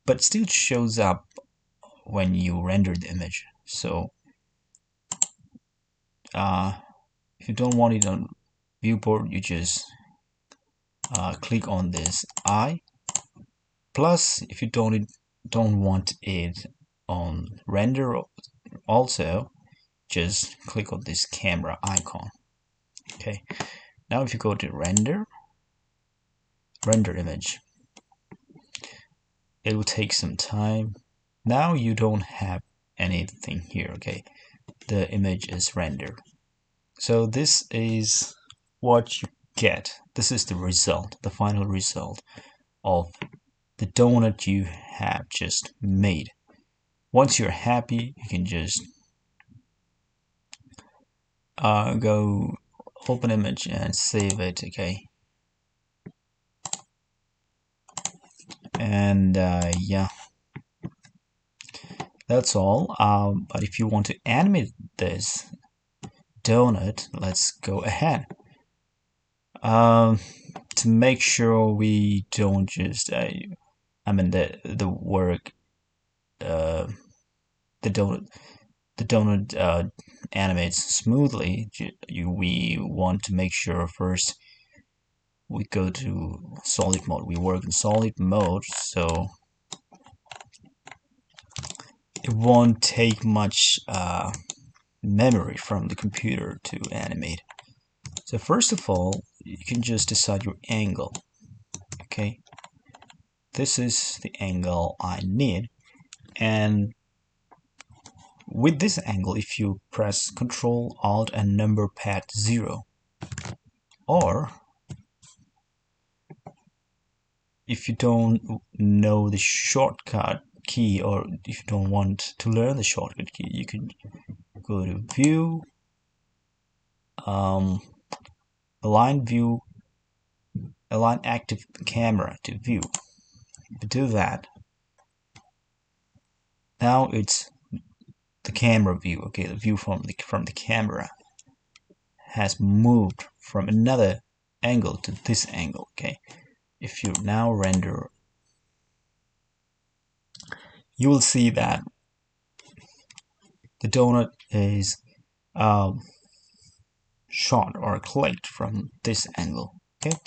A: but still shows up when you render the image. So if you don't want it on viewport, you just click on this eye. Plus, if you don't want it on render also, just click on this camera icon. Okay, now if you go to render image, it will take some time. Now you don't have anything here. Okay, the image is rendered. So this is what you get. This is the result, the final result of the donut you have just made. Once you're happy, you can just go open image and save it. Okay, and yeah, that's all. But if you want to animate this donut, let's go ahead. To make sure we don't just the work the donut animates smoothly. We want to make sure first we go to solid mode. We work in solid mode, so it won't take much memory from the computer to animate. So first of all, you can just decide your angle. Okay, this is the angle I need, and with this angle, if you press Ctrl Alt and number pad 0, or if you don't know the shortcut key, or if you don't want to learn the shortcut key, you can go to View, Align View, Align Active Camera to View. If you do that, now it's the camera view. Okay, the view from the camera has moved from another angle to this angle. Okay, if you now render, you will see that the donut is shot or clicked from this angle. Okay,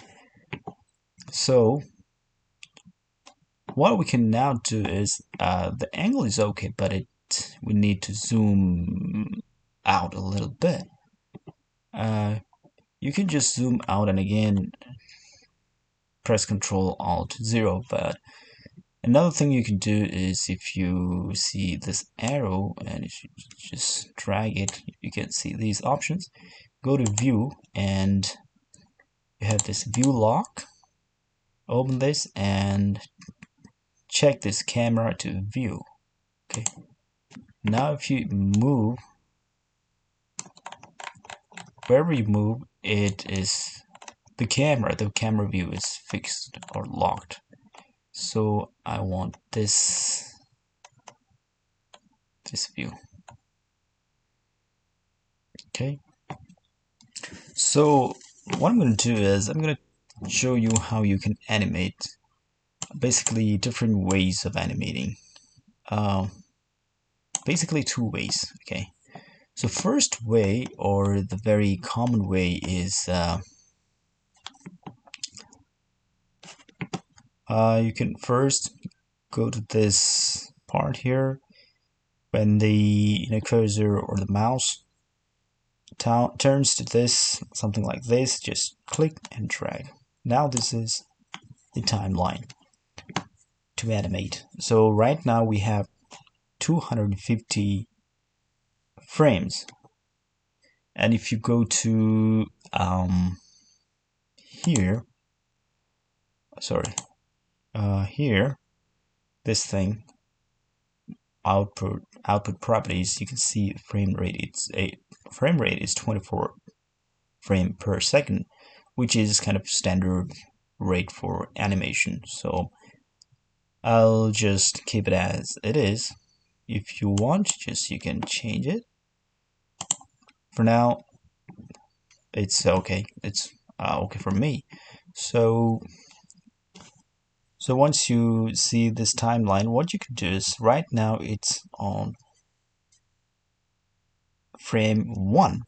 A: so what we can now do is the angle is okay, but we need to zoom out a little bit. You can just zoom out and again press Ctrl Alt 0, but another thing you can do is if you see this arrow and if you just drag it, you can see these options. Go to View and you have this View Lock. Open this and check this camera to view. Okay. Now if you move, wherever you move, it is the camera view is fixed or locked. So I want this view. Okay. So what I'm going to do is I'm going to show you how you can animate, basically different ways of animating. Basically two ways. Okay. So first way, or the very common way, is you can first go to this part here. When the cursor or the mouse turns to this, something like this, just click and drag. Now this is the timeline to animate. So right now we have 250 frames, and if you go to here, sorry, here, this thing, output properties, you can see frame rate. Frame rate is 24 frame per second, which is kind of standard rate for animation. So I'll just keep it as it is. If you want, you can change it. For now, it's okay. It's okay for me. So once you see this timeline, what you can do is right now it's on frame 1.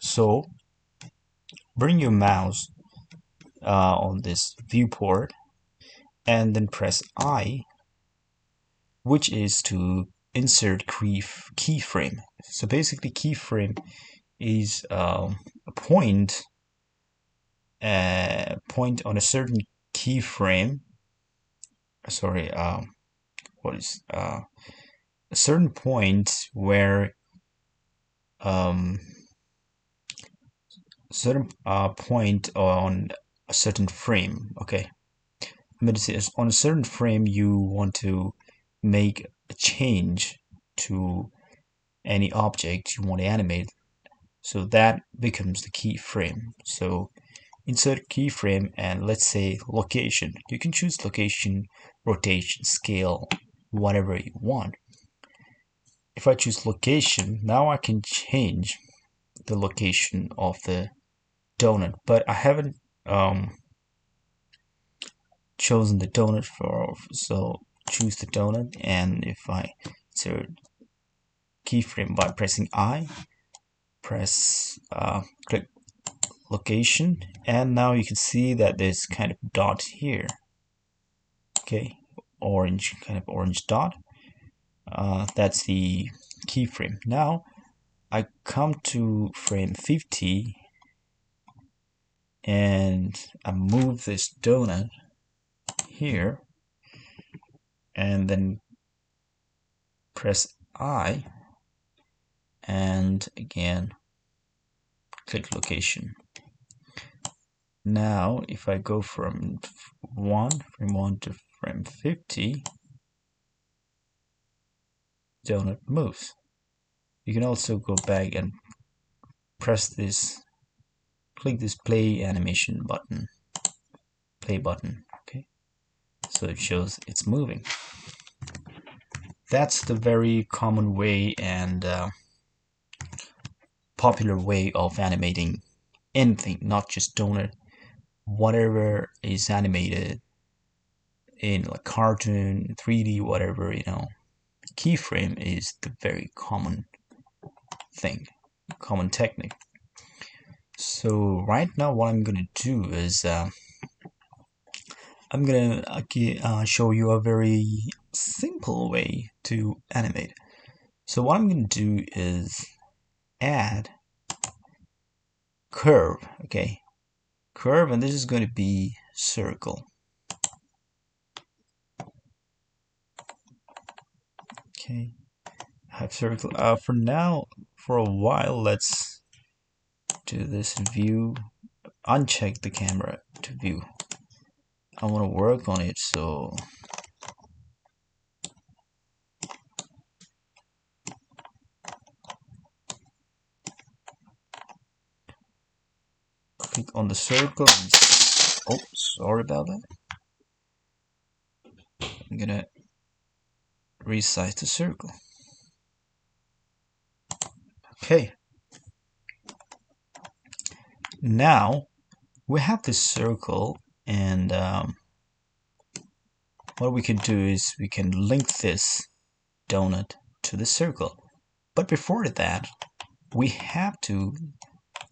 A: So bring your mouse on this viewport and then press I, which is to insert keyframe. So basically keyframe is a point on a certain keyframe. Sorry, what is a certain point where certain point on a certain frame. Okay, I'm going to say on a certain frame you want to make a change to any object you want to animate, so that becomes the keyframe. So insert keyframe and let's say location. You can choose location, rotation, scale, whatever you want. If I choose location, now I can change the location of the donut, but I haven't chosen the donut so choose the donut, and if I insert keyframe by pressing I, click location, and now you can see that there's kind of dot here. Okay, kind of orange dot. That's the keyframe. Now I come to frame 50 and I move this donut here and then press I and again click location. Now if I go from frame 1 to frame 50, donut moves. You can also go back and press this, click this play animation button, play button. Okay, so it shows it's moving. That's the very common way and popular way of animating anything, not just donut. Whatever is animated in like cartoon, 3D, whatever, keyframe is the very common thing, common technique. So right now what I'm gonna do is I'm gonna show you a very simple way to animate. So what I'm gonna do is add curve. Okay, curve, and this is going to be circle. Okay, I have circle. For now, for a while, let's do this view. Uncheck the camera to view. I want to work on it, so click on the circle. Oh, sorry about that. I'm gonna resize the circle. Okay. Now we have this circle, and what we can do is we can link this donut to the circle. But before that, we have to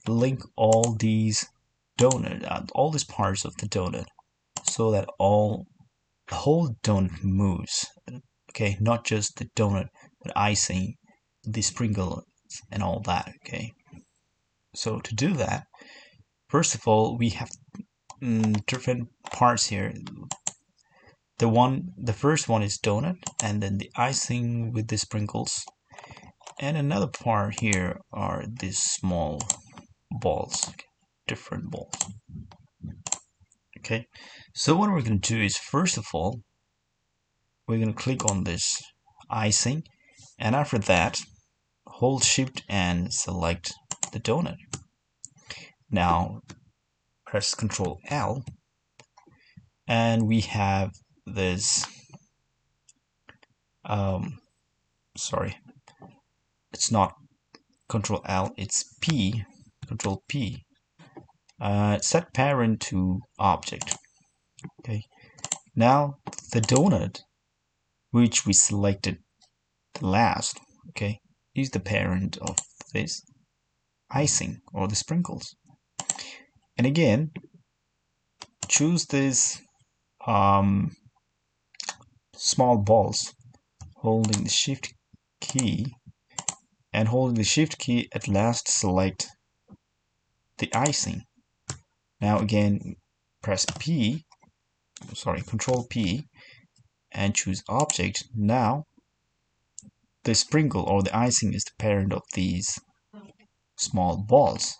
A: link all these all these parts of the donut, so that the whole donut moves. Okay, not just the donut, but icing, the sprinkles, and all that. Okay, so to do that, first of all, we have different parts here. The first one is donut, and then the icing with the sprinkles, and another part here are these small balls, different balls. Okay, so what we're going to do is, first of all, we're going to click on this
B: icing, and after that hold shift and select the donut. Now press Ctrl L and we have this sorry, it's not Ctrl L, it's P, Ctrl P. Set parent to object. Okay, now the donut which we selected the last, okay, is the parent of this icing or the sprinkles. And again, choose this small balls, holding the shift key, and holding the shift key at last select the icing. Now again press Control P and choose object. Now the sprinkle or the icing is the parent of these small balls.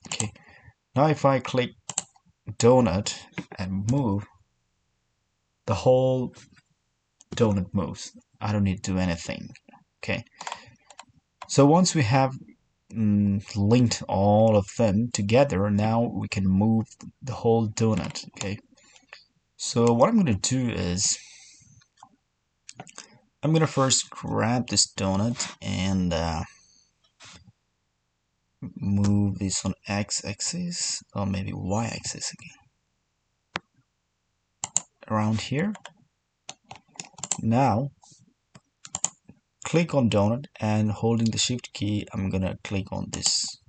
B: Okay, now if I click donut and move, the whole donut moves. I don't need to do anything. Okay, so once we have linked all of them together, now we can move the whole donut. Okay, so what I'm going to do is I'm going to first grab this donut and move this on x-axis or maybe y-axis again around here. Now click on donut and holding the shift key, I'm gonna click on this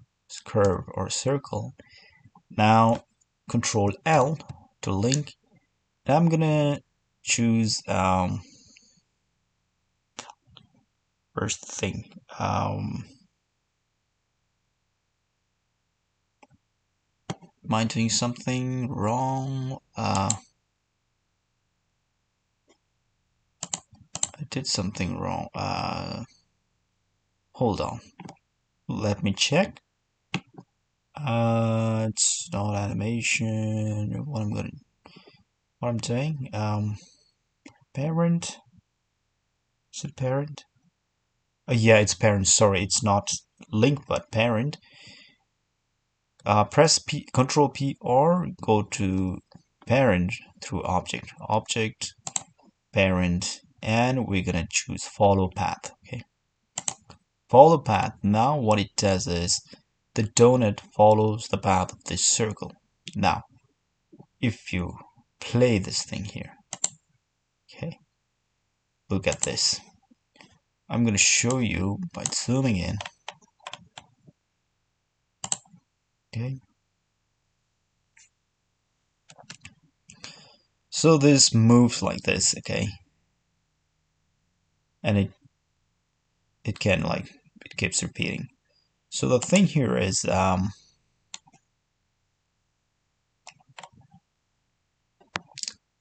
B: curve or circle. Now Control L to link, and I'm gonna choose first thing am I doing something wrong? I did something wrong. Hold on, let me check. It's not animation. What I'm doing, parent. Is it parent? Yeah, it's parent. Sorry, it's not link but parent. Press Control P or go to parent through object, parent, and we're gonna choose follow path. Okay, follow path. Now what it does is the donut follows the path of this circle. Now if you play this thing here, okay, look at this. I'm gonna show you by zooming in. Okay, so this moves like this. Okay, and it can like it keeps repeating. So the thing here is it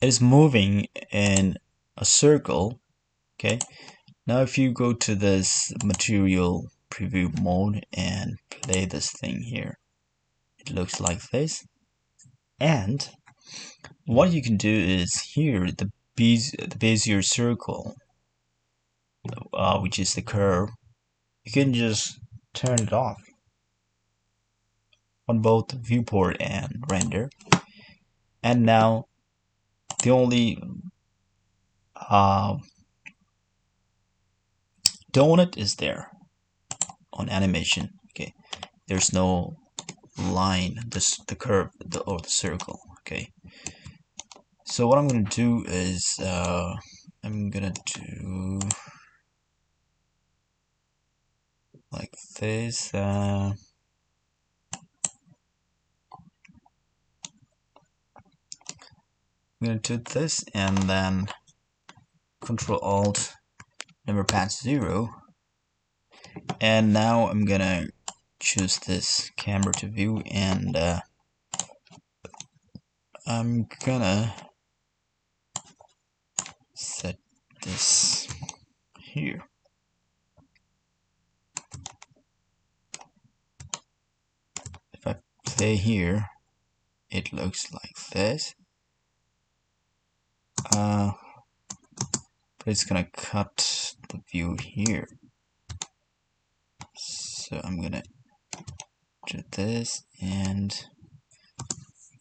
B: is moving in a circle. Okay, now if you go to this material preview mode and play this thing here, it looks like this. And what you can do is here the Bezier circle, which is the curve, you can just turn it off on both viewport and render, and now the only donut is there on animation. Okay, there's no line, the curve or the circle. Okay, so what I'm gonna do is I'm gonna do like this. I'm gonna do this and then Control Alt number pad 0, and now I'm gonna choose this camera to view, and I'm gonna set this here. If I play here, it looks like this. But but it's gonna cut the view here. So I'm gonna do this, and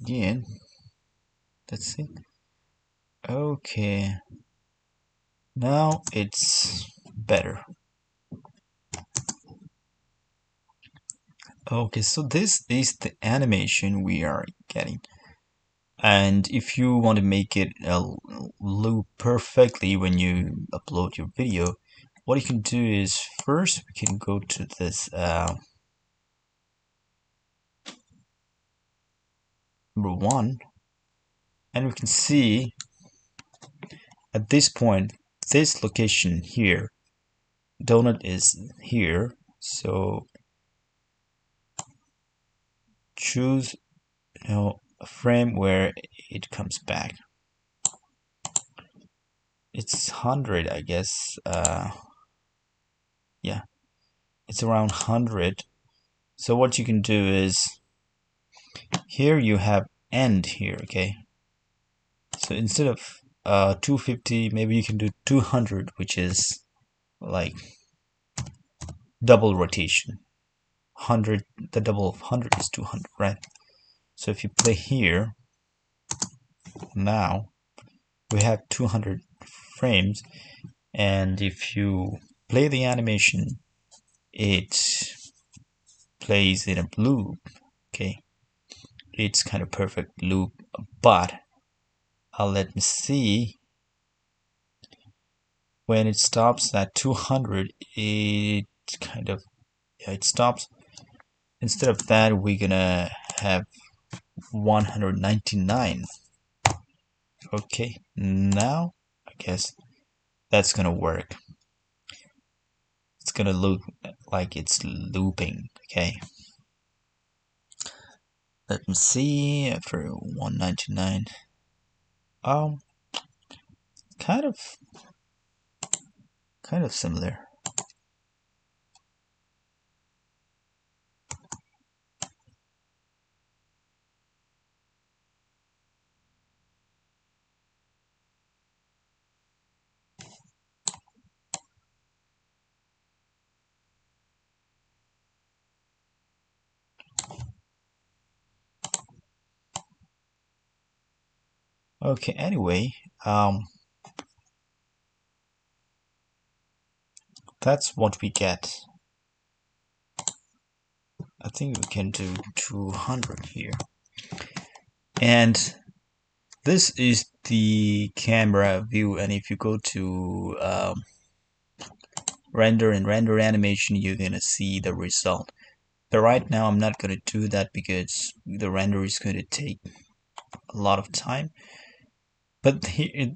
B: again, let's see. Okay, now it's better. Okay, so this is the animation we are getting. And if you want to make it loop perfectly when you upload your video, what you can do is first we can go to this number 1, and we can see at this point, this location here, donut is here, so choose a frame where it comes back. It's 100, I guess. Yeah, it's around 100. So what you can do is here you have end here, okay? So instead of 250, maybe you can do 200, which is like double rotation. 100, the double of 100 is 200, right? So if you play here, now we have 200 frames, and if you play the animation, it plays in a loop, okay? It's kind of perfect loop, but let me see. When it stops at 200, it kind of, yeah, it stops. Instead of that, we're gonna have 199. Okay, now I guess that's gonna work. It's gonna look like it's looping. Okay, let me see. After 199, um, kind of similar. Okay, anyway, that's what we get. I think we can do 200 here. And this is the camera view, and if you go to render and render animation, you're gonna see the result. But right now I'm not gonna do that because the render is going to take a lot of time. But here,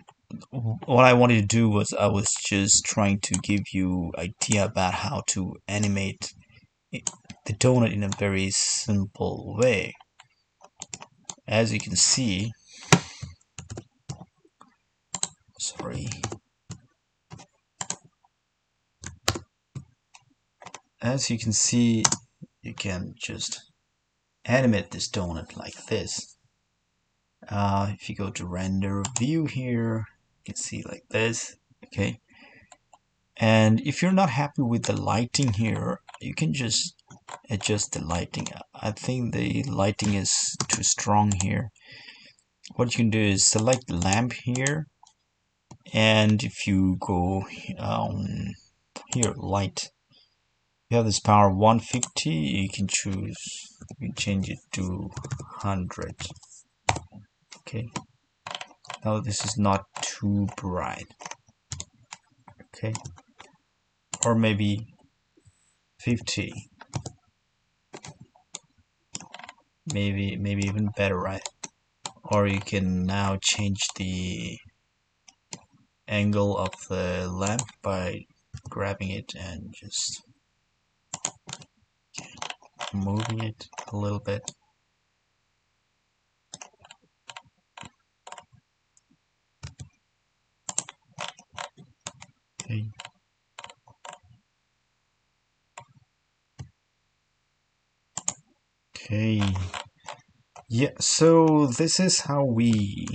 B: what I wanted to do was I was just trying to give you idea about how to animate the donut in a very simple way. As you can see, sorry, as you can see, you can just animate this donut like this. If you go to render view here, you can see like this, okay? And if you're not happy with the lighting here, you can just adjust the lighting. I think the lighting is too strong here. What you can do is select the lamp here, and if you go here, light, you have this power 150. You can change it to 100. Okay, now this is not too bright. Okay, or maybe 50, maybe even better, right? Or you can now change the angle of the lamp by grabbing it and just moving it a little bit. Okay. Okay. Yeah, so this is how we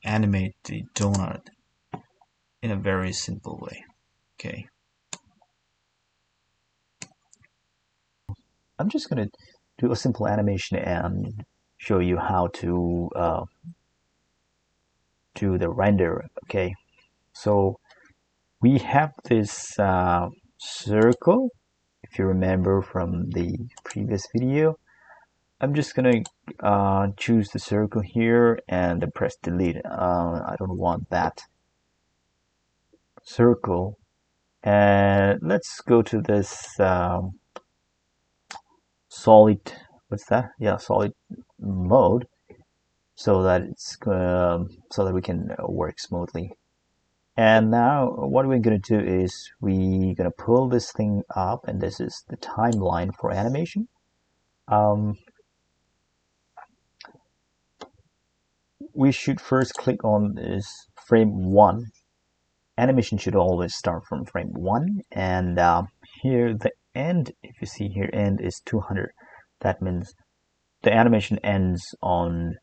B: animate the donut. in a very simple way. Okay.
A: I'm just going to do a simple animation and show you how to do the render. Okay, so we have this circle, if you remember from the previous video. I'm just gonna choose the circle here and press delete. I don't want that circle, and let's go to this solid, what's that? Yeah, solid mode, so that it's so that we can work smoothly. And now what we're going to do is we're going to pull this thing up, and this is the timeline for animation. We should first click on this frame 1. Animation should always start from frame 1, and here the end, if you see here, end is 200. That means the animation ends on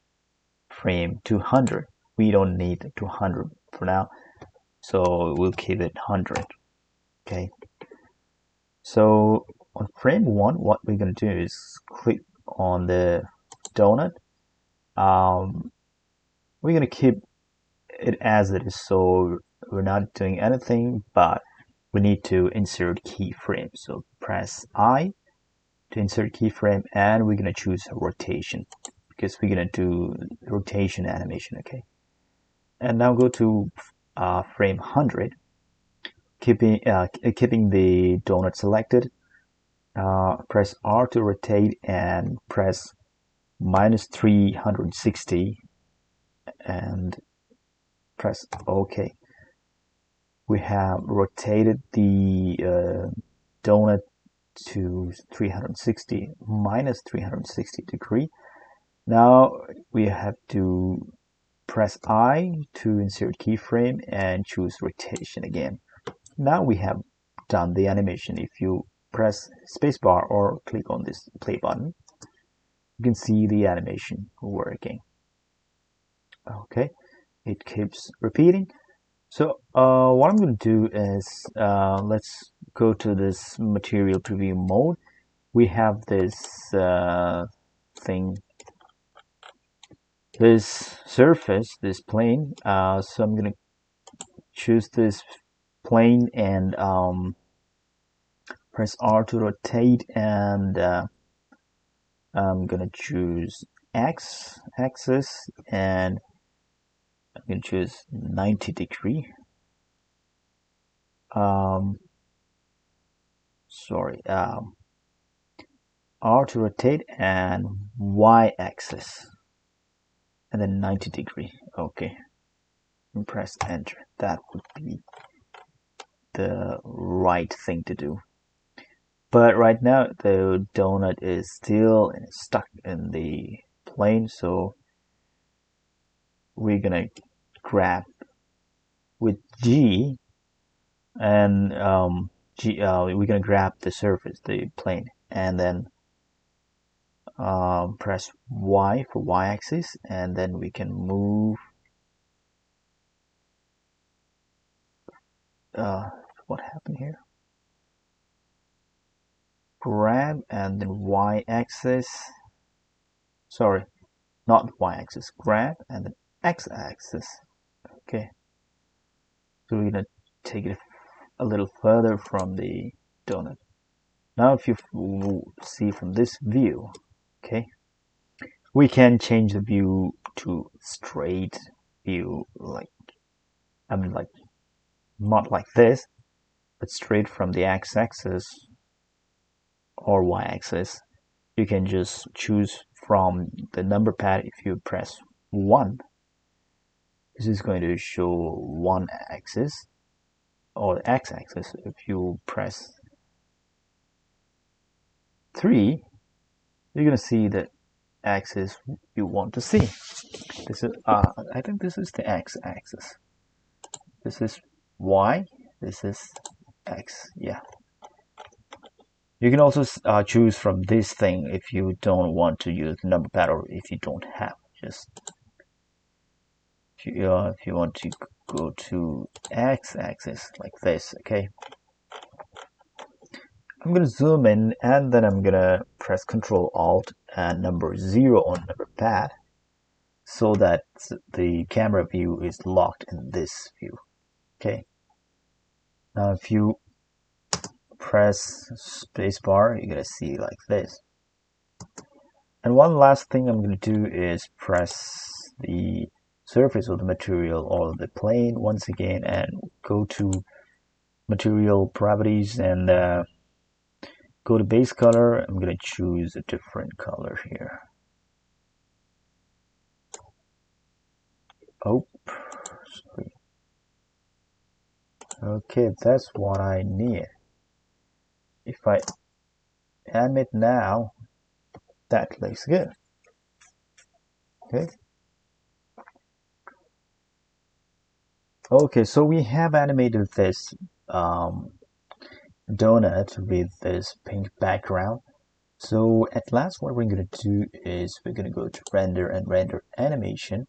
A: frame 200. We don't need 200 for now, so we'll keep it 100. Okay, so on frame 1, what we're going to do is click on the donut. We're going to keep it as it is, so we're not doing anything, but we need to insert keyframe. So press I to insert keyframe, and we're going to choose rotation because we're going to do rotation animation. Okay, and now go to frame 100, keeping the donut selected. Press R to rotate and press -360 and press OK. We have rotated the donut to 360 -360 degree. Now we have to press I to insert keyframe and choose rotation again. Now we have done the animation. If you press spacebar or click on this play button, you can see the animation working. Okay, it keeps repeating. So what I'm going to do is let's go to this material preview mode. We have this thing, this surface, this plane. So I'm going to choose this plane and press R to rotate, and I'm going to choose X axis, and I'm going to choose 90 degree. R to rotate, and Y axis, and then 90 degree. Okay, and press enter. That would be the right thing to do. But right now the donut is still stuck in the plane, so we're gonna grab with G, and we're gonna grab the surface, the plane, and then press Y for Y axis, and then we can move. What happened here? Grab and then Y axis. Sorry, not Y axis. Grab and then X axis. Okay. So we're gonna take it a little further from the donut. Now, if you see from this view, okay, we can change the view to straight view, like not like this, but straight from the x-axis or y-axis. You can just choose from the number pad. If you press 1, this is going to show one axis or x-axis. If you press 3, you're going to see the axis you want to see. This is I think this is the x-axis. This is y. This is x. Yeah. You can also choose from this thing if you don't want to use number pad, or if you don't have. Just if you want to go to x-axis like this. Okay, I'm gonna zoom in, and then I'm gonna press Ctrl Alt and number 0 on number pad, so that the camera view is locked in this view. Okay, now if you press spacebar, you're gonna see like this. And one last thing I'm gonna do is press the surface of the material or the plane once again and go to material properties and go to base color. I'm gonna choose a different color here. Oh, sorry. Okay, that's what I need. If I animate now, that looks good. Okay. Okay, so we have animated this donut with this pink background. So at last, what we're going to do is we're going to go to render and render animation.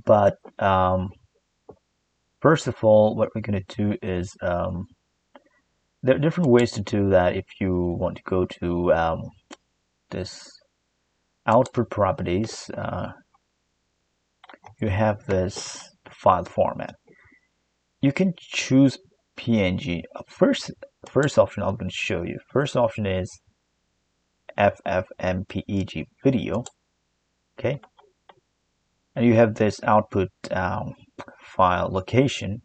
A: But first of all, what we're going to do is there are different ways to do that. If you want to go to this output properties, you have this file format. You can choose PNG. First option I'm going to show you. First option is FFmpeg video. Okay, and you have this output file location.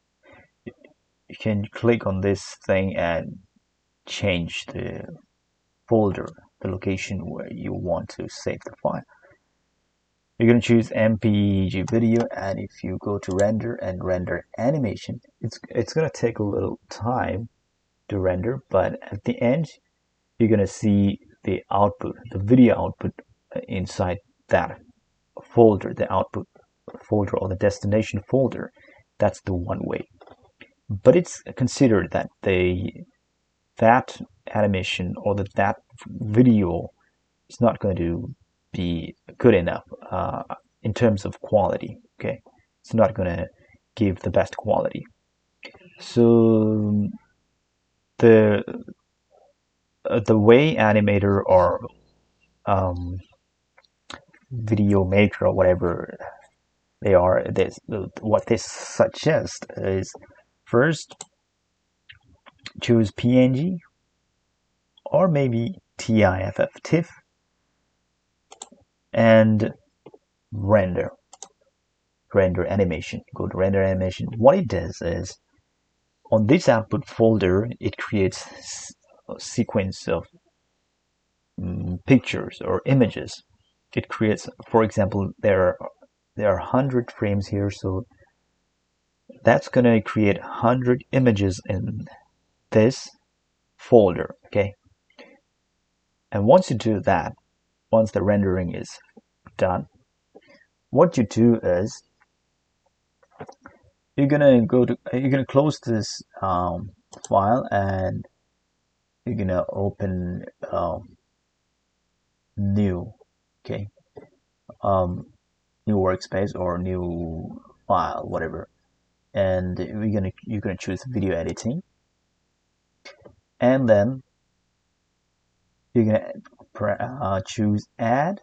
A: You can click on this thing and change the folder, the location where you want to save the file. You're going to choose MPEG video, and if you go to render and render animation, it's going to take a little time to render, but at the end you're going to see the output, the video output inside that folder, the output folder or the destination folder. That's the one way. But it's considered that that animation or that video is not going to be good enough in terms of quality. Okay, it's not going to give the best quality. So the way animator or video maker or whatever they are, what they suggest is first choose PNG or maybe TIFF and render animation. Go to render animation. What it does is on this output folder it creates a sequence of pictures or images. It creates, for example, there are 100 frames here, so that's going to create 100 images in this folder. Okay, and once you do that, once the rendering is done, what you do is you're gonna close this file, and you're gonna open new, okay, new workspace or new file, whatever, and you're gonna choose video editing, and then you're gonna choose add,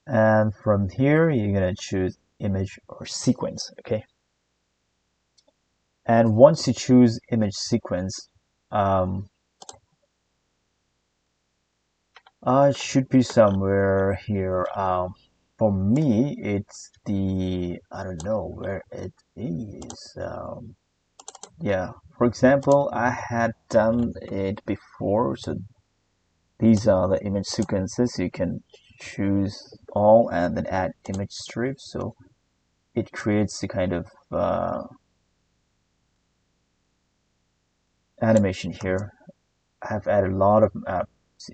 A: and from here you're gonna choose image or sequence. Okay, and once you choose image sequence, it should be somewhere here. For me, it's I don't know where it is. Yeah, for example, I had done it before, so these are the image sequences. You can choose all and then add image strips, so it creates the kind of animation here. I have added a lot of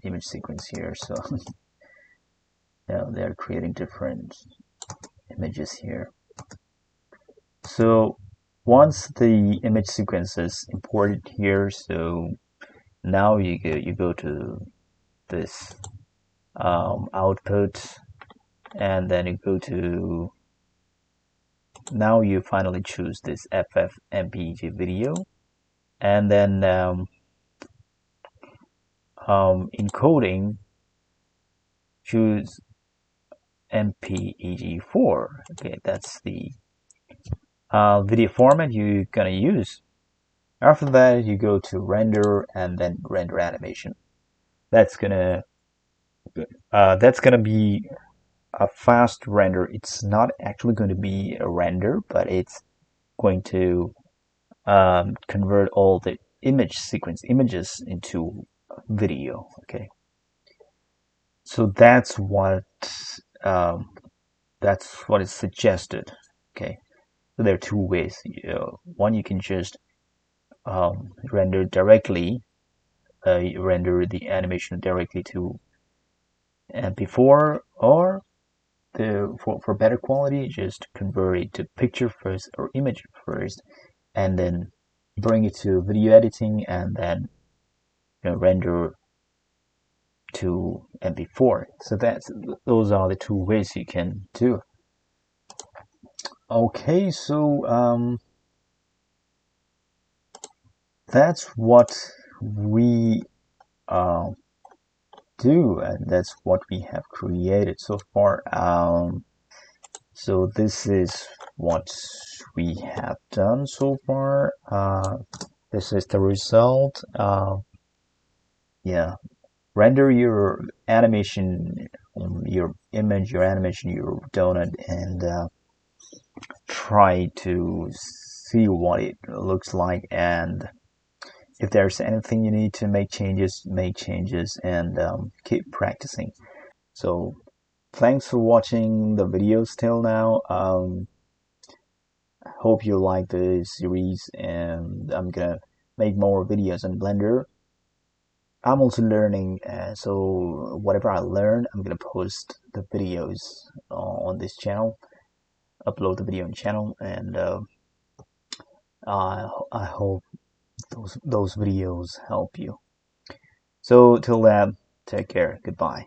A: image sequence here, so yeah, they're creating different images here. So once the image sequence is imported here, so now you go to this output, and then you go to now you finally choose this FFmpeg video, and then encoding, choose MPEG4. Okay, that's the video format you're gonna use. After that, you go to render and then render animation. That's gonna be a fast render. It's not actually going to be a render, but it's going to convert all the image sequence images into video. Okay, so um, that's what is suggested. Okay, so there are two ways. One, you can just render directly, render the animation directly to MP4, or for better quality, just convert it to picture first or image first, and then bring it to video editing, and then render to MP4. So those are the two ways you can do. Okay, so that's what we do, and that's what we have created so far. So this is what we have done so far. This is the result. Yeah, render your animation, your image, your animation, your donut, and try to see what it looks like. And if there's anything you need to make changes, and keep practicing. So thanks for watching the videos till now. I hope you like the series, and I'm gonna make more videos on Blender. I'm also learning, so whatever I learn, I'm gonna post the videos on this channel, upload the video on channel, and I hope those videos help you. So till then, take care. Goodbye.